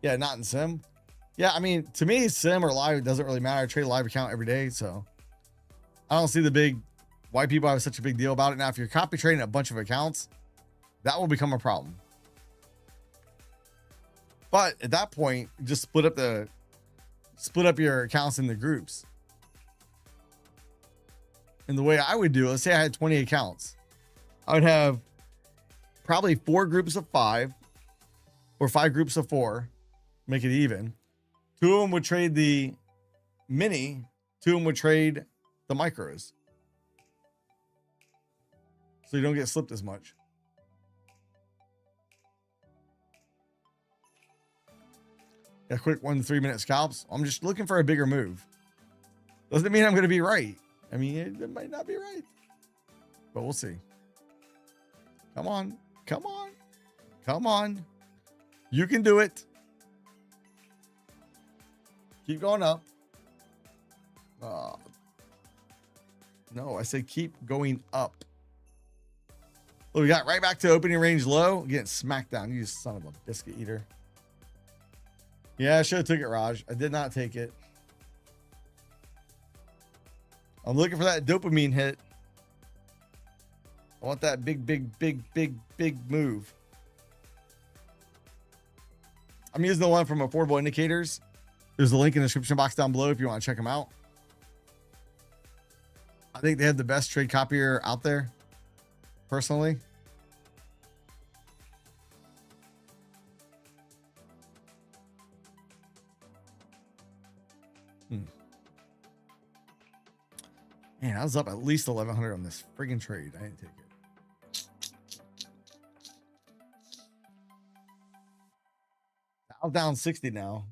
A: Yeah, not in sim. Yeah, I mean, to me, sim or live, it doesn't really matter. I trade a live account every day, so I don't see the big, why people have such a big deal about it. Now, if you're copy trading a bunch of accounts, that will become a problem. But at that point, just split up your accounts into groups. And the way I would do it, let's say I had 20 accounts. I would have probably 4 groups of 5 or 5 groups of 4, make it even. 2 of them would trade the mini, 2 of them would trade the micros. So you don't get slipped as much. A quick 1 to 3 minute scalps. I'm just looking for a bigger move. Doesn't mean I'm going to be right. I mean, it might not be right, but we'll see. Come on. Come on. Come on. You can do it. Keep going up. No, I said keep going up. Well, we got right back to opening range low. Getting smacked down. You son of a biscuit eater. Yeah, I should have took it, Raj. I did not take it. I'm looking for that dopamine hit. I want that big move. I'm using the one from Affordable Indicators. There's a link in the description box down below if you want to check them out. I think they have the best trade copier out there, personally. Man, I was up at least 1,100 on this friggin' trade. I didn't take it. I was down 60 now.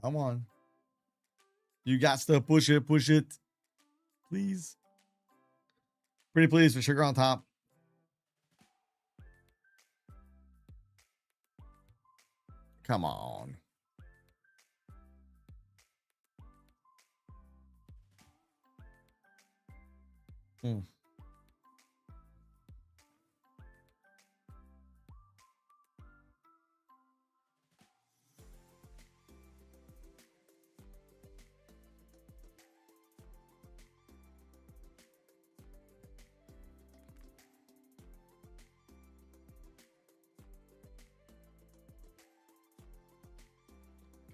A: Come on. You got stuff. Push it. Push it. Please. Pretty pleased with sugar on top. Come on.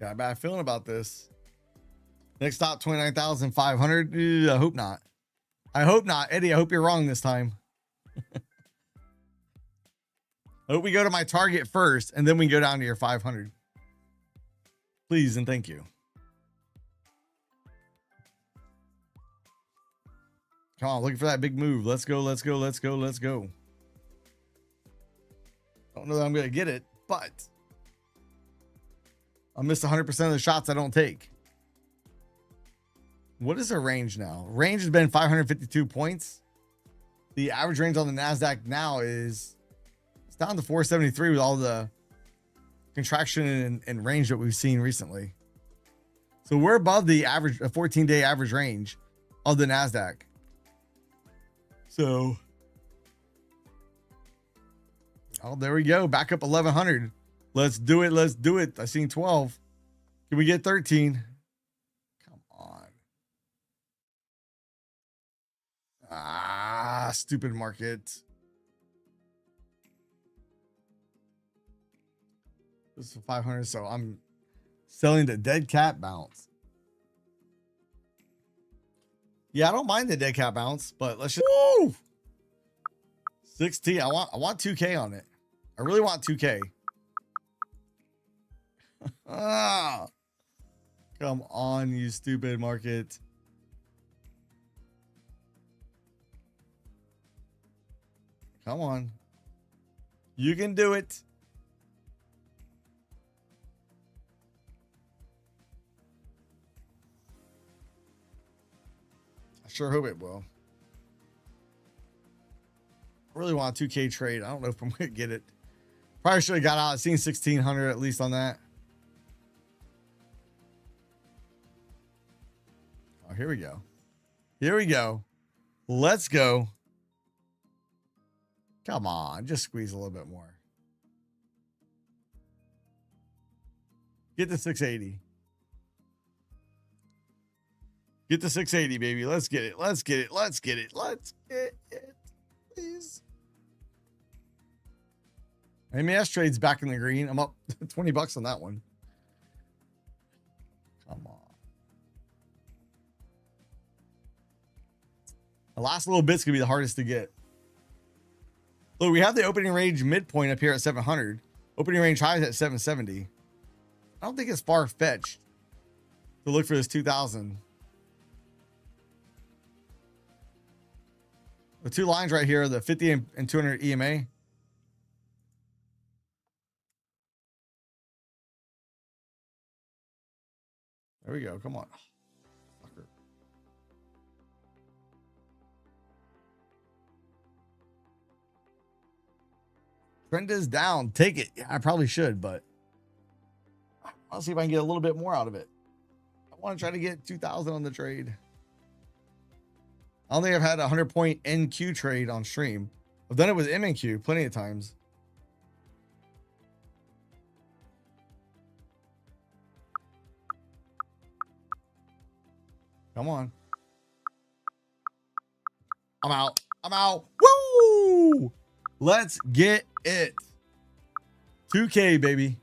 A: Got a bad feeling about this. Next stop, 29,500. I hope not. I hope not. Eddie, I hope you're wrong this time. I hope we go to my target first, and then we can go down to your 500. Please and thank you. Come on, looking for that big move. Let's go, let's go, let's go, let's go. Don't know that I'm going to get it, but I'll miss 100% of the shots I don't take. What is our range now? Range has been 552 points. The average range on the NASDAQ now is it's down to 473 with all the contraction and range that we've seen recently. So we're above the average, a 14-day average range of the NASDAQ. So, oh, there we go. Back up 1,100. Let's do it. Let's do it. I seen 12. Can we get 13? Come on. Ah, stupid market. This is 500. So I'm selling the dead cat bounce. Yeah, I don't mind the dead cat bounce, but let's just. Woo! 16. I want 2K on it. I really want 2K. Ah, come on, you stupid market. Come on. You can do it. I sure hope it will. I really want a 2K trade. I don't know if I'm going to get it. Probably should have got out. I've seen 1,600 at least on that. Oh, here we go. Here we go. Let's go. Come on. Just squeeze a little bit more. Get to 680. Get to 680, baby. Let's get it. Let's get it. Let's get it. Let's get it. Please. MAS trade's back in the green. I'm up 20 bucks on that one. Come on. The last little bit's gonna be the hardest to get. Look, we have the opening range midpoint up here at 700. Opening range high is at 770. I don't think it's far-fetched to look for this 2,000. The two lines right here, the 50 and 200 EMA. There we go. Come on. Fucker. Trend is down. Take it. Yeah, I probably should, but I'll see if I can get a little bit more out of it. I want to try to get 2,000 on the trade. I don't think I've had a 100-point NQ trade on stream. I've done it with MNQ plenty of times. Come on. I'm out. I'm out. Woo! Let's get it. 2K, baby.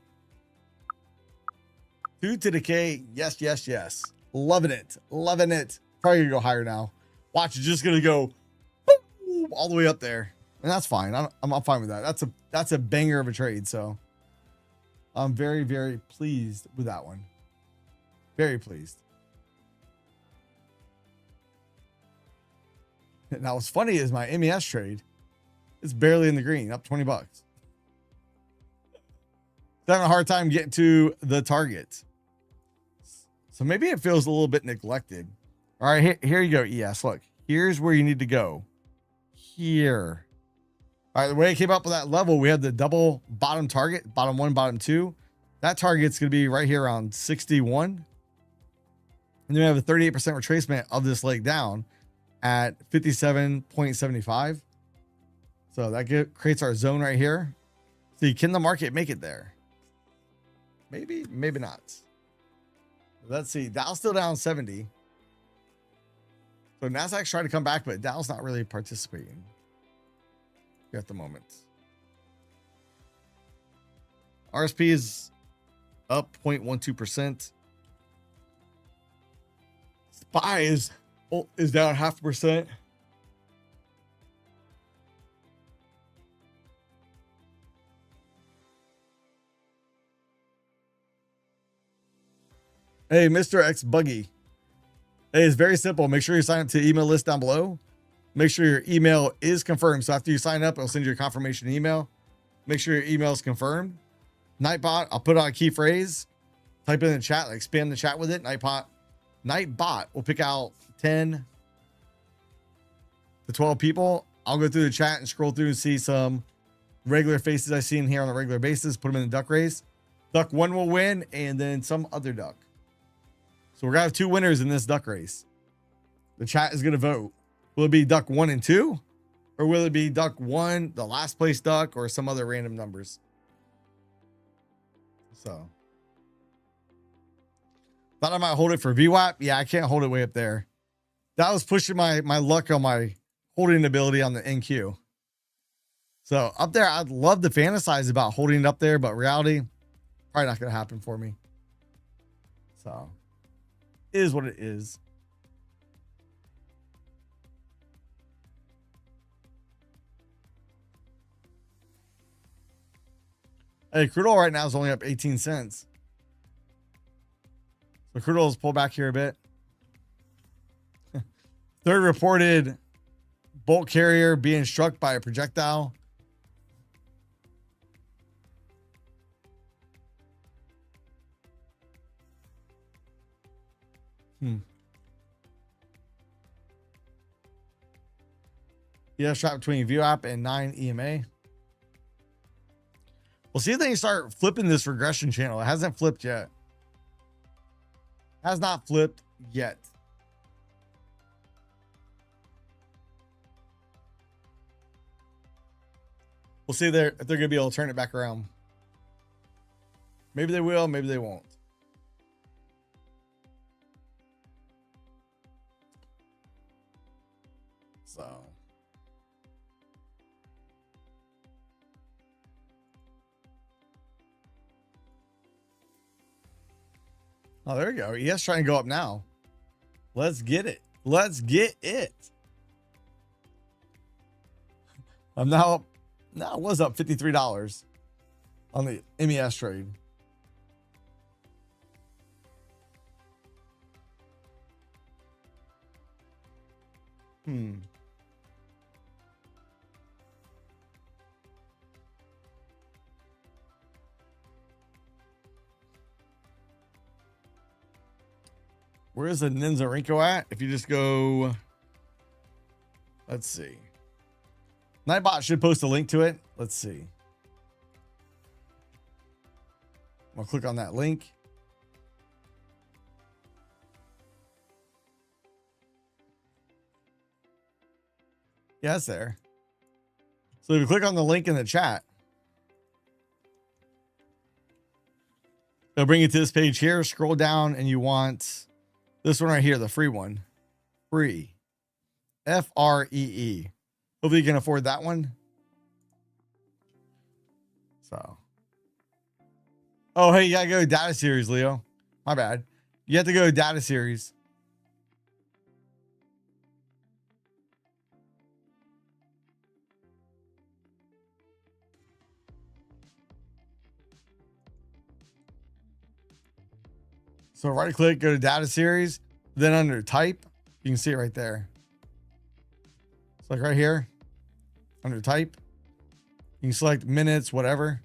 A: 2 to the K. Yes, yes, yes. Loving it. Loving it. Probably gonna go higher now. Watch, it's just gonna go boom, all the way up there, and that's fine. I'm fine with that. That's a banger of a trade. So I'm very, very pleased with that one. Very pleased. Now, what's funny is my MES trade is barely in the green, up 20 bucks. Having a hard time getting to the target. So maybe it feels a little bit neglected. All right, here you go. Yes, look, here's where you need to go. Here. All right, the way I came up with that level, we have the double bottom target, bottom one, bottom two. That target's going to be right here around 61. And then we have a 38% retracement of this leg down at 57.75. So that creates our zone right here. See, can the market make it there? Maybe, maybe not. Let's see. Dow's still down 70. So NASDAQ's trying to come back, but Dow's not really participating at the moment. RSP is up 0.12%. SPY is down 0.5%. Hey, Mr. X Buggy. Hey, it's very simple. Make sure you sign up to the email list down below. Make sure your email is confirmed. So after you sign up, I'll send you a confirmation email. Make sure your email is confirmed. Nightbot, I'll put on a key phrase. Type it in the chat, like spam the chat with it. Nightbot will pick out 10 to 12 people. I'll go through the chat and scroll through and see some regular faces I see in here on a regular basis. Put them in the duck race. Duck one will win, and then some other duck. So we're gonna have two winners in this duck race. The chat is gonna vote. Will it be duck 1 and 2? Or will it be duck 1, the last place duck, or some other random numbers? So thought I might hold it for VWAP. Yeah, I can't hold it way up there. That was pushing my luck on my holding ability on the NQ. So up there, I'd love to fantasize about holding it up there, but reality, probably not gonna happen for me. So it is what it is. Hey, crude oil right now is only up 18 cents. So crude oil's pulled back here a bit. Third reported bulk carrier being struck by a projectile. Yeah, shot between VWAP and 9 EMA. We'll see if they can start flipping this regression channel. It hasn't flipped yet. Has not flipped yet. We'll see if they're going to be able to turn it back around. Maybe they will, maybe they won't. So oh, there you go. ES trying to go up now. Let's get it. Let's get it. I'm now up. Now it was up $53 on the MES trade. Where is the Ninja Rinko at? If you just go, let's see. Nightbot should post a link to it. Let's see. I'll click on that link. Yeah, it's there. So if you click on the link in the chat, it'll bring you to this page here. Scroll down and you want this one right here, the free one. Free. Free. Hopefully you can afford that one. So. Oh, hey, you gotta go to data series, Leo. My bad. You have to go to data series. So right click, go to data series, then under type, you can see it right there. It's like right here, under type, you can select minutes, whatever.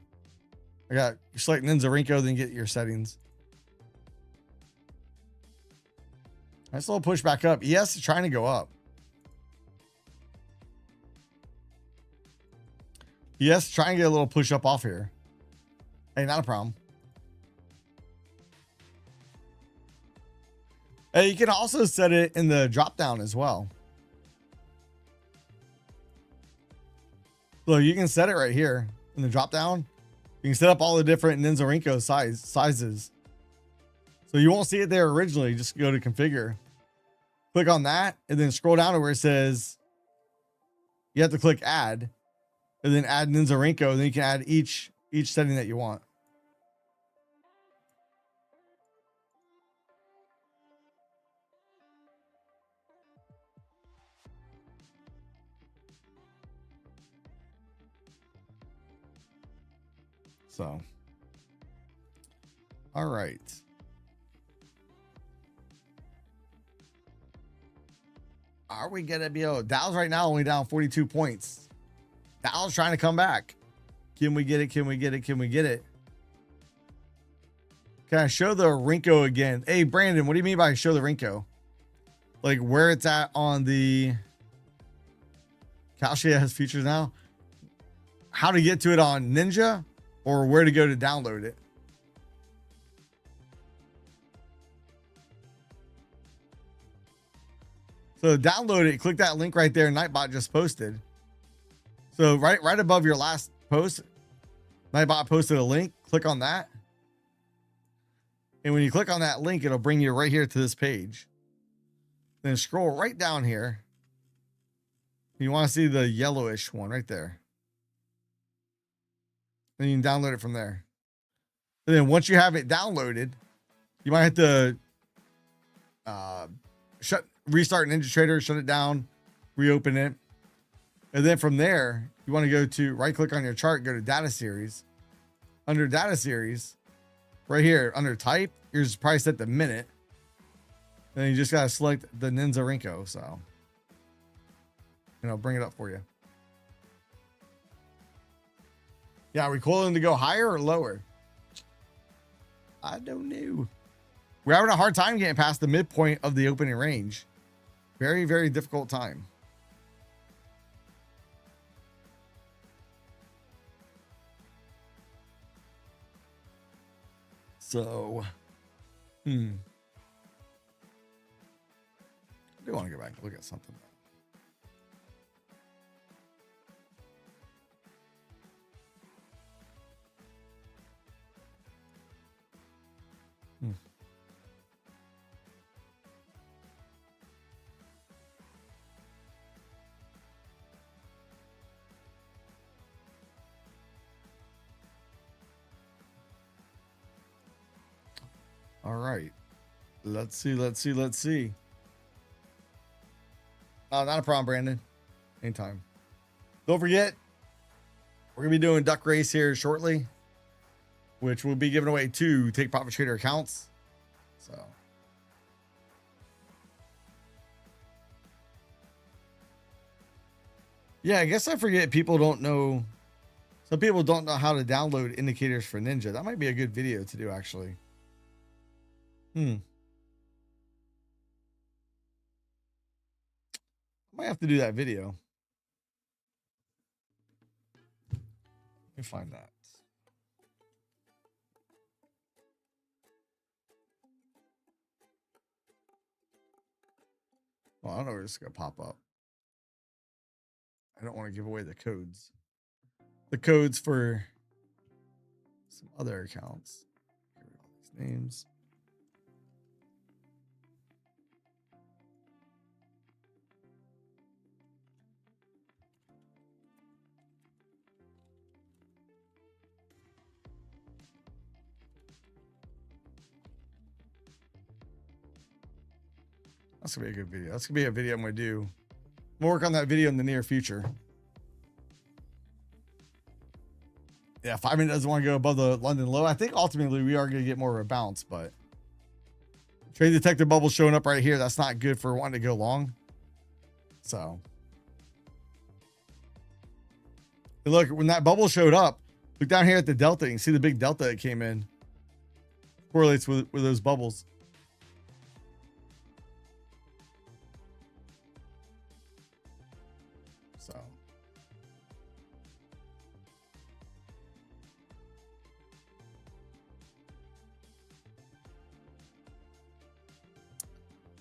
A: You select Ninja Rinko, then get your settings. Nice little push back up. ES is trying to go up. ES trying to get a little push up off here. Hey, not a problem. Hey, you can also set it in the drop down as well. So you can set it right here in the drop down. You can set up all the different Ninja Rinko sizes. So you won't see it there originally. Just go to configure, click on that, and then scroll down to where it says you have to click add, and then add Ninja Rinko, and then you can add each setting that you want. So, all right. Are we gonna be able? Dow's right now only down 42 points. Dow's trying to come back. Can we get it? Can we get it? Can we get it? Can I show the Rinko again? Hey, Brandon, what do you mean by show the Rinko? Like where it's at on the Kalshi has features now? How to get to it on Ninja? Or where to go to download it. So download it, click that link right there Nightbot just posted. So right above your last post, Nightbot posted a link, click on that. And when you click on that link, it'll bring you right here to this page. Then scroll right down here. You want to see the yellowish one right there. Then you can download it from there. And then once you have it downloaded, you might have to restart Ninja Trader, shut it down, reopen it. And then from there, you want to go to right click on your chart, go to data series. Under data series, right here under type, yours probably set the minute. Then you just got to select the Ninja Rinko. So, bring it up for you. Yeah, are we calling to go higher or lower? I don't know. We're having a hard time getting past the midpoint of the opening range. Very, very difficult time. So, I do want to go back and look at something. All right. Let's see. Not a problem, Brandon. Anytime. Don't forget, we're going to be doing duck race here shortly, which will be giving away 2 Take Profit Trader accounts. So. Yeah, I guess I forget people don't know. Some people don't know how to download indicators for Ninja. That might be a good video to do, actually. Might have to do that video. Let me find that. Well, I don't know where it's going to pop up. I don't want to give away the codes. The codes for some other accounts. Get rid of all these names. That's going to be a good video. That's going to be a video I'm going to do. I'm going to work on that video in the near future. Yeah, 5 minute doesn't want to go above the London low. I think ultimately we are going to get more of a bounce, but trade detector bubble showing up right here. That's not good for wanting to go long. So and look, when that bubble showed up, look down here at the delta. You can see the big delta that came in. Correlates with those bubbles. So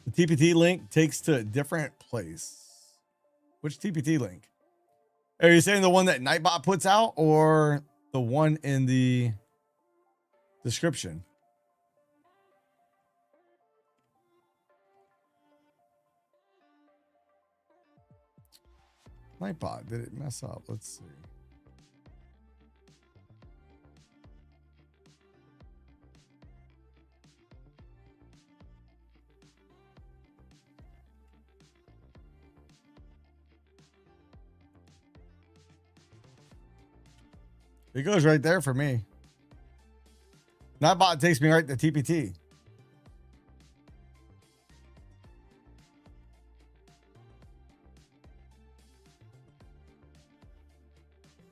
A: the TPT link takes to a different place. Which TPT link? Are you saying the one that Nightbot puts out or the one in the description? Nightbot, did it mess up? Let's see. It goes right there for me. Nightbot takes me right to TPT.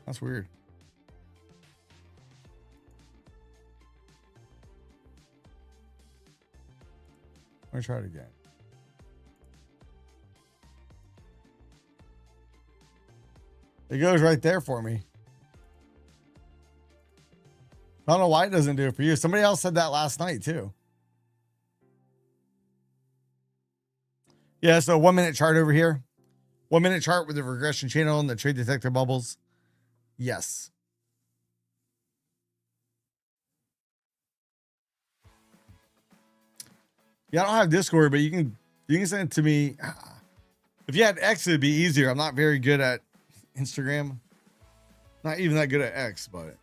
A: That's weird. Let me try it again. It goes right there for me. I don't know why it doesn't do it for you. Somebody else said that last night too. Yeah, so 1 minute chart over here. 1 minute chart with the regression channel and the trade detector bubbles. Yes. Yeah, I don't have Discord, but you can send it to me. If you had X, it'd be easier. I'm not very good at Instagram. Not even that good at X, but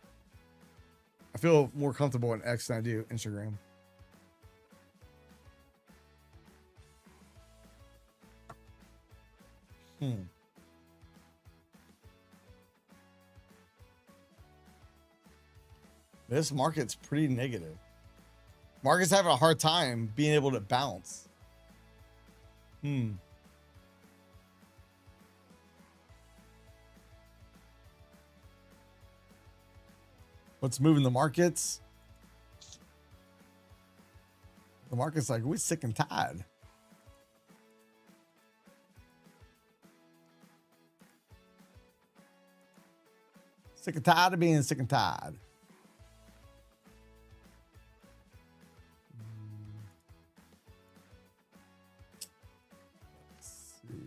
A: I feel more comfortable in X than I do Instagram. This market's pretty negative. Market's having a hard time being able to bounce. What's moving the markets? The market's like, we're sick and tired. Sick and tired of being sick and tired. Let's see.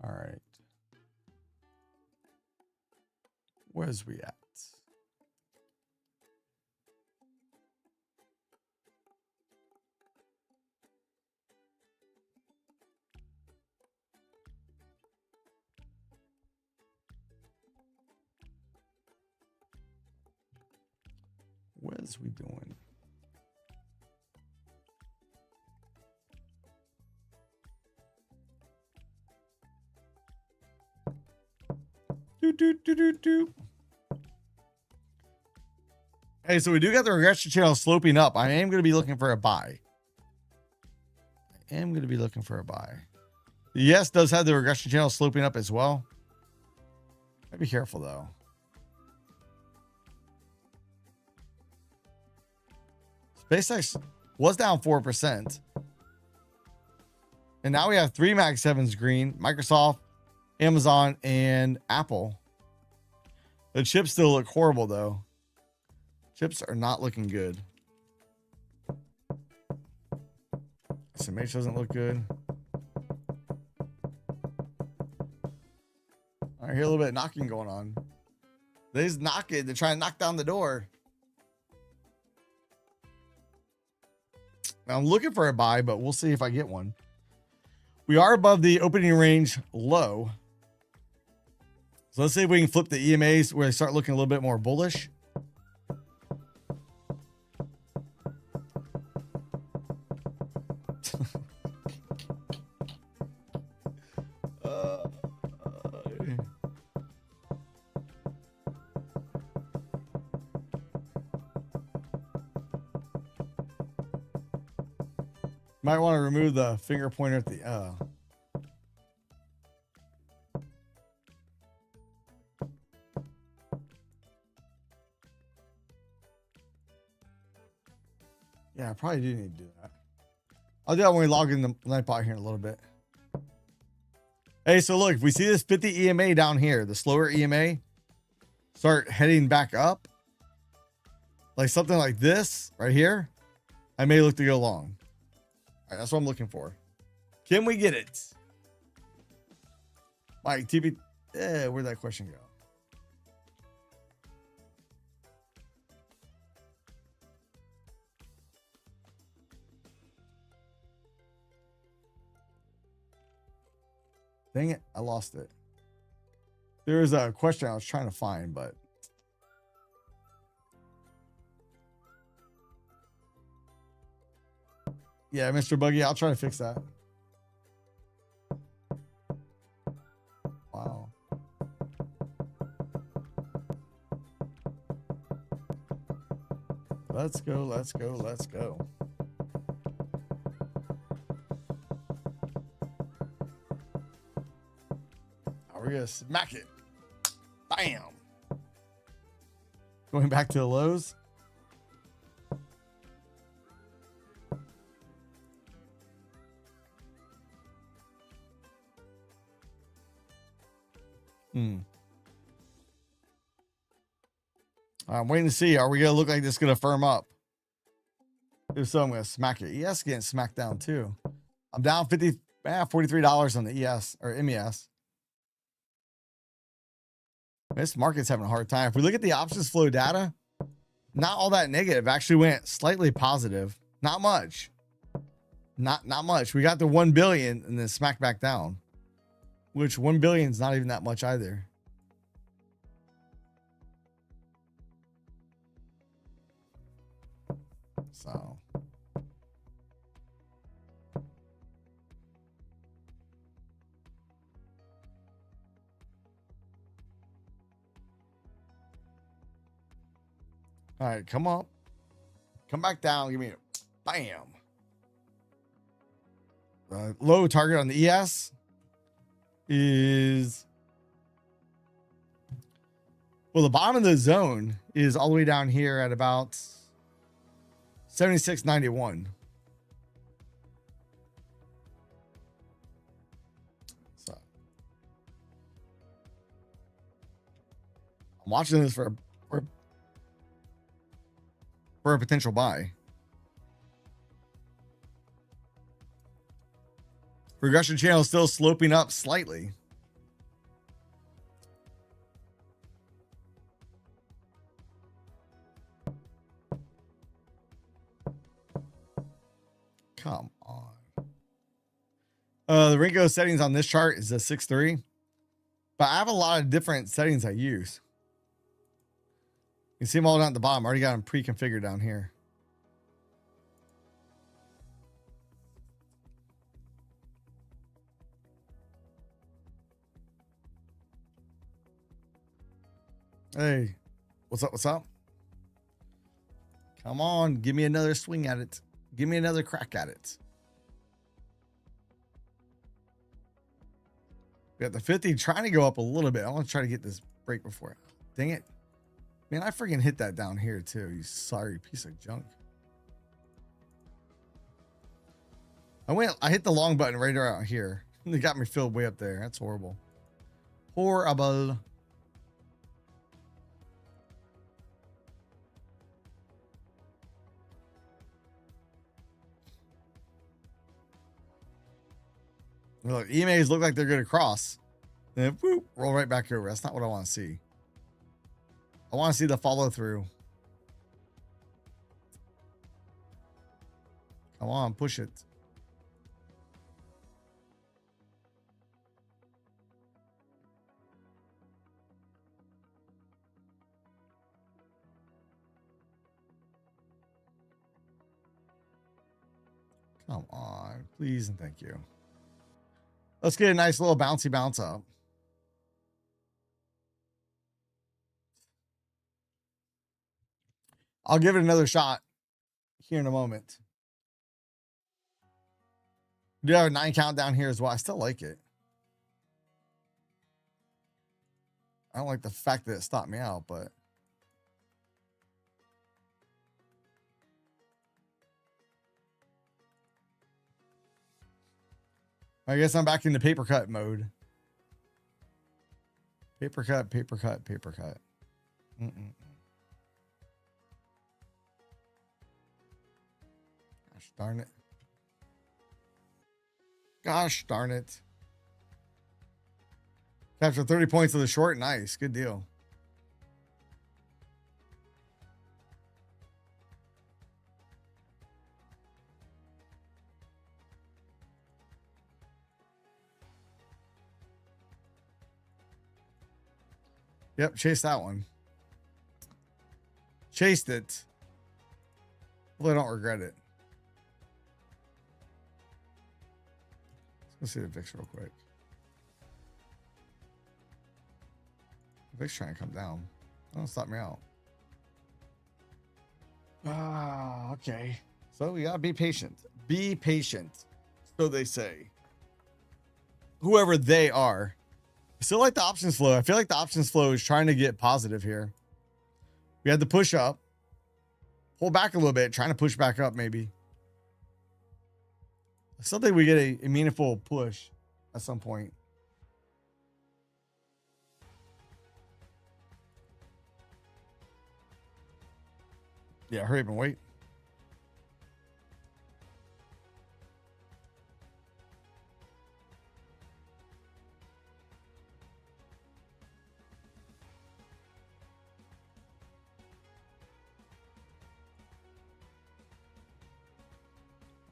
A: All right. Where's we at? is we doing? Do, do, do, do, do. Hey, so we do got the regression channel sloping up. I am going to be looking for a buy. Yes, does have the regression channel sloping up as well. Be careful though. SpaceX was down 4%. And now we have 3 Mag 7s green, Microsoft, Amazon, and Apple. The chips still look horrible though. Chips are not looking good. SMH doesn't look good. I hear a little bit of knocking going on. They just knock it. They're trying to knock down the door. I'm looking for a buy, but we'll see if I get one. We are above the opening range low. So let's see if we can flip the EMAs where they start looking a little bit more bullish. Might want to remove the finger pointer at the yeah, I probably do need to do that. I'll do that when we log in the Nightbot here in a little bit. Hey, so look, if we see this 50 EMA down here, the slower EMA start heading back up, like something like this right here, I may look to go long. All right, that's what I'm looking for. Can we get it? Mike, TPT, where'd that question go? Dang it, I lost it. There was a question I was trying to find, but yeah, Mr. Buggy, I'll try to fix that. Wow. Let's go, let's go, let's go. We're gonna smack it. Bam. Going back to the lows. I'm waiting to see. Are we gonna look like this is gonna firm up? If so, I'm gonna smack it. ES getting smacked down too. I'm down $43 on the ES or MES. This market's having a hard time. If we look at the options flow data, not all that negative. Actually went slightly positive. Not much. Not much. We got the 1 billion and then smacked back down, which 1 billion is not even that much either. So all right, come up, come back down, give me a bam. Low target on the ES is, well, the bottom of the zone is all the way down here at about 76.91. So I'm watching this for a potential buy. Regression channel is still sloping up slightly. Come on. The Ringo settings on this chart is a 6.3, but I have a lot of different settings I use. You see them all down at the bottom. I already got them pre-configured down here. Hey, what's up? What's up? Come on, give me another swing at it. Give me another crack at it. We got the 50 trying to go up a little bit. I want to try to get this break before. Dang it. Man, I freaking hit that down here too. You sorry piece of junk. I hit the long button right around here. They got me filled way up there. That's horrible. Horrible. Look, EMAs look like they're going to cross. Then whoop, roll right back over. That's not what I want to see. I want to see the follow through. Come on, push it. Come on, please and thank you. Let's get a nice little bouncy bounce up. I'll give it another shot here in a moment. Do have a 9 count down here as well. I still like it. I don't like the fact that it stopped me out, but I guess I'm back into paper cut mode. Paper cut, paper cut, paper cut. Gosh darn it. Gosh darn it. Capture 30 points of the short. Nice. Good deal. Yep, chase that one. Chased it. Well, I don't regret it. Let's see the VIX real quick. The VIX trying to come down. Don't stop me out. Ah, okay. So we gotta be patient. Be patient. So they say. Whoever they are. I still like the options flow. I feel like the options flow is trying to get positive here. We had the push up. Pull back a little bit. Trying to push back up maybe. I still think we get a meaningful push at some point. Yeah, hurry up and wait.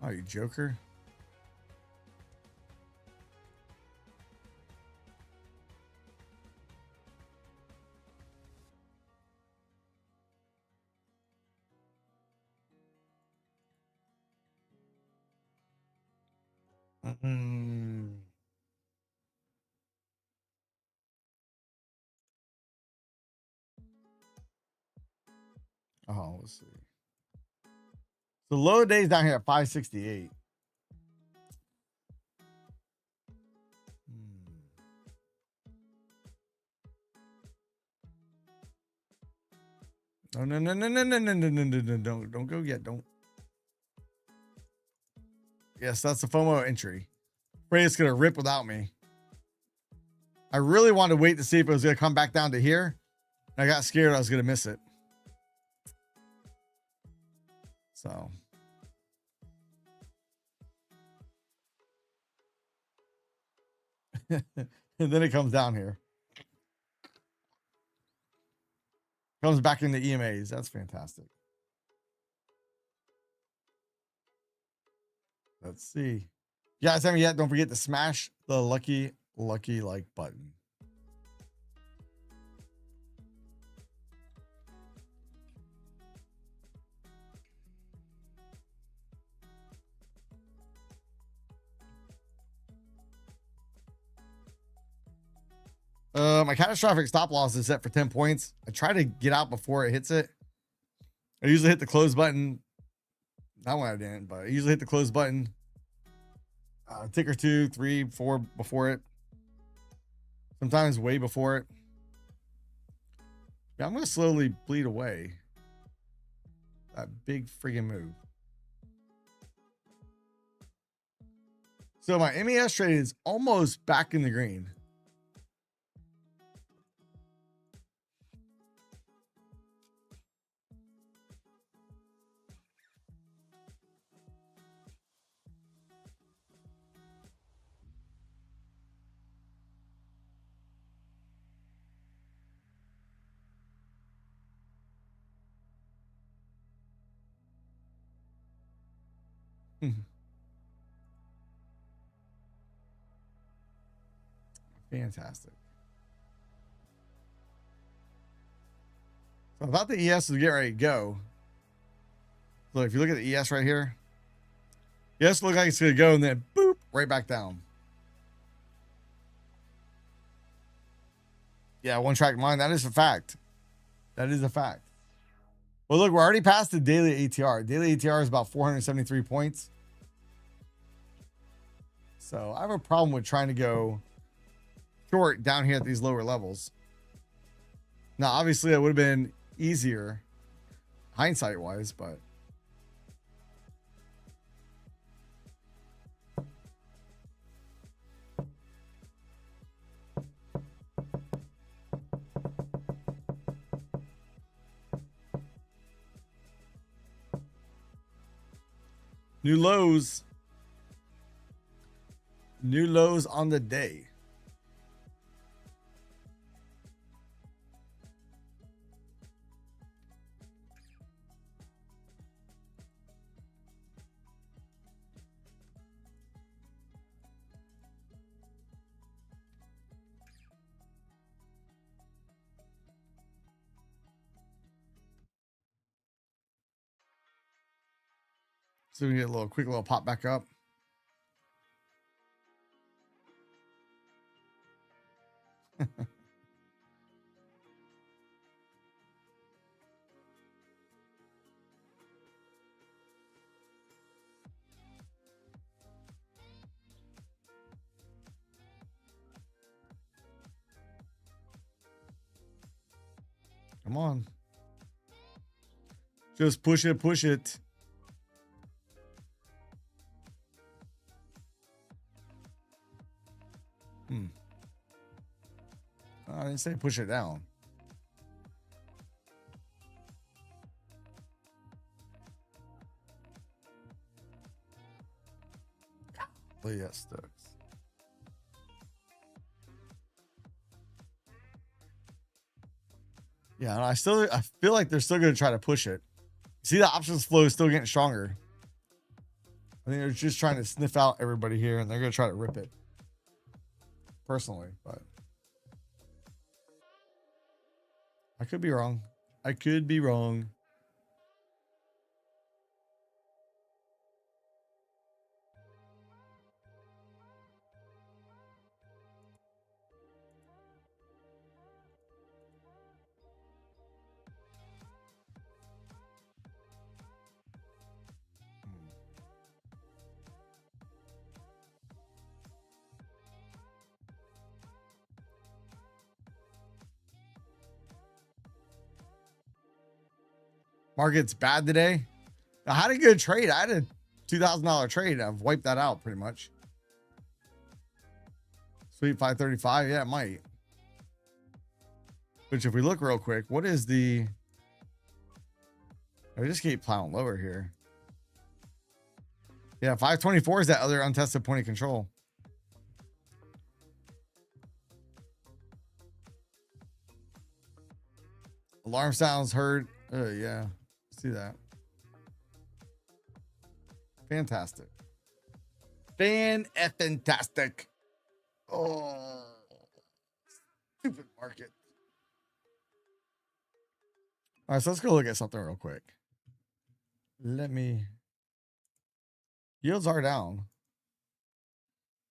A: Oh, you joker. Oh, let's see. The low days down here at 568. No, no, no, no, no, no, no, no, no, no, no, don't go yet. Don't. Yes, that's the FOMO entry. Afraid it's gonna rip without me. I really wanted to wait to see if it was gonna come back down to here. I got scared I was gonna miss it. So. And then it comes down here. Comes back into EMAs. That's fantastic. Let's see. If you guys haven't yet, don't forget to smash the lucky like button. My catastrophic stop loss is set for 10 points. I try to get out before it hits it. I usually hit the close button. That one I didn't, but I usually hit the close button a tick or 2, 3, 4 before it. Sometimes way before it. Yeah, I'm going to slowly bleed away that big friggin' move. So my MES trade is almost back in the green. Fantastic. So I thought the ES was getting ready to go. So if you look at the ES right here, ES looks like it's going to go and then boop, right back down. Yeah, one track mind. That is a fact. That is a fact. Well, look, we're already past the daily ATR. Daily ATR is about 473 points. So I have a problem with trying to go short down here at these lower levels. Now, obviously, it would have been easier hindsight wise, but new lows on the day. So we get a quick little pop back up. Come on. Just push it, push it. I didn't say push it down. Oh, yeah, sticks. Yeah, I feel like they're still going to try to push it. See, the options flow is still getting stronger. I think they're just trying to sniff out everybody here, and they're going to try to rip it. Personally, but I could be wrong. I could be wrong. Market's bad today. I had a good trade. I had a $2,000 trade. I've wiped that out pretty much. Sweet 535. Yeah, it might. Which if we look real quick, what is the... I just keep plowing lower here. Yeah, 524 is that other untested point of control. Alarm sounds heard. Yeah. See that. Fantastic. Fantastic. Oh, stupid market. All right, so let's go look at something real quick. Yields are down.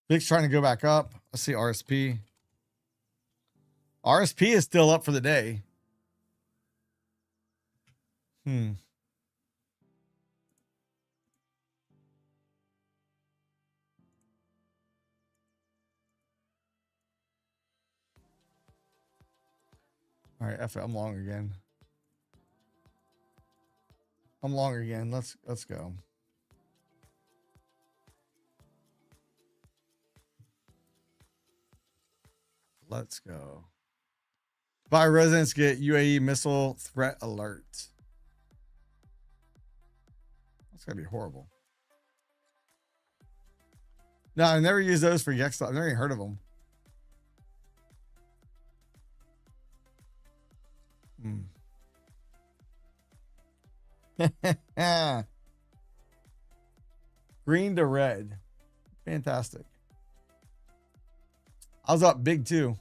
A: VIX trying to go back up. Let's see RSP. RSP is still up for the day. All right, F it. I'm long again. Let's go. Let's go. Dubai residents get UAE missile threat alert. That's gonna be horrible. No, I've never used those for Yex. I've never even heard of them. Green to red. Fantastic. I was up big too.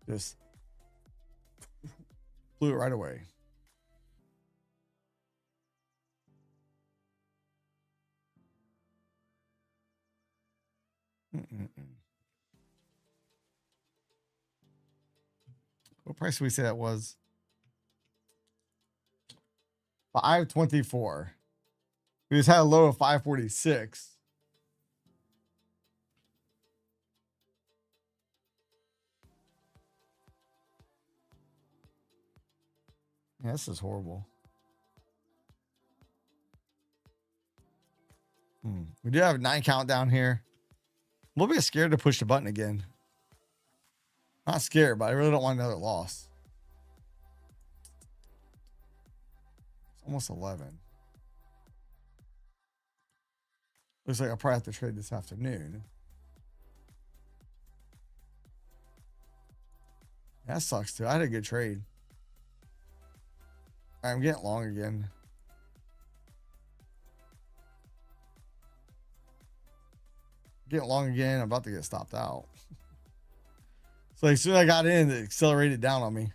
A: Just blew it right away. What price did we say that was? 524. We just had a low of 546. Yeah, this is horrible. We do have a 9 count down here. I'm a little bit scared to push the button again. Not scared, but I really don't want another loss. It's almost 11. Looks like I'll probably have to trade this afternoon. That sucks too. I had a good trade. I'm getting long again. Getting long again. I'm about to get stopped out. So as soon as I got in, it accelerated down on me.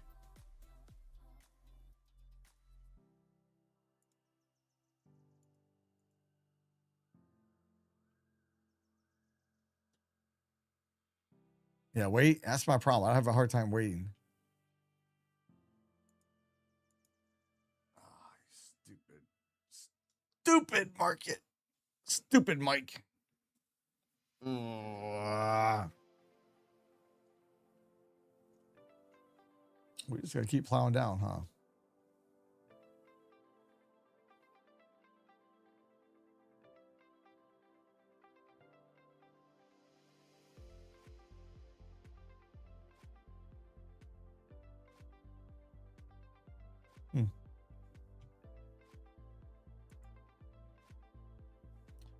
A: Yeah, wait. That's my problem. I have a hard time waiting. Oh, stupid market. Stupid Mike. We just gotta keep plowing down, huh?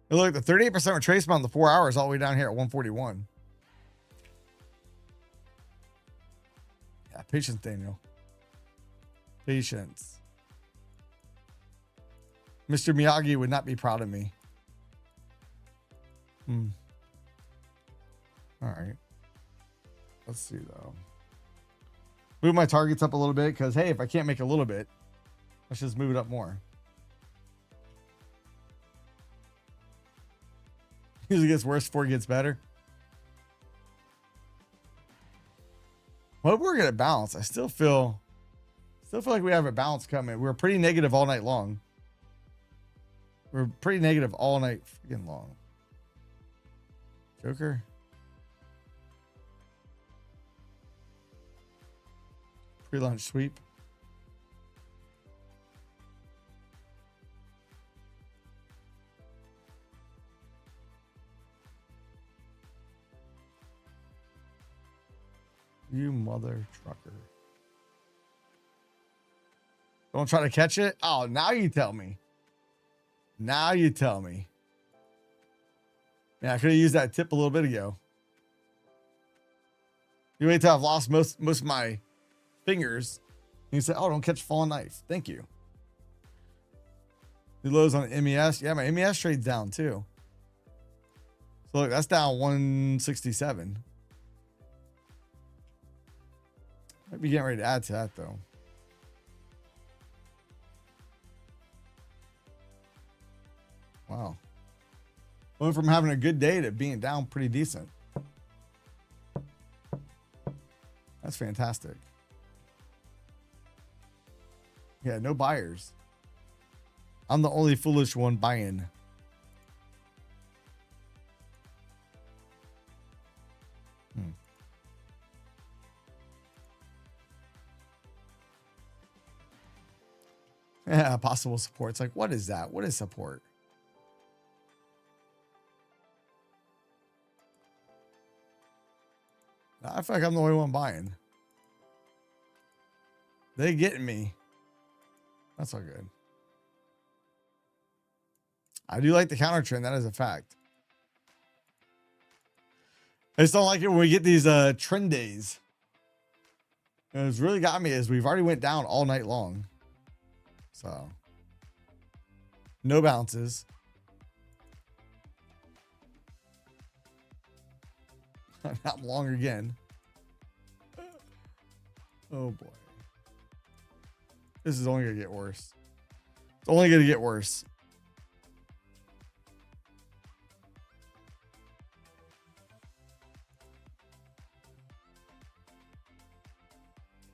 A: Look, the 38% retracement on the 4 hours all the way down here at 141. Yeah, patience, Daniel. Patience. Mr. Miyagi would not be proud of me. All right. Let's see, though. Move my targets up a little bit because, hey, if I can't make a little bit, let's just move it up more. Usually gets worse before it gets better. Well, we're gonna balance. I still feel like we have a bounce coming. We're pretty negative all night long. We're pretty negative all night freaking long. Joker. Pre-lunch sweep. You mother trucker. Don't try to catch it. Oh, now you tell me. Now you tell me. Yeah, I could have used that tip a little bit ago. You wait till I've lost most of my fingers. And you say, oh, don't catch falling knife. Thank you. The lows on the MES. Yeah, my MES trade's down too. So look, that's down 167. Might be getting ready to add to that though. Wow. Went from having a good day to being down pretty decent. That's fantastic. Yeah, no buyers. I'm the only foolish one buying. Yeah, possible support. It's like, what is that? What is support? I feel like I'm the only one buying. They getting me. That's all good. I do like the counter trend. That is a fact. I just don't like it when we get these trend days. And what's really got me is we've already went down all night long. So no bounces. I'm long again. Oh boy. This is only gonna get worse. It's only gonna get worse.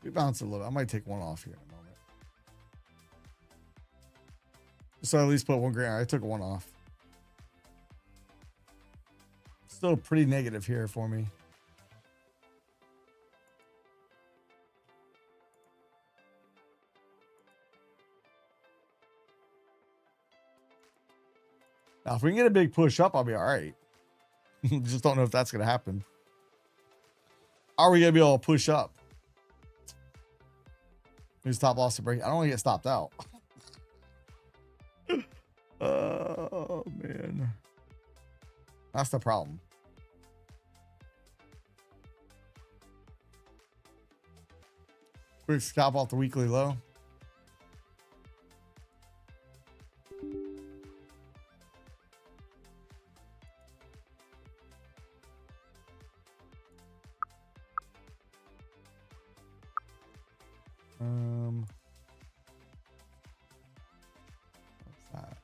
A: We bounce a little. I might take one off here in a moment. So at least put 1 grand. I took one off. Still pretty negative here for me. Now, if we can get a big push up, I'll be all right. Just don't know if that's going to happen. Are we going to be able to push up? Here's stop loss to break. I don't want to get stopped out. Oh, man. That's the problem. Quick scalp off the weekly low. What's that?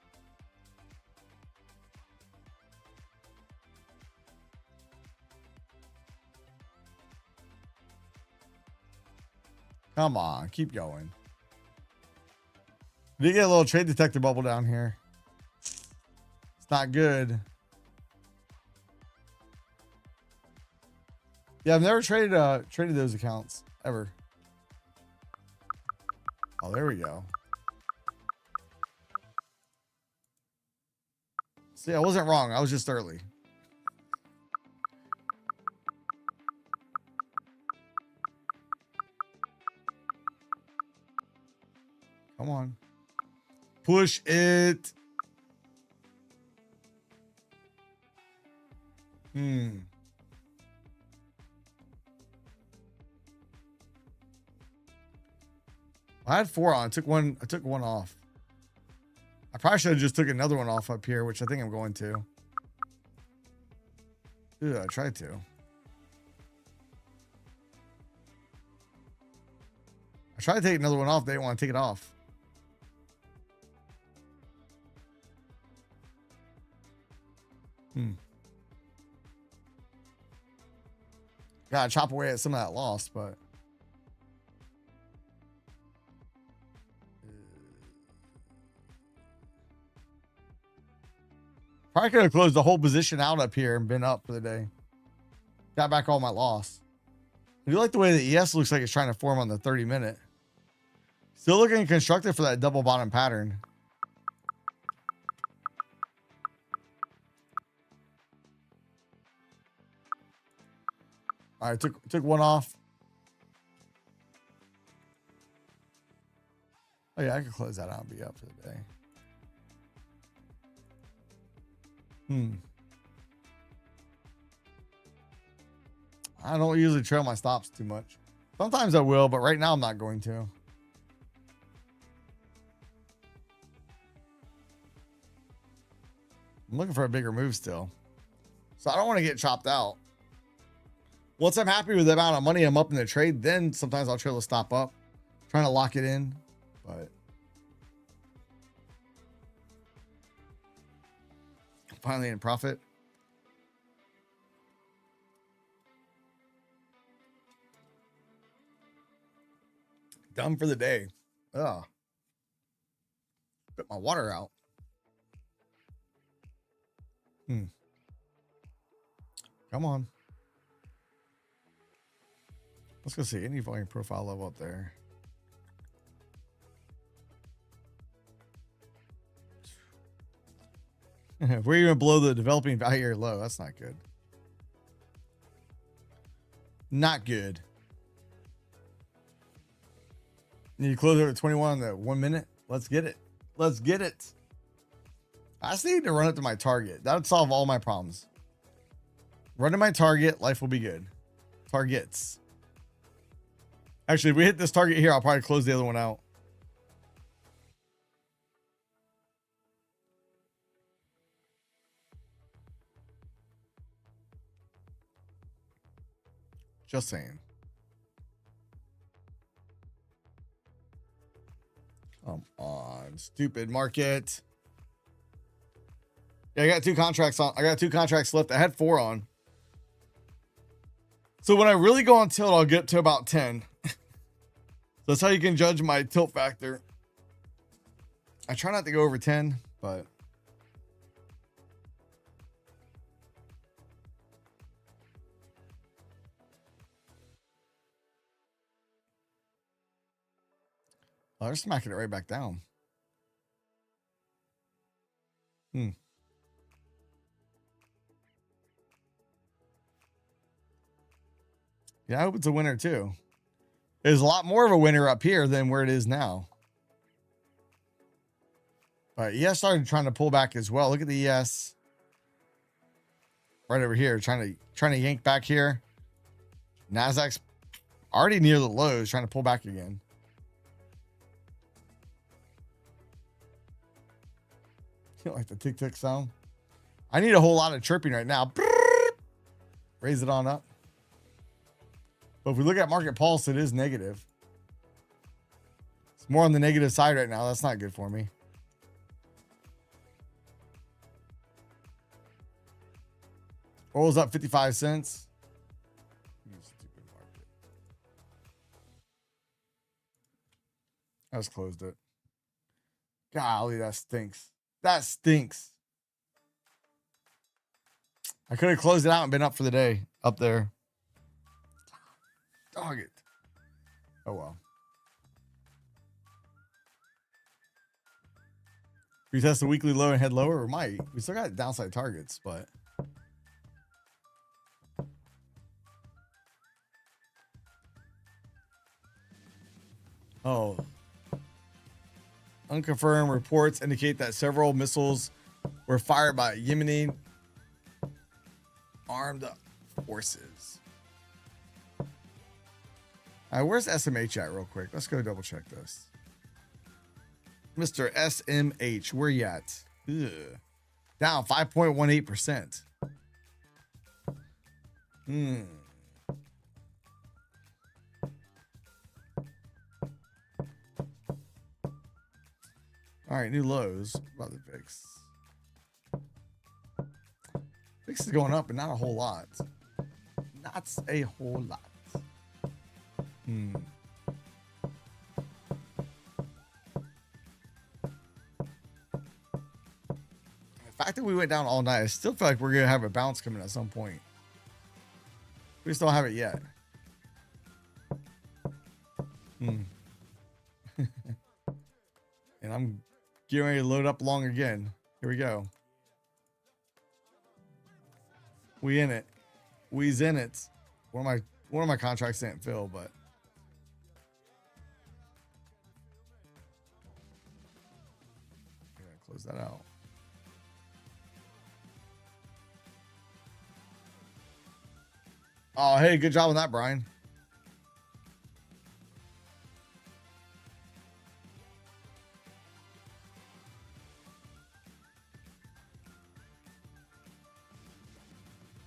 A: Come on, keep going. We did get a little trade detector bubble down here. It's not good. Yeah, I've never traded those accounts ever. Oh, there we go. See, I wasn't wrong. I was just early. Come on. Push it. I had 4 on. I took one off. I probably should have just took another one off up here, which I think I'm going to. Dude, I tried to. I tried to take another one off. They didn't want to take it off. Gotta chop away at some of that loss, but probably could have closed the whole position out up here and been up for the day. Got back all my loss. I do like the way the ES looks like it's trying to form on the 30-minute. Still looking constructive for that double bottom pattern. All right, took one off. Oh yeah, I could close that out and be up for the day. I don't usually trail my stops too much. Sometimes I will, but right now I'm not going to. I'm looking for a bigger move still. So I don't want to get chopped out. Once I'm happy with the amount of money I'm up in the trade, then sometimes I'll trail a stop up, trying to lock it in. But finally in profit. Done for the day. Ugh. Put my water out. Come on. Let's go see any volume profile level up there. We're even below the developing value area low. That's not good. Not good. You close it at 21 in the 1 minute. Let's get it. Let's get it. I just need to run it to my target. That would solve all my problems. Run to my target. Life will be good. Targets. Actually, if we hit this target here, I'll probably close the other one out. Just saying. Come on, stupid market. Yeah, I got 2 contracts on. I got 2 contracts left. I had 4 on. So when I really go on tilt, I'll get to about 10. So that's how you can judge my tilt factor. I try not to go over 10, but oh, they're smacking it right back down. Yeah, I hope it's a winner too. There's a lot more of a winner up here than where it is now. But ES started trying to pull back as well. Look at the ES right over here, trying to yank back here. NASDAQ's already near the lows, trying to pull back again. You like the tick tick sound? I need a whole lot of chirping right now. Raise it on up. But if we look at market pulse, it is negative. It's more on the negative side right now. That's not good for me. Oil's up 55 cents. Stupid market. I just closed it. Golly, that stinks. That stinks. I could have closed it out and been up for the day up there. Dog it. Oh well. Retest the weekly low and head lower. We might. We still got downside targets, but oh. Unconfirmed reports indicate that several missiles were fired by Yemeni armed forces. All right, where's SMH at real quick? Let's go double check this. Mr. SMH, where you at? Ugh. Down 5.18%. All right, new lows. About the VIX. VIX is going up, but not a whole lot. Not a whole lot. The fact that we went down all night, I still feel like we're going to have a bounce coming at some point. We just don't have it yet. And I'm getting ready to load up long again. Here we go. We in it. We's in it. One of my contracts didn't fill, but I gotta close that out. Oh, hey, good job on that, Brian.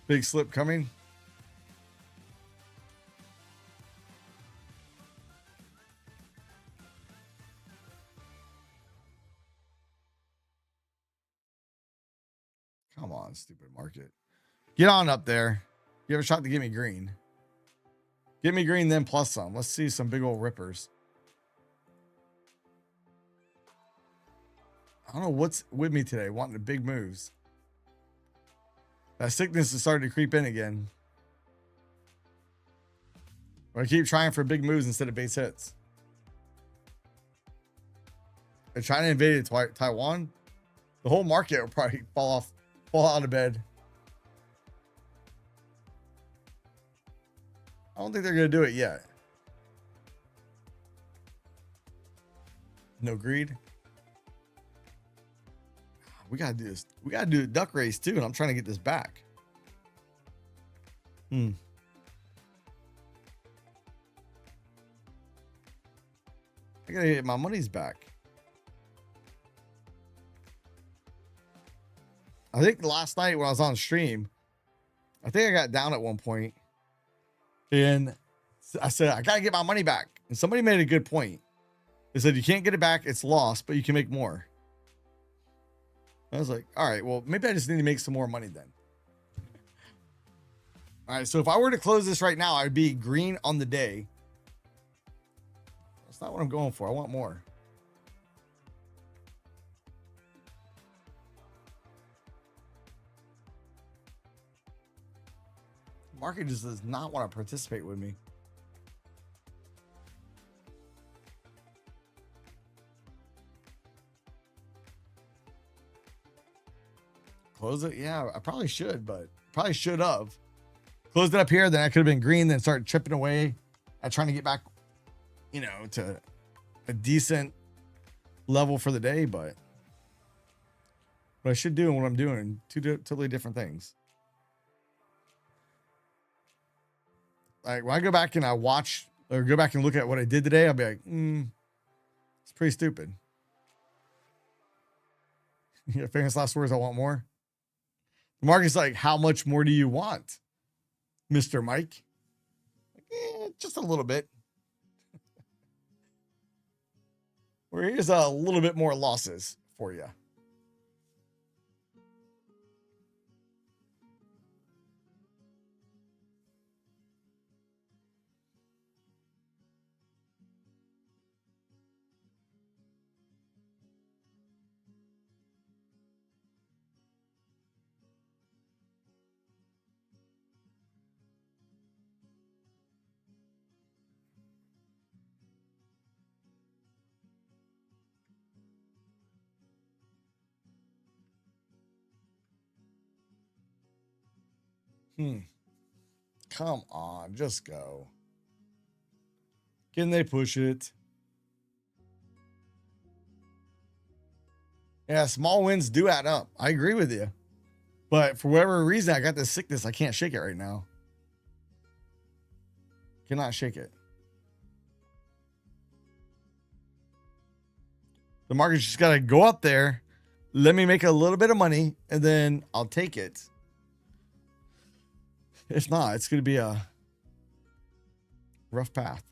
A: Big slip coming. Come on, stupid market. Get on up there. You have a shot to give me green. Give me green, then plus some. Let's see some big old rippers. I don't know what's with me today, wanting the big moves. That sickness is starting to creep in again. I keep trying for big moves instead of base hits. If China invaded Taiwan, the whole market will probably fall out of bed. I don't think they're going to do it yet. No greed. We got to do this. We got to do a duck race too. And I'm trying to get this back. I got to get my money's back. I think last night when I was on stream, I think I got down at one point and I said, I got to get my money back. And somebody made a good point. They said, you can't get it back. It's lost, but you can make more. I was like, all right, well, maybe I just need to make some more money then. All right. So if I were to close this right now, I'd be green on the day. That's not what I'm going for. I want more. Market just does not want to participate with me. Close it? Yeah, I probably should, but probably should have. Closed it up here, then I could have been green, then start chipping away at trying to get back, you know, to a decent level for the day. But what I should do and what I'm doing, two totally different things. Like when I go back and I watch or go back and look at what I did today, I'll be like, it's pretty stupid. Yeah, famous last words, I want more. The market's like, how much more do you want, Mr. Mike? Like, just a little bit. Or here's a little bit more losses for you. Come on, just go. Can they push it? Yeah, small wins do add up. I agree with you. But for whatever reason, I got this sickness. I can't shake it right now. Cannot shake it. The market's just got to go up there. Let me make a little bit of money, and then I'll take it. If not, it's going to be a rough path.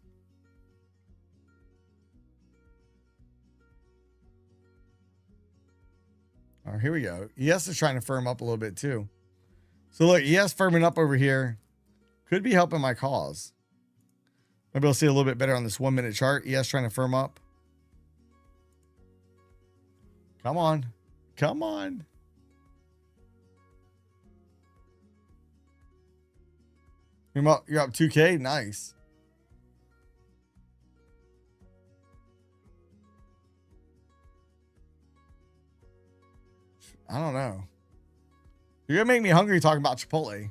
A: All right, here we go. ES is trying to firm up a little bit too. So look, ES firming up over here could be helping my cause. Maybe I'll see a little bit better on this 1 minute chart. ES trying to firm up. Come on. Come on. You're up 2K? Nice. I don't know. You're going to make me hungry talking about Chipotle.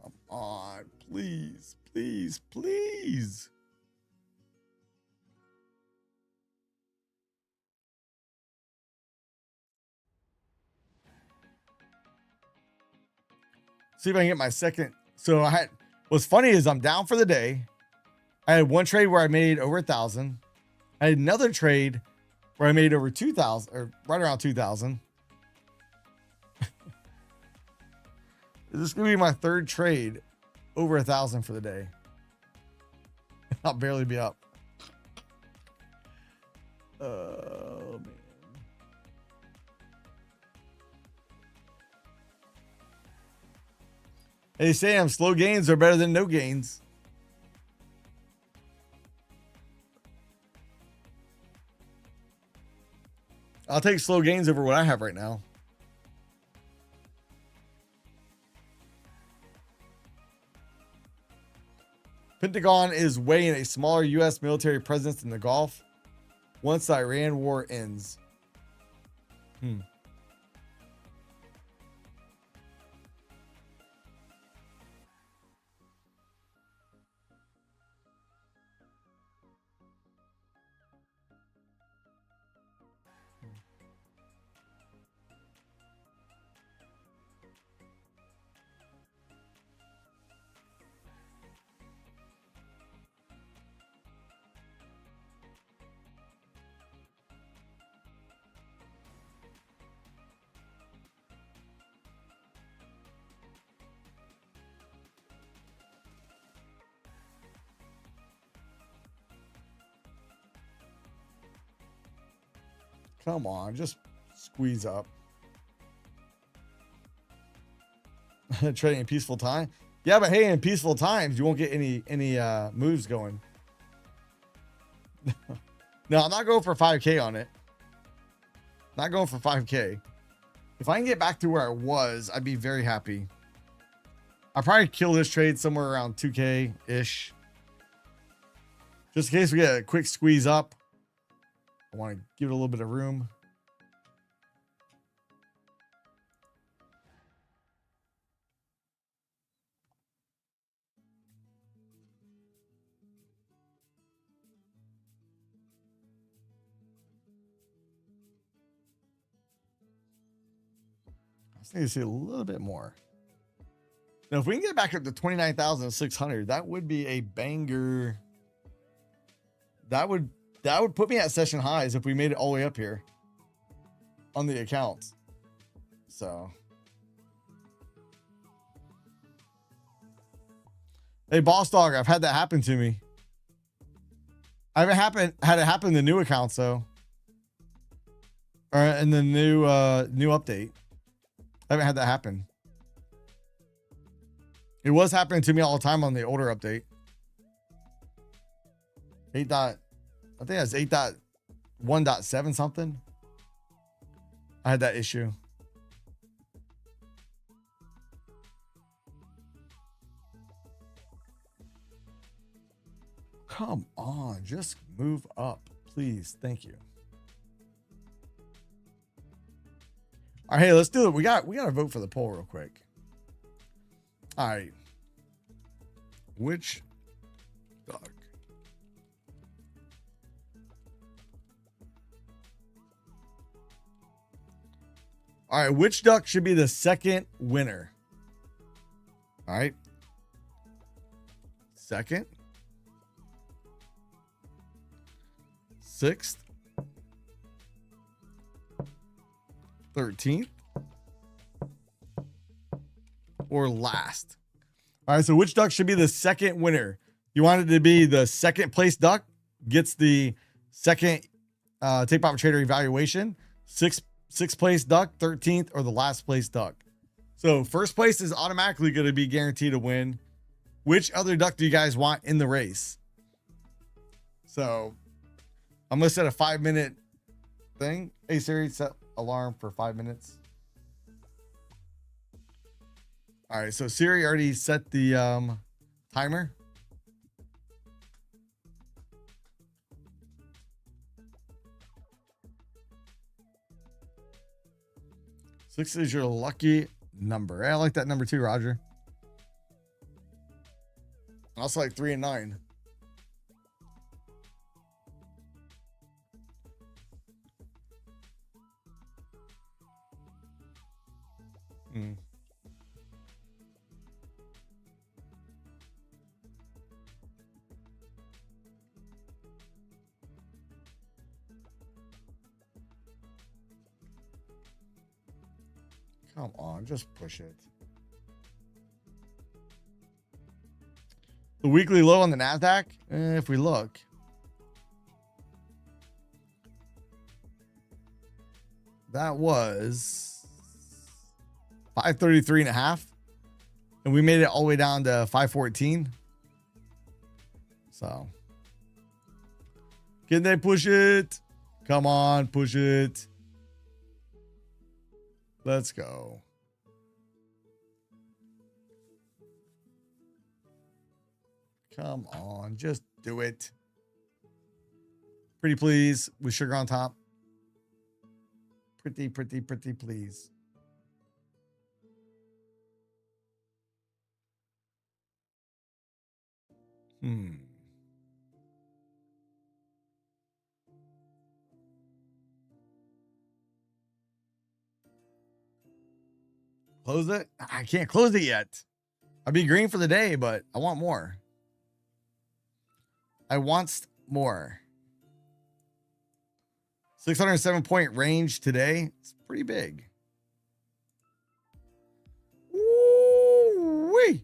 A: Come on. Please, please, please. See if I can get my second. So what's funny is I'm down for the day. I had one trade where I made over 1,000. I had another trade where I made over 2,000 or right around 2,000. This is going to be my third trade over 1,000 for the day. I'll barely be up. Oh, man. Hey, Sam, slow gains are better than no gains. I'll take slow gains over what I have right now. Pentagon is weighing a smaller U.S. military presence in the Gulf once the Iran war ends. Come on, just squeeze up. Trading in peaceful time. Yeah, but hey, in peaceful times, you won't get any moves going. No, I'm not going for 5K on it. Not going for 5K. If I can get back to where I was, I'd be very happy. I'll probably kill this trade somewhere around 2K-ish. Just in case we get a quick squeeze up. I want to give it a little bit of room. I just need to see a little bit more. Now, if we can get back up to 29,600, that would be a banger. That would put me at session highs if we made it all the way up here on the accounts. So, hey, boss dog, I've had that happen to me. I haven't had it happen in the new accounts though, or in the new update. I haven't had that happen. It was happening to me all the time on the older update. I think that's 8.1.7 something. I had that issue. Come on, just move up, please. Thank you. All right, hey, let's do it. We got to vote for the poll real quick. All right. Which duck? All right, which duck should be the second winner? All right. Second. 6th. 13th. Or last. All right, so which duck should be the second winner? You want it to be the second place duck gets the second Take Profit Trader evaluation. Sixth place duck, 13th, or the last place duck. So first place is automatically going to be guaranteed to win. Which other duck do you guys want in the race? So I'm going to set a 5-minute thing. Hey Siri, set alarm for 5 minutes. All right, so Siri already set the timer. Six is your lucky number. I like that number too, Roger. I also like 3 and 9. Come on, just push it. The weekly low on the NASDAQ, if we look. That was 533.5. And we made it all the way down to 514. So. Can they push it? Come on, push it. Let's go. Come on, just do it. Pretty please, with sugar on top. Pretty, pretty, pretty please. Close it? I can't close it yet. I'll be green for the day, but I want more. I want more. 607 point range today. It's pretty big. Woo-wee.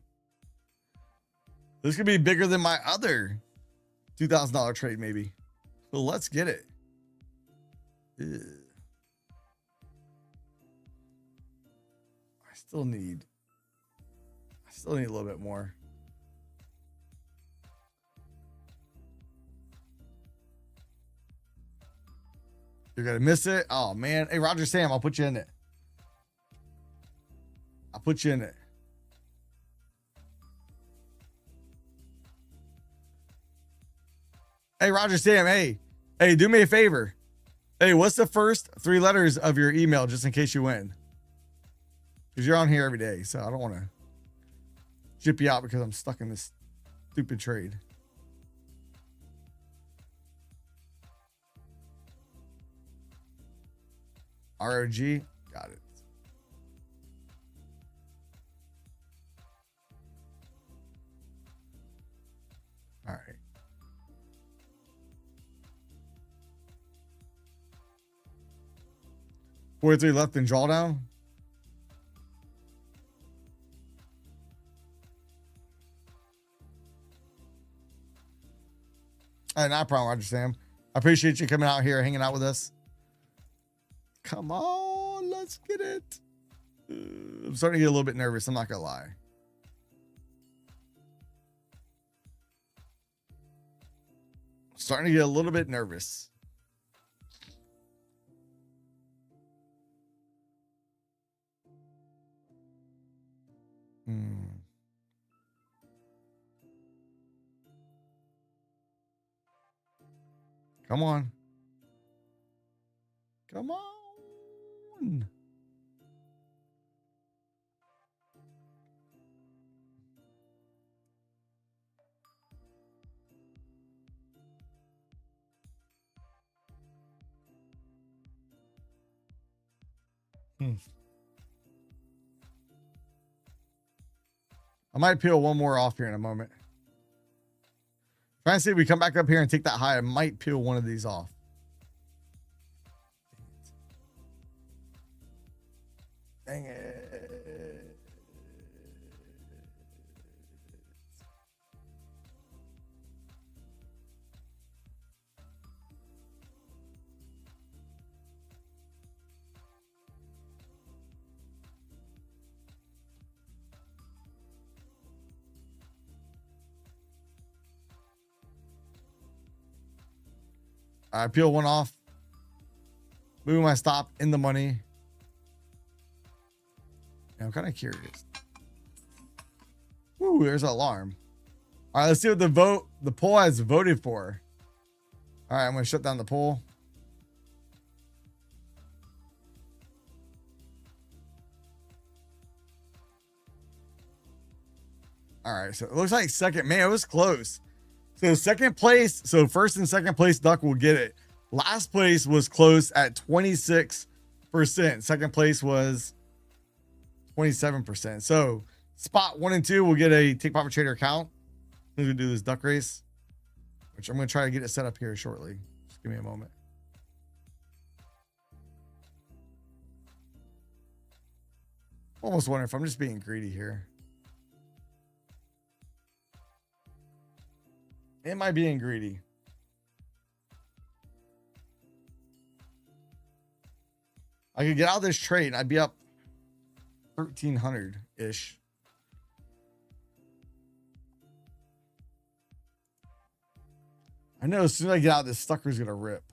A: This could be bigger than my other $2,000 trade, maybe. Well, let's get it. Ugh. I still need a little bit more. You're gonna miss it. Oh man. Hey, Roger Sam, I'll put you in it. I'll put you in it. Hey, Roger Sam. Hey, do me a favor. Hey, what's the first 3 letters of your email, just in case you win? Because you're on here every day, so I don't want to jip you out because I'm stuck in this stupid trade. ROG, got it. All right. $43 left in drawdown. All right, not a problem, Roger Sam. I appreciate you coming out here, hanging out with us. Come on, let's get it. I'm starting to get a little bit nervous. I'm not gonna lie. Starting to get a little bit nervous. Come on. Come on. I might peel one more off here in a moment. Trying to see if we come back up here and take that high. I might peel one of these off. Dang it. I peel one off. Moving my stop in the money. I'm kind of curious. Woo, there's an alarm. All right, let's see what the poll has voted for. All right, I'm going to shut down the poll. All right, so it looks like second. Man, it was close. So second place, so first and second place duck will get it. Last place was close at 26%. Second place was 27%. So spot 1 and 2 will get a Take Profit Trader account. I'm going to do this duck race, which I'm going to try to get it set up here shortly. Just give me a moment. Almost wondering if I'm just being greedy here. Am I being greedy? I could get out of this trade and I'd be up 1,300-ish. I know as soon as I get out, this sucker's going to rip.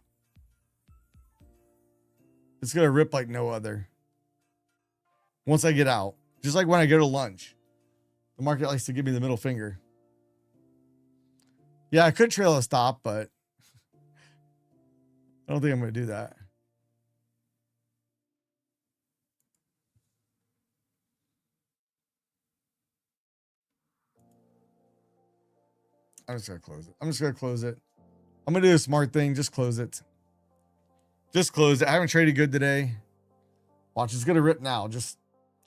A: It's going to rip like no other. once I get out. Just like when I go to lunch. The market likes to give me the middle finger. Yeah, I could trail a stop, but I don't think I'm going to do that. I'm just going to close it. I'm just going to close it. I'm going to do a smart thing. Just close it. Just close it. I haven't traded good today. Watch, it's going to rip now. Just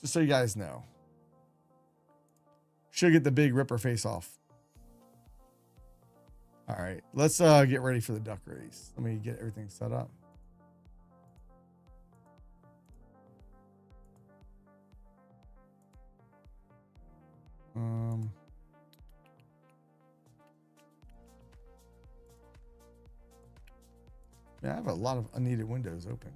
A: so you guys know. Should get the big ripper face off. All right, let's get ready for the duck race. Let me get everything set up. Yeah, I have a lot of unneeded windows open.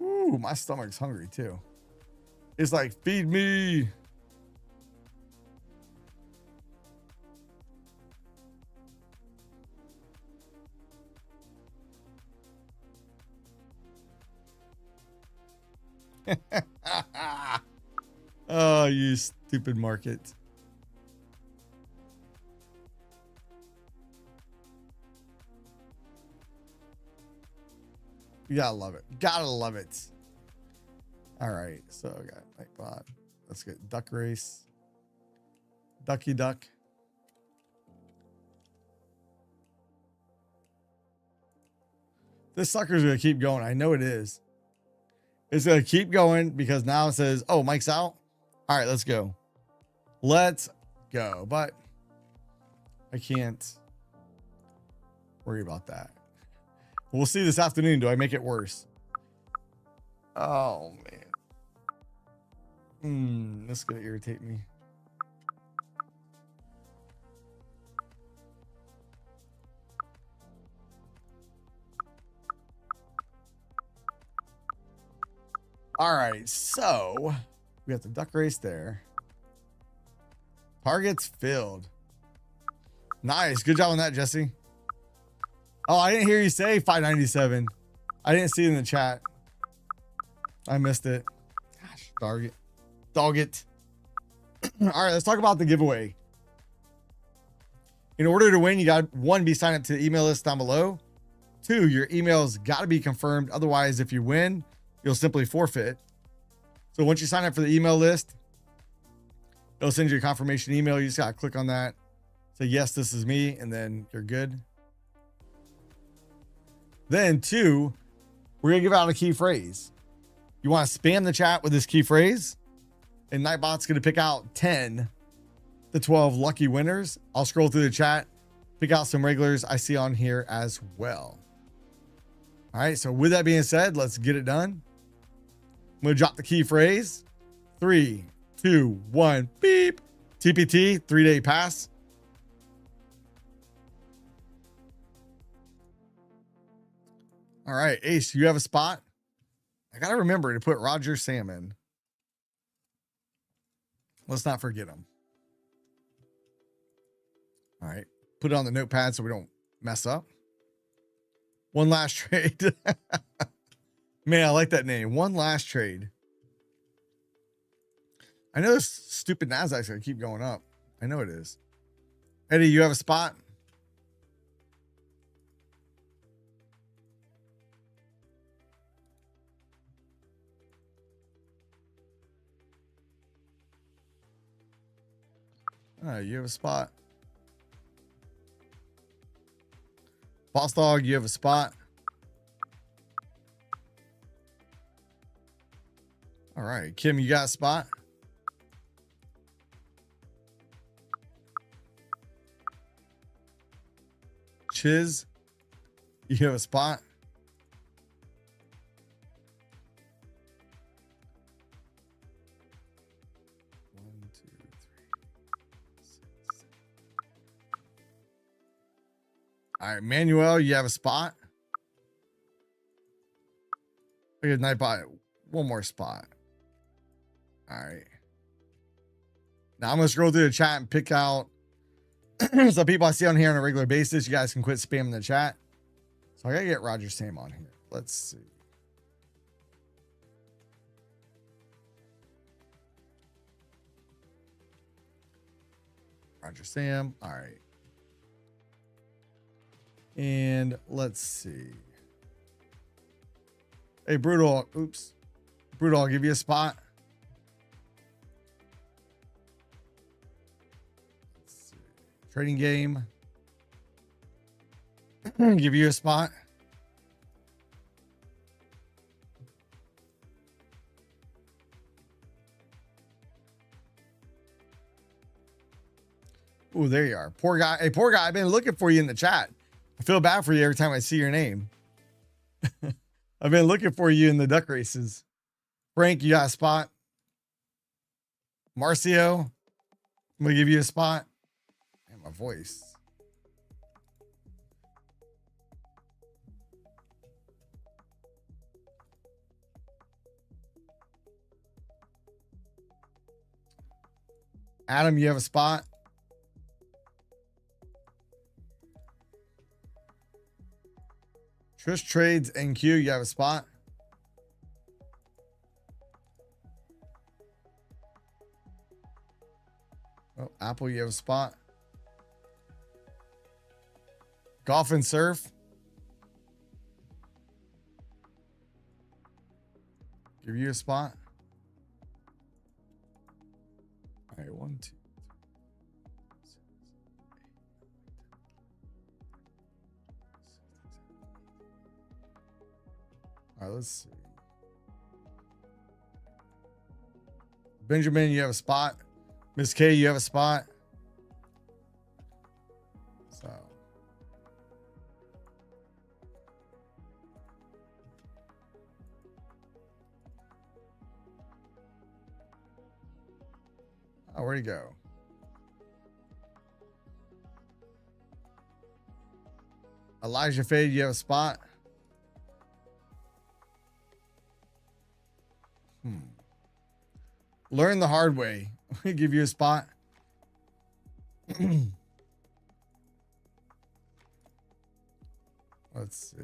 A: Ooh, my stomach's hungry too. It's like, feed me. Oh, you stupid market. You gotta love it. Gotta love it. All right, so I got Nightbot. Let's get duck race. Ducky duck. This sucker's gonna keep going. I know it is. It's gonna keep going because now it says, oh, Mike's out. All right, let's go. Let's go. But I can't worry about that. We'll see this afternoon. Do I make it worse? Oh, man. That's going to irritate me. All right, so we got the duck race there. Targets filled. Nice. Good job on that, Jesse. Oh, I didn't hear you say 597. I didn't see it in the chat. I missed it. Gosh, dog it. All right, let's talk about the giveaway. In order to win, you got 1, be signed up to the email list down below. 2, your email's got to be confirmed. Otherwise, if you win, you'll simply forfeit. So once you sign up for the email list, it'll send you a confirmation email. You just got to click on that. Say, yes, this is me. And then you're good. Then 2, we're going to give out a key phrase. You want to spam the chat with this key phrase, and Nightbot's going to pick out 10 to 12 lucky winners. I'll scroll through the chat, pick out some regulars I see on here as well. All right, so with that being said, let's get it done. I'm going to drop the key phrase. 3, 2, 1, beep. TPT, 3-day pass. All right, Ace, you have a spot? I got to remember to put Roger Salmon. Let's not forget him. All right, put it on the notepad so we don't mess up. One last trade. Man, I like that name. One last trade. I know this stupid NASDAQ's going to keep going up. I know it is. Eddie, you have a spot? You have a spot. Boss Dog, you have a spot. All right, Kim, you got a spot? Chiz, you have a spot? All right, Manuel, you have a spot? Look at Nightbot. One more spot. All right. Now I'm going to scroll through the chat and pick out So people I see on here on a regular basis, you guys can quit spamming the chat. So I gotta get Roger Sam on here. Let's see. Roger Sam. All right. And let's see. Hey, Brutal. Oops. Brutal, I'll give you a spot. Let's see. Trading game. Give you a spot. Oh, there you are. Poor guy. Hey, poor guy. I've been looking for you in the chat. I feel bad for you every time I see your name. I've been looking for you in the duck races. Frank, you got a spot. Marcio, I'm going to give you a spot. And my voice. Adam, you have a spot. Trish Trades NQ, you have a spot. Oh, Apple, you have a spot. Golf and Surf. Give you a spot. All right, 1, 2. All right, let's see. Benjamin, you have a spot. Miss K, you have a spot. So. Oh, where'd he go? Elijah Fade, you have a spot. Learn the hard way. Let me give you a spot. Let's see.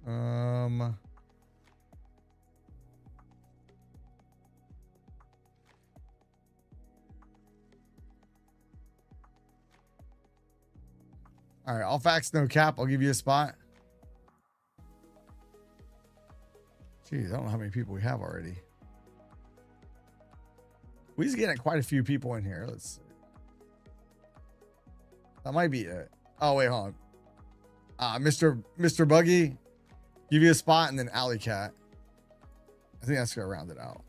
A: All right, all facts, no cap. I'll give you a spot. Geez, I don't know how many people we have already. We just getting quite a few people in here. Let's see. That might be it. Oh, wait, hold on. Mr. Buggy, give you a spot, and then Alley Cat. I think that's gonna round it out.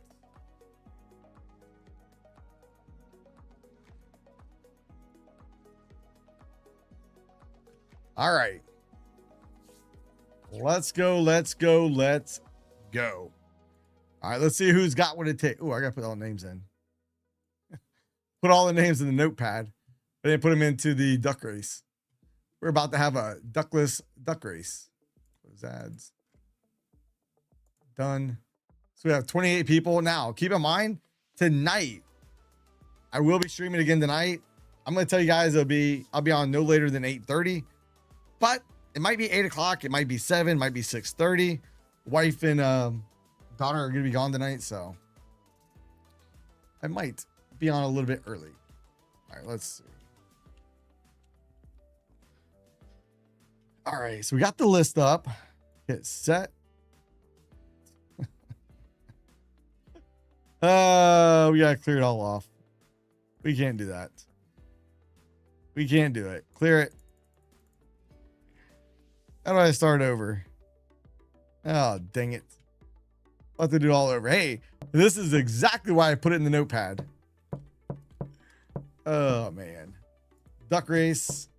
A: All right. Let's go. Go. All right, let's see who's got what it takes. Oh, I gotta put all the names in. Put all the names in the notepad. I didn't put them into the duck race. We're about to have a duckless duck race. Those ads. Done. So we have 28 people now. Keep in mind, tonight, I will be streaming again tonight. I'm gonna tell you guys I'll be on no later than 8:30, but it might be 8 o'clock, it might be 7, might be 6:30. Wife and daughter are gonna be gone tonight, so I might be on a little bit early. All right, let's see. All right, so we got the list up. Hit set. We gotta clear it all off. We can't do that. We can't do it. Clear it. How do I start over? Oh, dang it. I'll have to do it all over. Hey, this is exactly why I put it in the notepad. Oh, man. Duck race.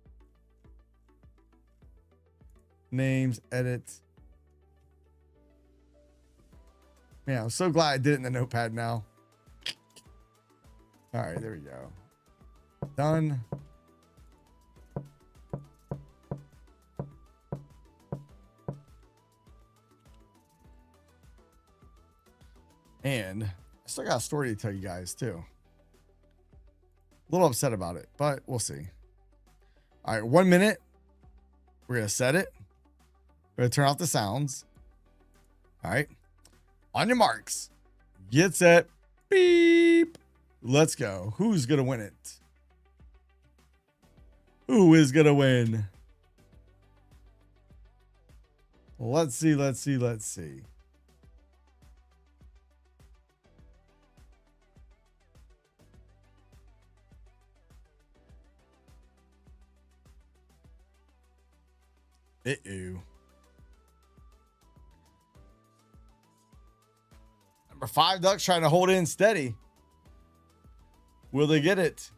A: Names, edit. Man, I'm so glad I did it in the notepad now. All right, there we go. Done. And I still got a story to tell you guys too. A little upset about it, but we'll see. All right, 1 minute. We're going to set it. We're going to turn off the sounds. All right. On your marks. Get set. Beep. Let's go. Who's going to win it? Who is going to win? Let's see. Let's see. Let's see. Uh-oh. Number 5 Ducks trying to hold in steady. Will they get it?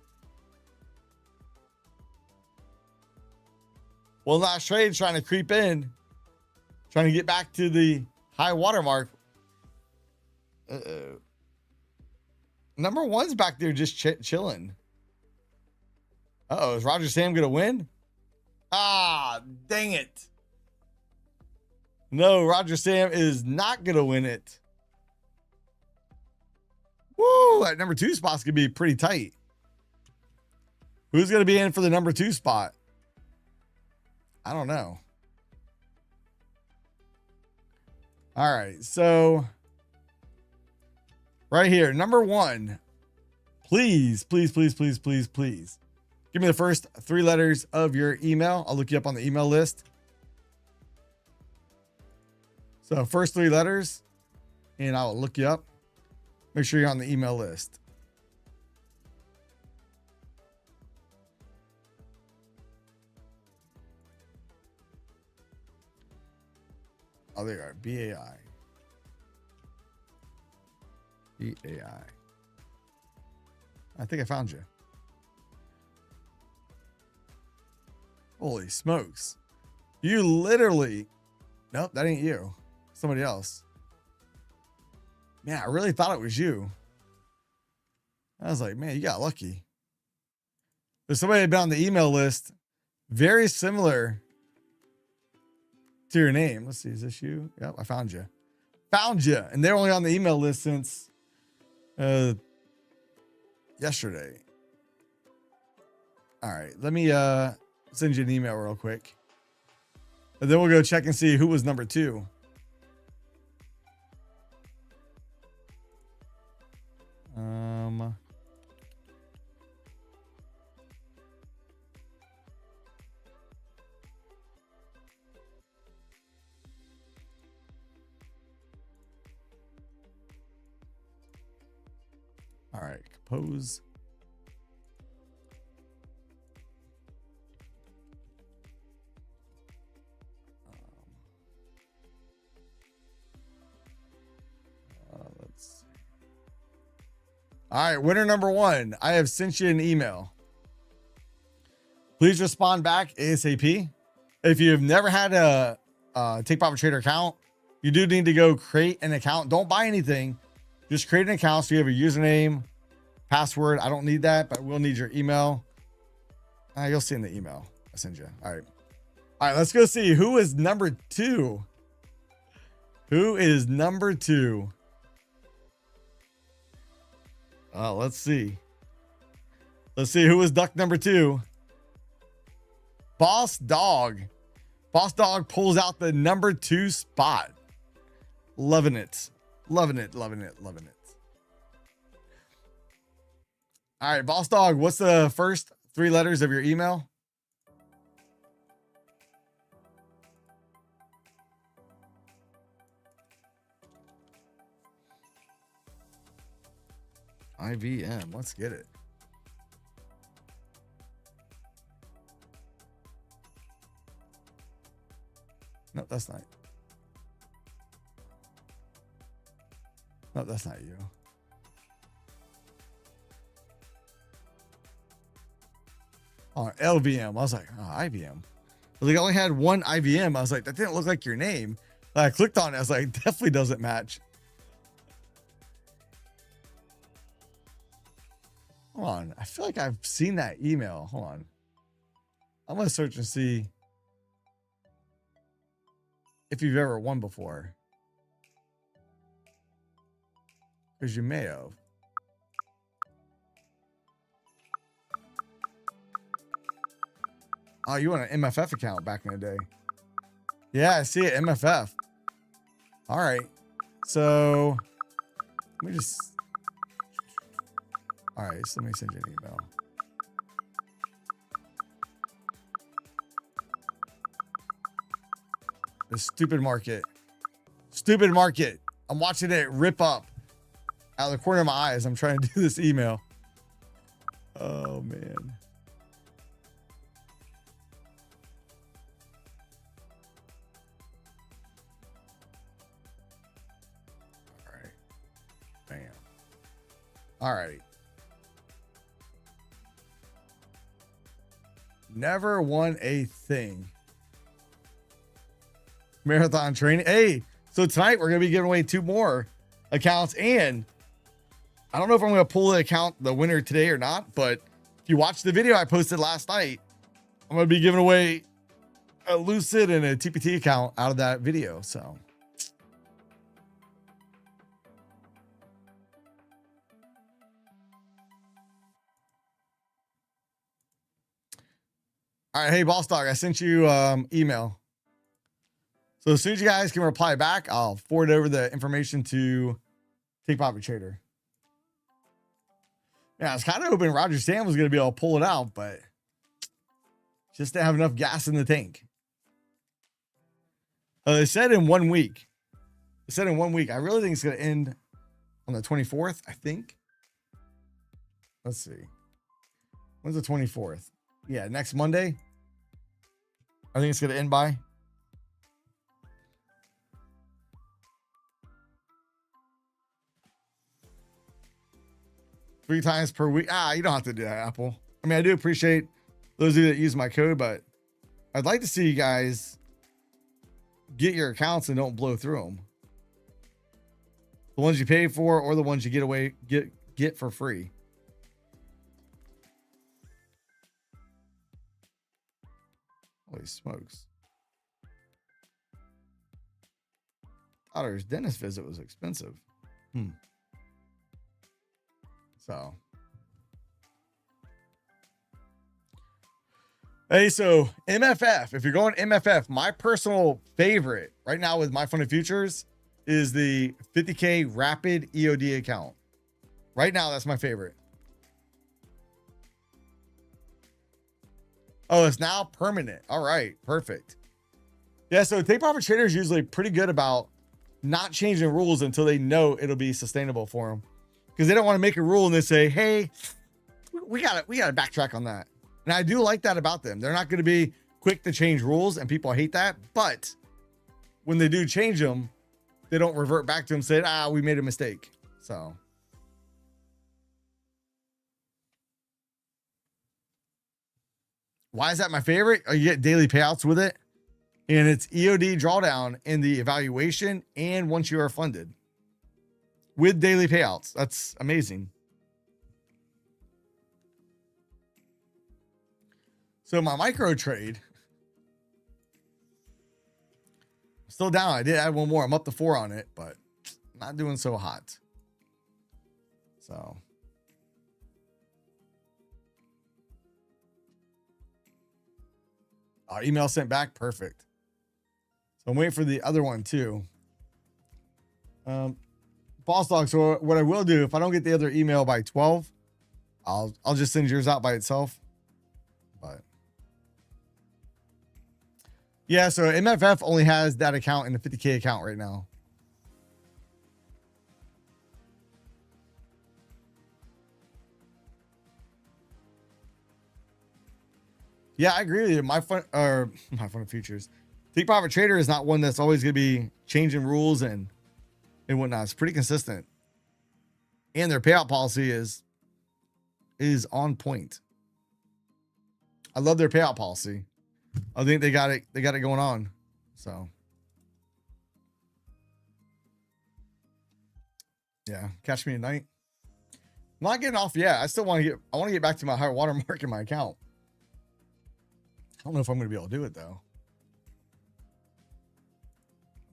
A: Well, last trade trying to creep in. Trying to get back to the high water mark. Uh-oh. Number 1's back there just chilling. Uh-oh. Is Roger Sam going to win? Ah, dang it. No, Roger Sam is not going to win it. Woo, that number 2 spot's going to be pretty tight. Who's going to be in for the number 2 spot? I don't know. All right, so right here, number 1. Please, please, please, please, please, please. Give me the first 3 letters of your email. I'll look you up on the email list. So first 3 letters, and I'll look you up. Make sure you're on the email list. Oh, there you are. B-A-I. B-A-I. I think I found you. Holy smokes. You literally... Nope, that ain't you. Somebody else. Man, I really thought it was you. I was like, man, you got lucky. There's somebody been on the email list very similar to your name. Let's see, is this you? Yep, I found you. Found you. And they're only on the email list since yesterday. All right, let me send you an email real quick. And then we'll go check and see who was number 2. All right, compose. Let's see. All right, winner number 1. I have sent you an email. Please respond back ASAP. If you've never had a Take Profit Trader account, you do need to go create an account. Don't buy anything. Just create an account so you have a username, password. I don't need that, but we'll need your email. You'll see in the email I send you. All right. All right, let's go see who is number 2. Who is number 2? Let's see. Let's see who is duck number 2. Boss Dog. Boss Dog pulls out the number 2 spot. Loving it. Loving it. Loving it. Loving it. All right, Boss Dog, what's the first 3 letters of your email? IVM. Let's get it. No, that's not. No, that's not you. Oh, LVM. I was like, oh, IVM. I was like, I only had one IVM. I was like, that didn't look like your name. I clicked on it. I was like, definitely doesn't match. Hold on. I feel like I've seen that email. Hold on. I'm going to search and see if you've ever won before. Because you may have. Oh, you want an MFF account back in the day? Yeah, I see it. MFF. All right. So let me just. All right. So let me send you an email. The stupid market. Stupid market. I'm watching it rip up out of the corner of my eyes. I'm trying to do this email. Oh, man. All right. Bam. All right. Never won a thing. Marathon training. Hey, so tonight we're going to be giving away 2 more accounts. And I don't know if I'm going to pull the account, the winner today or not, but if you watched the video I posted last night, I'm going to be giving away a Lucid and a TPT account out of that video. So all right. Hey, Boss Dog, I sent you email. So as soon as you guys can reply back, I'll forward over the information to Take Profit Trader. Yeah, I was kind of hoping Roger Sam was going to be able to pull it out, but just didn't have enough gas in the tank. They said in 1 week. They said in 1 week. I really think it's going to end on the 24th, I think. Let's see. When's the 24th? Yeah, next Monday. I think it's going to end by. 3 times per week. You don't have to do that, Apple. I mean, I do appreciate those of you that use my code, but I'd like to see you guys get your accounts and don't blow through them. The ones you pay for or the ones you get for free. Holy smokes. Daughter's dentist visit was expensive. So, hey, so MFF, if you're going MFF, my personal favorite right now with my funded futures is the 50K rapid EOD account. Right now, that's my favorite. Oh, it's now permanent. All right, perfect. Yeah, so Take Profit Trader is usually pretty good about not changing rules until they know it'll be sustainable for them. Because they don't want to make a rule and they say, hey, we gotta backtrack on that. And I do like that about them. They're not going to be quick to change rules, and people hate that. But when they do change them, they don't revert back to them and say, we made a mistake. So why is that my favorite? You get daily payouts with it, and it's EOD drawdown in the evaluation and once you are funded. With daily payouts. That's amazing. So my micro trade, still down. I did add 1 more. I'm up to 4 on it, but not doing so hot. So email sent back. Perfect. So I'm waiting for the other one too. Boss Dog, so what I will do, if I don't get the other email by 12, I'll just send yours out by itself. But yeah, so MFF only has that account in the 50K account right now. Yeah, I agree with you. My fund futures. Take Profit Trader is not one that's always going to be changing rules and whatnot. It's pretty consistent, and their payout policy is on point. I love their payout policy. I think they got it going on. So yeah, catch me at night. I'm not getting off yet. I want to get back to my high water mark in my account. I don't know if I'm going to be able to do it though.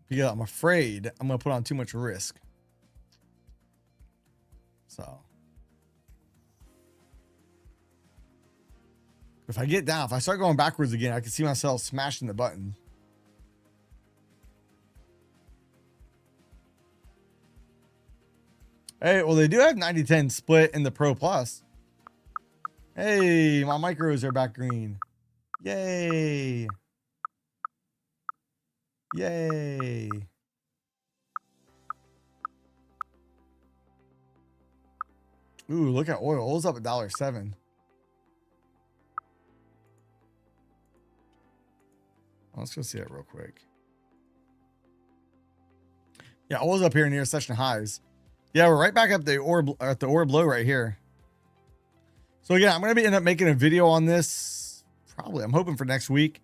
A: Because I'm afraid I'm going to put on too much risk. So If I get down, if I start going backwards again, I can see myself smashing the button. Hey, well, they do have 90-10 split in the Pro Plus. Hey, my micros are back green. Yay. Yay. Ooh, look at oil. Oil's up $1.07. Let's go see it real quick. Yeah, oil's up here near session highs. Yeah, we're right back up at the orb low right here. So again, I'm going to end up making a video on this. Probably, I'm hoping for next week.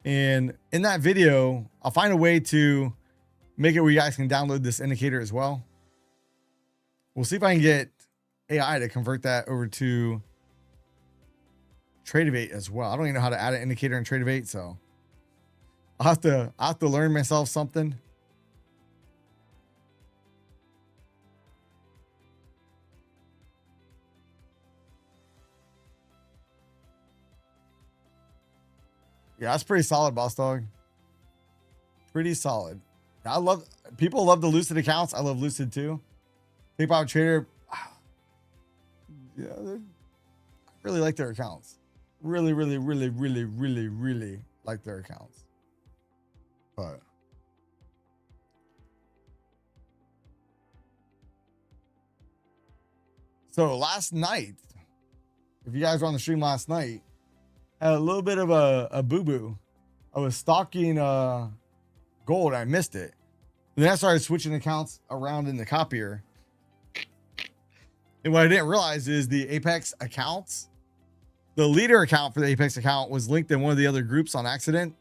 A: And in that video, I'll find a way to make it where you guys can download this indicator as well. We'll see if I can get AI to convert that over to Tradevate as well. I don't even know how to add an indicator in Tradevate, so I'll have to learn myself something. Yeah, that's pretty solid, boss dog. Pretty solid. People love the Lucid accounts. I love Lucid too. Think about Trader. Yeah, I really like their accounts. Really like their accounts. But so last night, if you guys were on the stream last night, I had a little bit of a boo-boo. I was stalking gold. I missed it. And then I started switching accounts around in the copier. And what I didn't realize is the Apex accounts, the leader account for the Apex account was linked in one of the other groups on accident.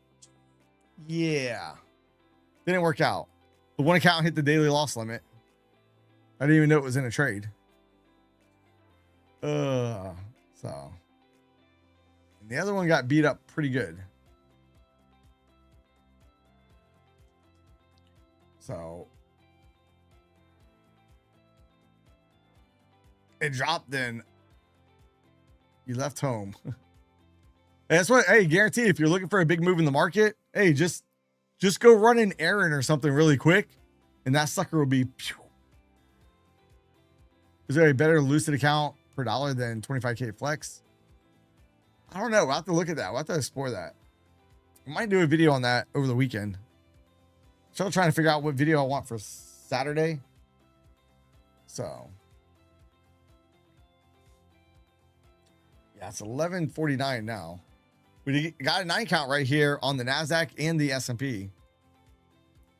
A: Yeah. Didn't work out. The one account hit the daily loss limit. I didn't even know it was in a trade. So. And the other one got beat up pretty good. So. It dropped, then you left home. That's what, hey, guarantee if you're looking for a big move in the market, hey, just go run an errand or something really quick, and that sucker will be. Phew. Is there a better Lucid account per dollar than 25K Flex? I don't know. We'll have to look at that. We'll have to explore that. I might do a video on that over the weekend. Still trying to figure out what video I want for Saturday. So. Yeah, it's 11:49 now. We got a 9 count right here on the NASDAQ and the S&P.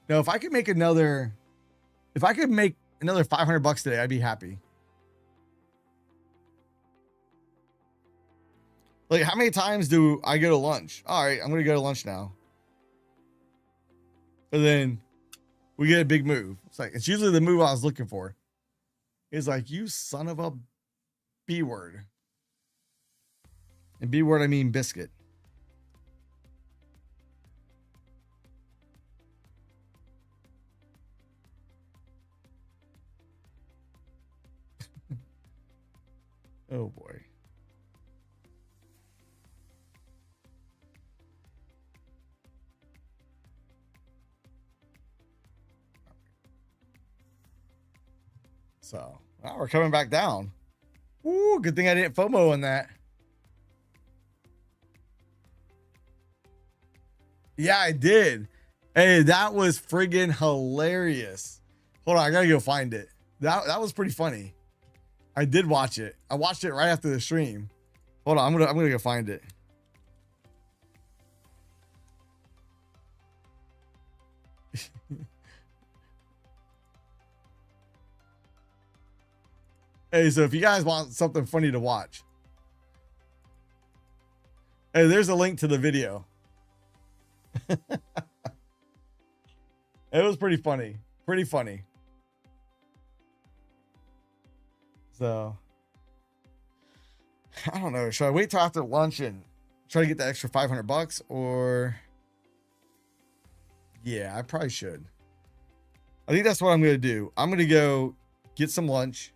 A: Now, if I could make another 500 bucks today, I'd be happy. Like, how many times do I go to lunch? All right, I'm going to go to lunch now. And then we get a big move. It's usually the move I was looking for. It's like, you son of a B word. And B word, I mean biscuit. Oh boy. So, well, we're coming back down. Ooh, good thing I didn't FOMO on that. Yeah, I did. Hey, that was friggin' hilarious. Hold on, I gotta go find it. That was pretty funny. I did watch it. I watched it right after the stream. Hold on, I'm gonna go find it. Hey, so if you guys want something funny to watch, hey, there's a link to the video. It was pretty funny. Pretty funny. So, I don't know. Should I wait till after lunch and try to get that extra 500 bucks, or? Yeah, I probably should. I think that's what I'm going to do. I'm going to go get some lunch.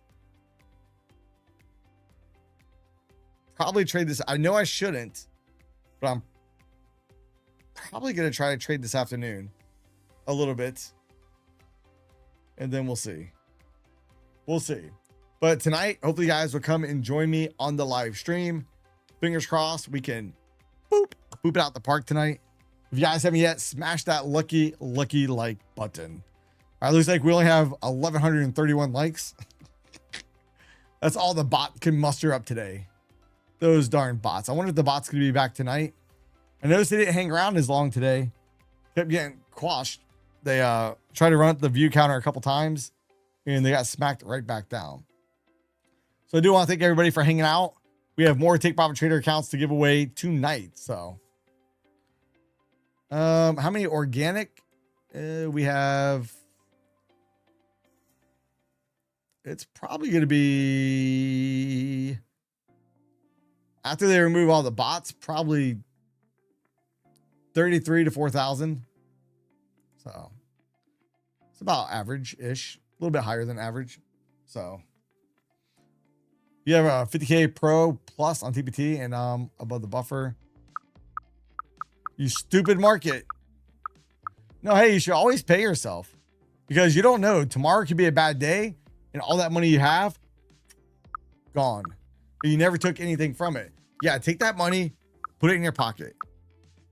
A: probably trade this. I know I shouldn't, but I'm probably going to try to trade this afternoon a little bit. And then we'll see. We'll see. But tonight, hopefully you guys will come and join me on the live stream. Fingers crossed we can boop it out the park tonight. If you guys haven't yet, smash that lucky like button. All right, looks like we only have 1,131 likes. That's all the bot can muster up today. Those darn bots. I wonder if the bot's going to be back tonight. I noticed they didn't hang around as long today. Kept getting quashed. They tried to run up the view counter a couple times, and they got smacked right back down. So I do want to thank everybody for hanging out. We have more Take Profit Trader accounts to give away tonight. So, how many organic? We have. It's probably going to be, after they remove all the bots, probably 33 to 4,000. So it's about average-ish, a little bit higher than average. So you have a 50K Pro plus on TPT and above the buffer. You stupid market. No, hey, you should always pay yourself, because you don't know. Tomorrow could be a bad day and all that money you have, gone. And you never took anything from it. Yeah, take that money, put it in your pocket.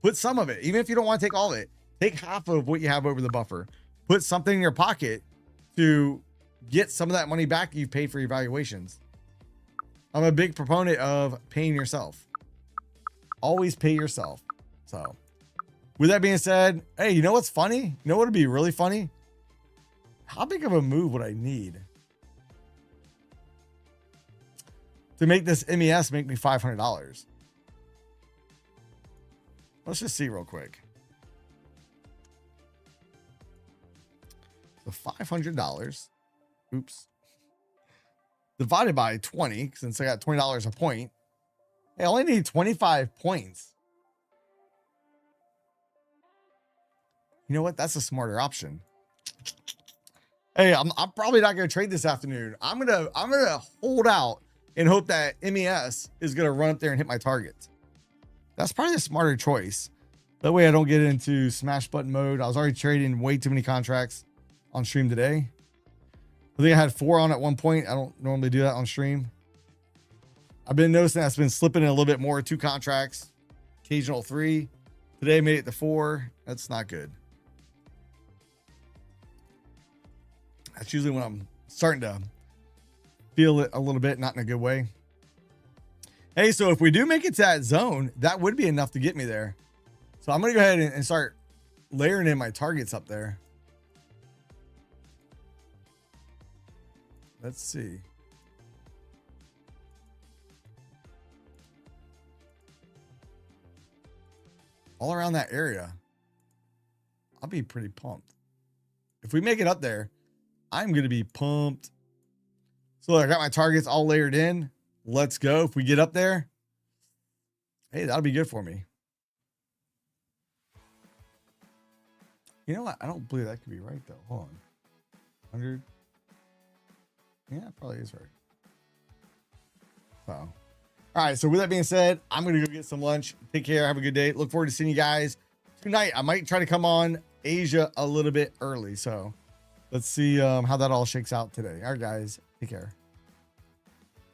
A: Put some of it, even if you don't want to take all of it. Take half of what you have over the buffer. Put something in your pocket to get some of that money back you've paid for your valuations. I'm a big proponent of paying yourself. Always pay yourself. So with that being said, hey, you know what's funny? You know what would be really funny? How big of a move would I need to make this MES make me $500? Let's just see real quick. So $500, oops, divided by 20, since I got $20 a point. I only need 25 points. You know what? That's a smarter option. Hey, I'm probably not going to trade this afternoon. I'm gonna hold out and hope that MES is going to run up there and hit my target. That's probably a smarter choice. That way I don't get into smash button mode. I was already trading way too many contracts on stream today. I think I had 4 on at one point. I don't normally do that on stream. I've been noticing that's been slipping in a little bit more. 2 contracts, occasional 3. Today I made it to 4. That's not good. That's usually when I'm starting to feel it a little bit, not in a good way. Hey, so if we do make it to that zone, that would be enough to get me there. So I'm going to go ahead and start layering in my targets up there. Let's see. All around that area, I'll be pretty pumped. If we make it up there, I'm going to be pumped. So I got my targets all layered in. Let's go. If we get up there, hey, that'll be good for me. You know what? I don't believe that could be right, though. Hold on. 100. Yeah, it probably is right. So, all right. So with that being said, I'm going to go get some lunch. Take care. Have a good day. Look forward to seeing you guys tonight. I might try to come on Asia a little bit early. So let's see how that all shakes out today. All right, guys. Take care.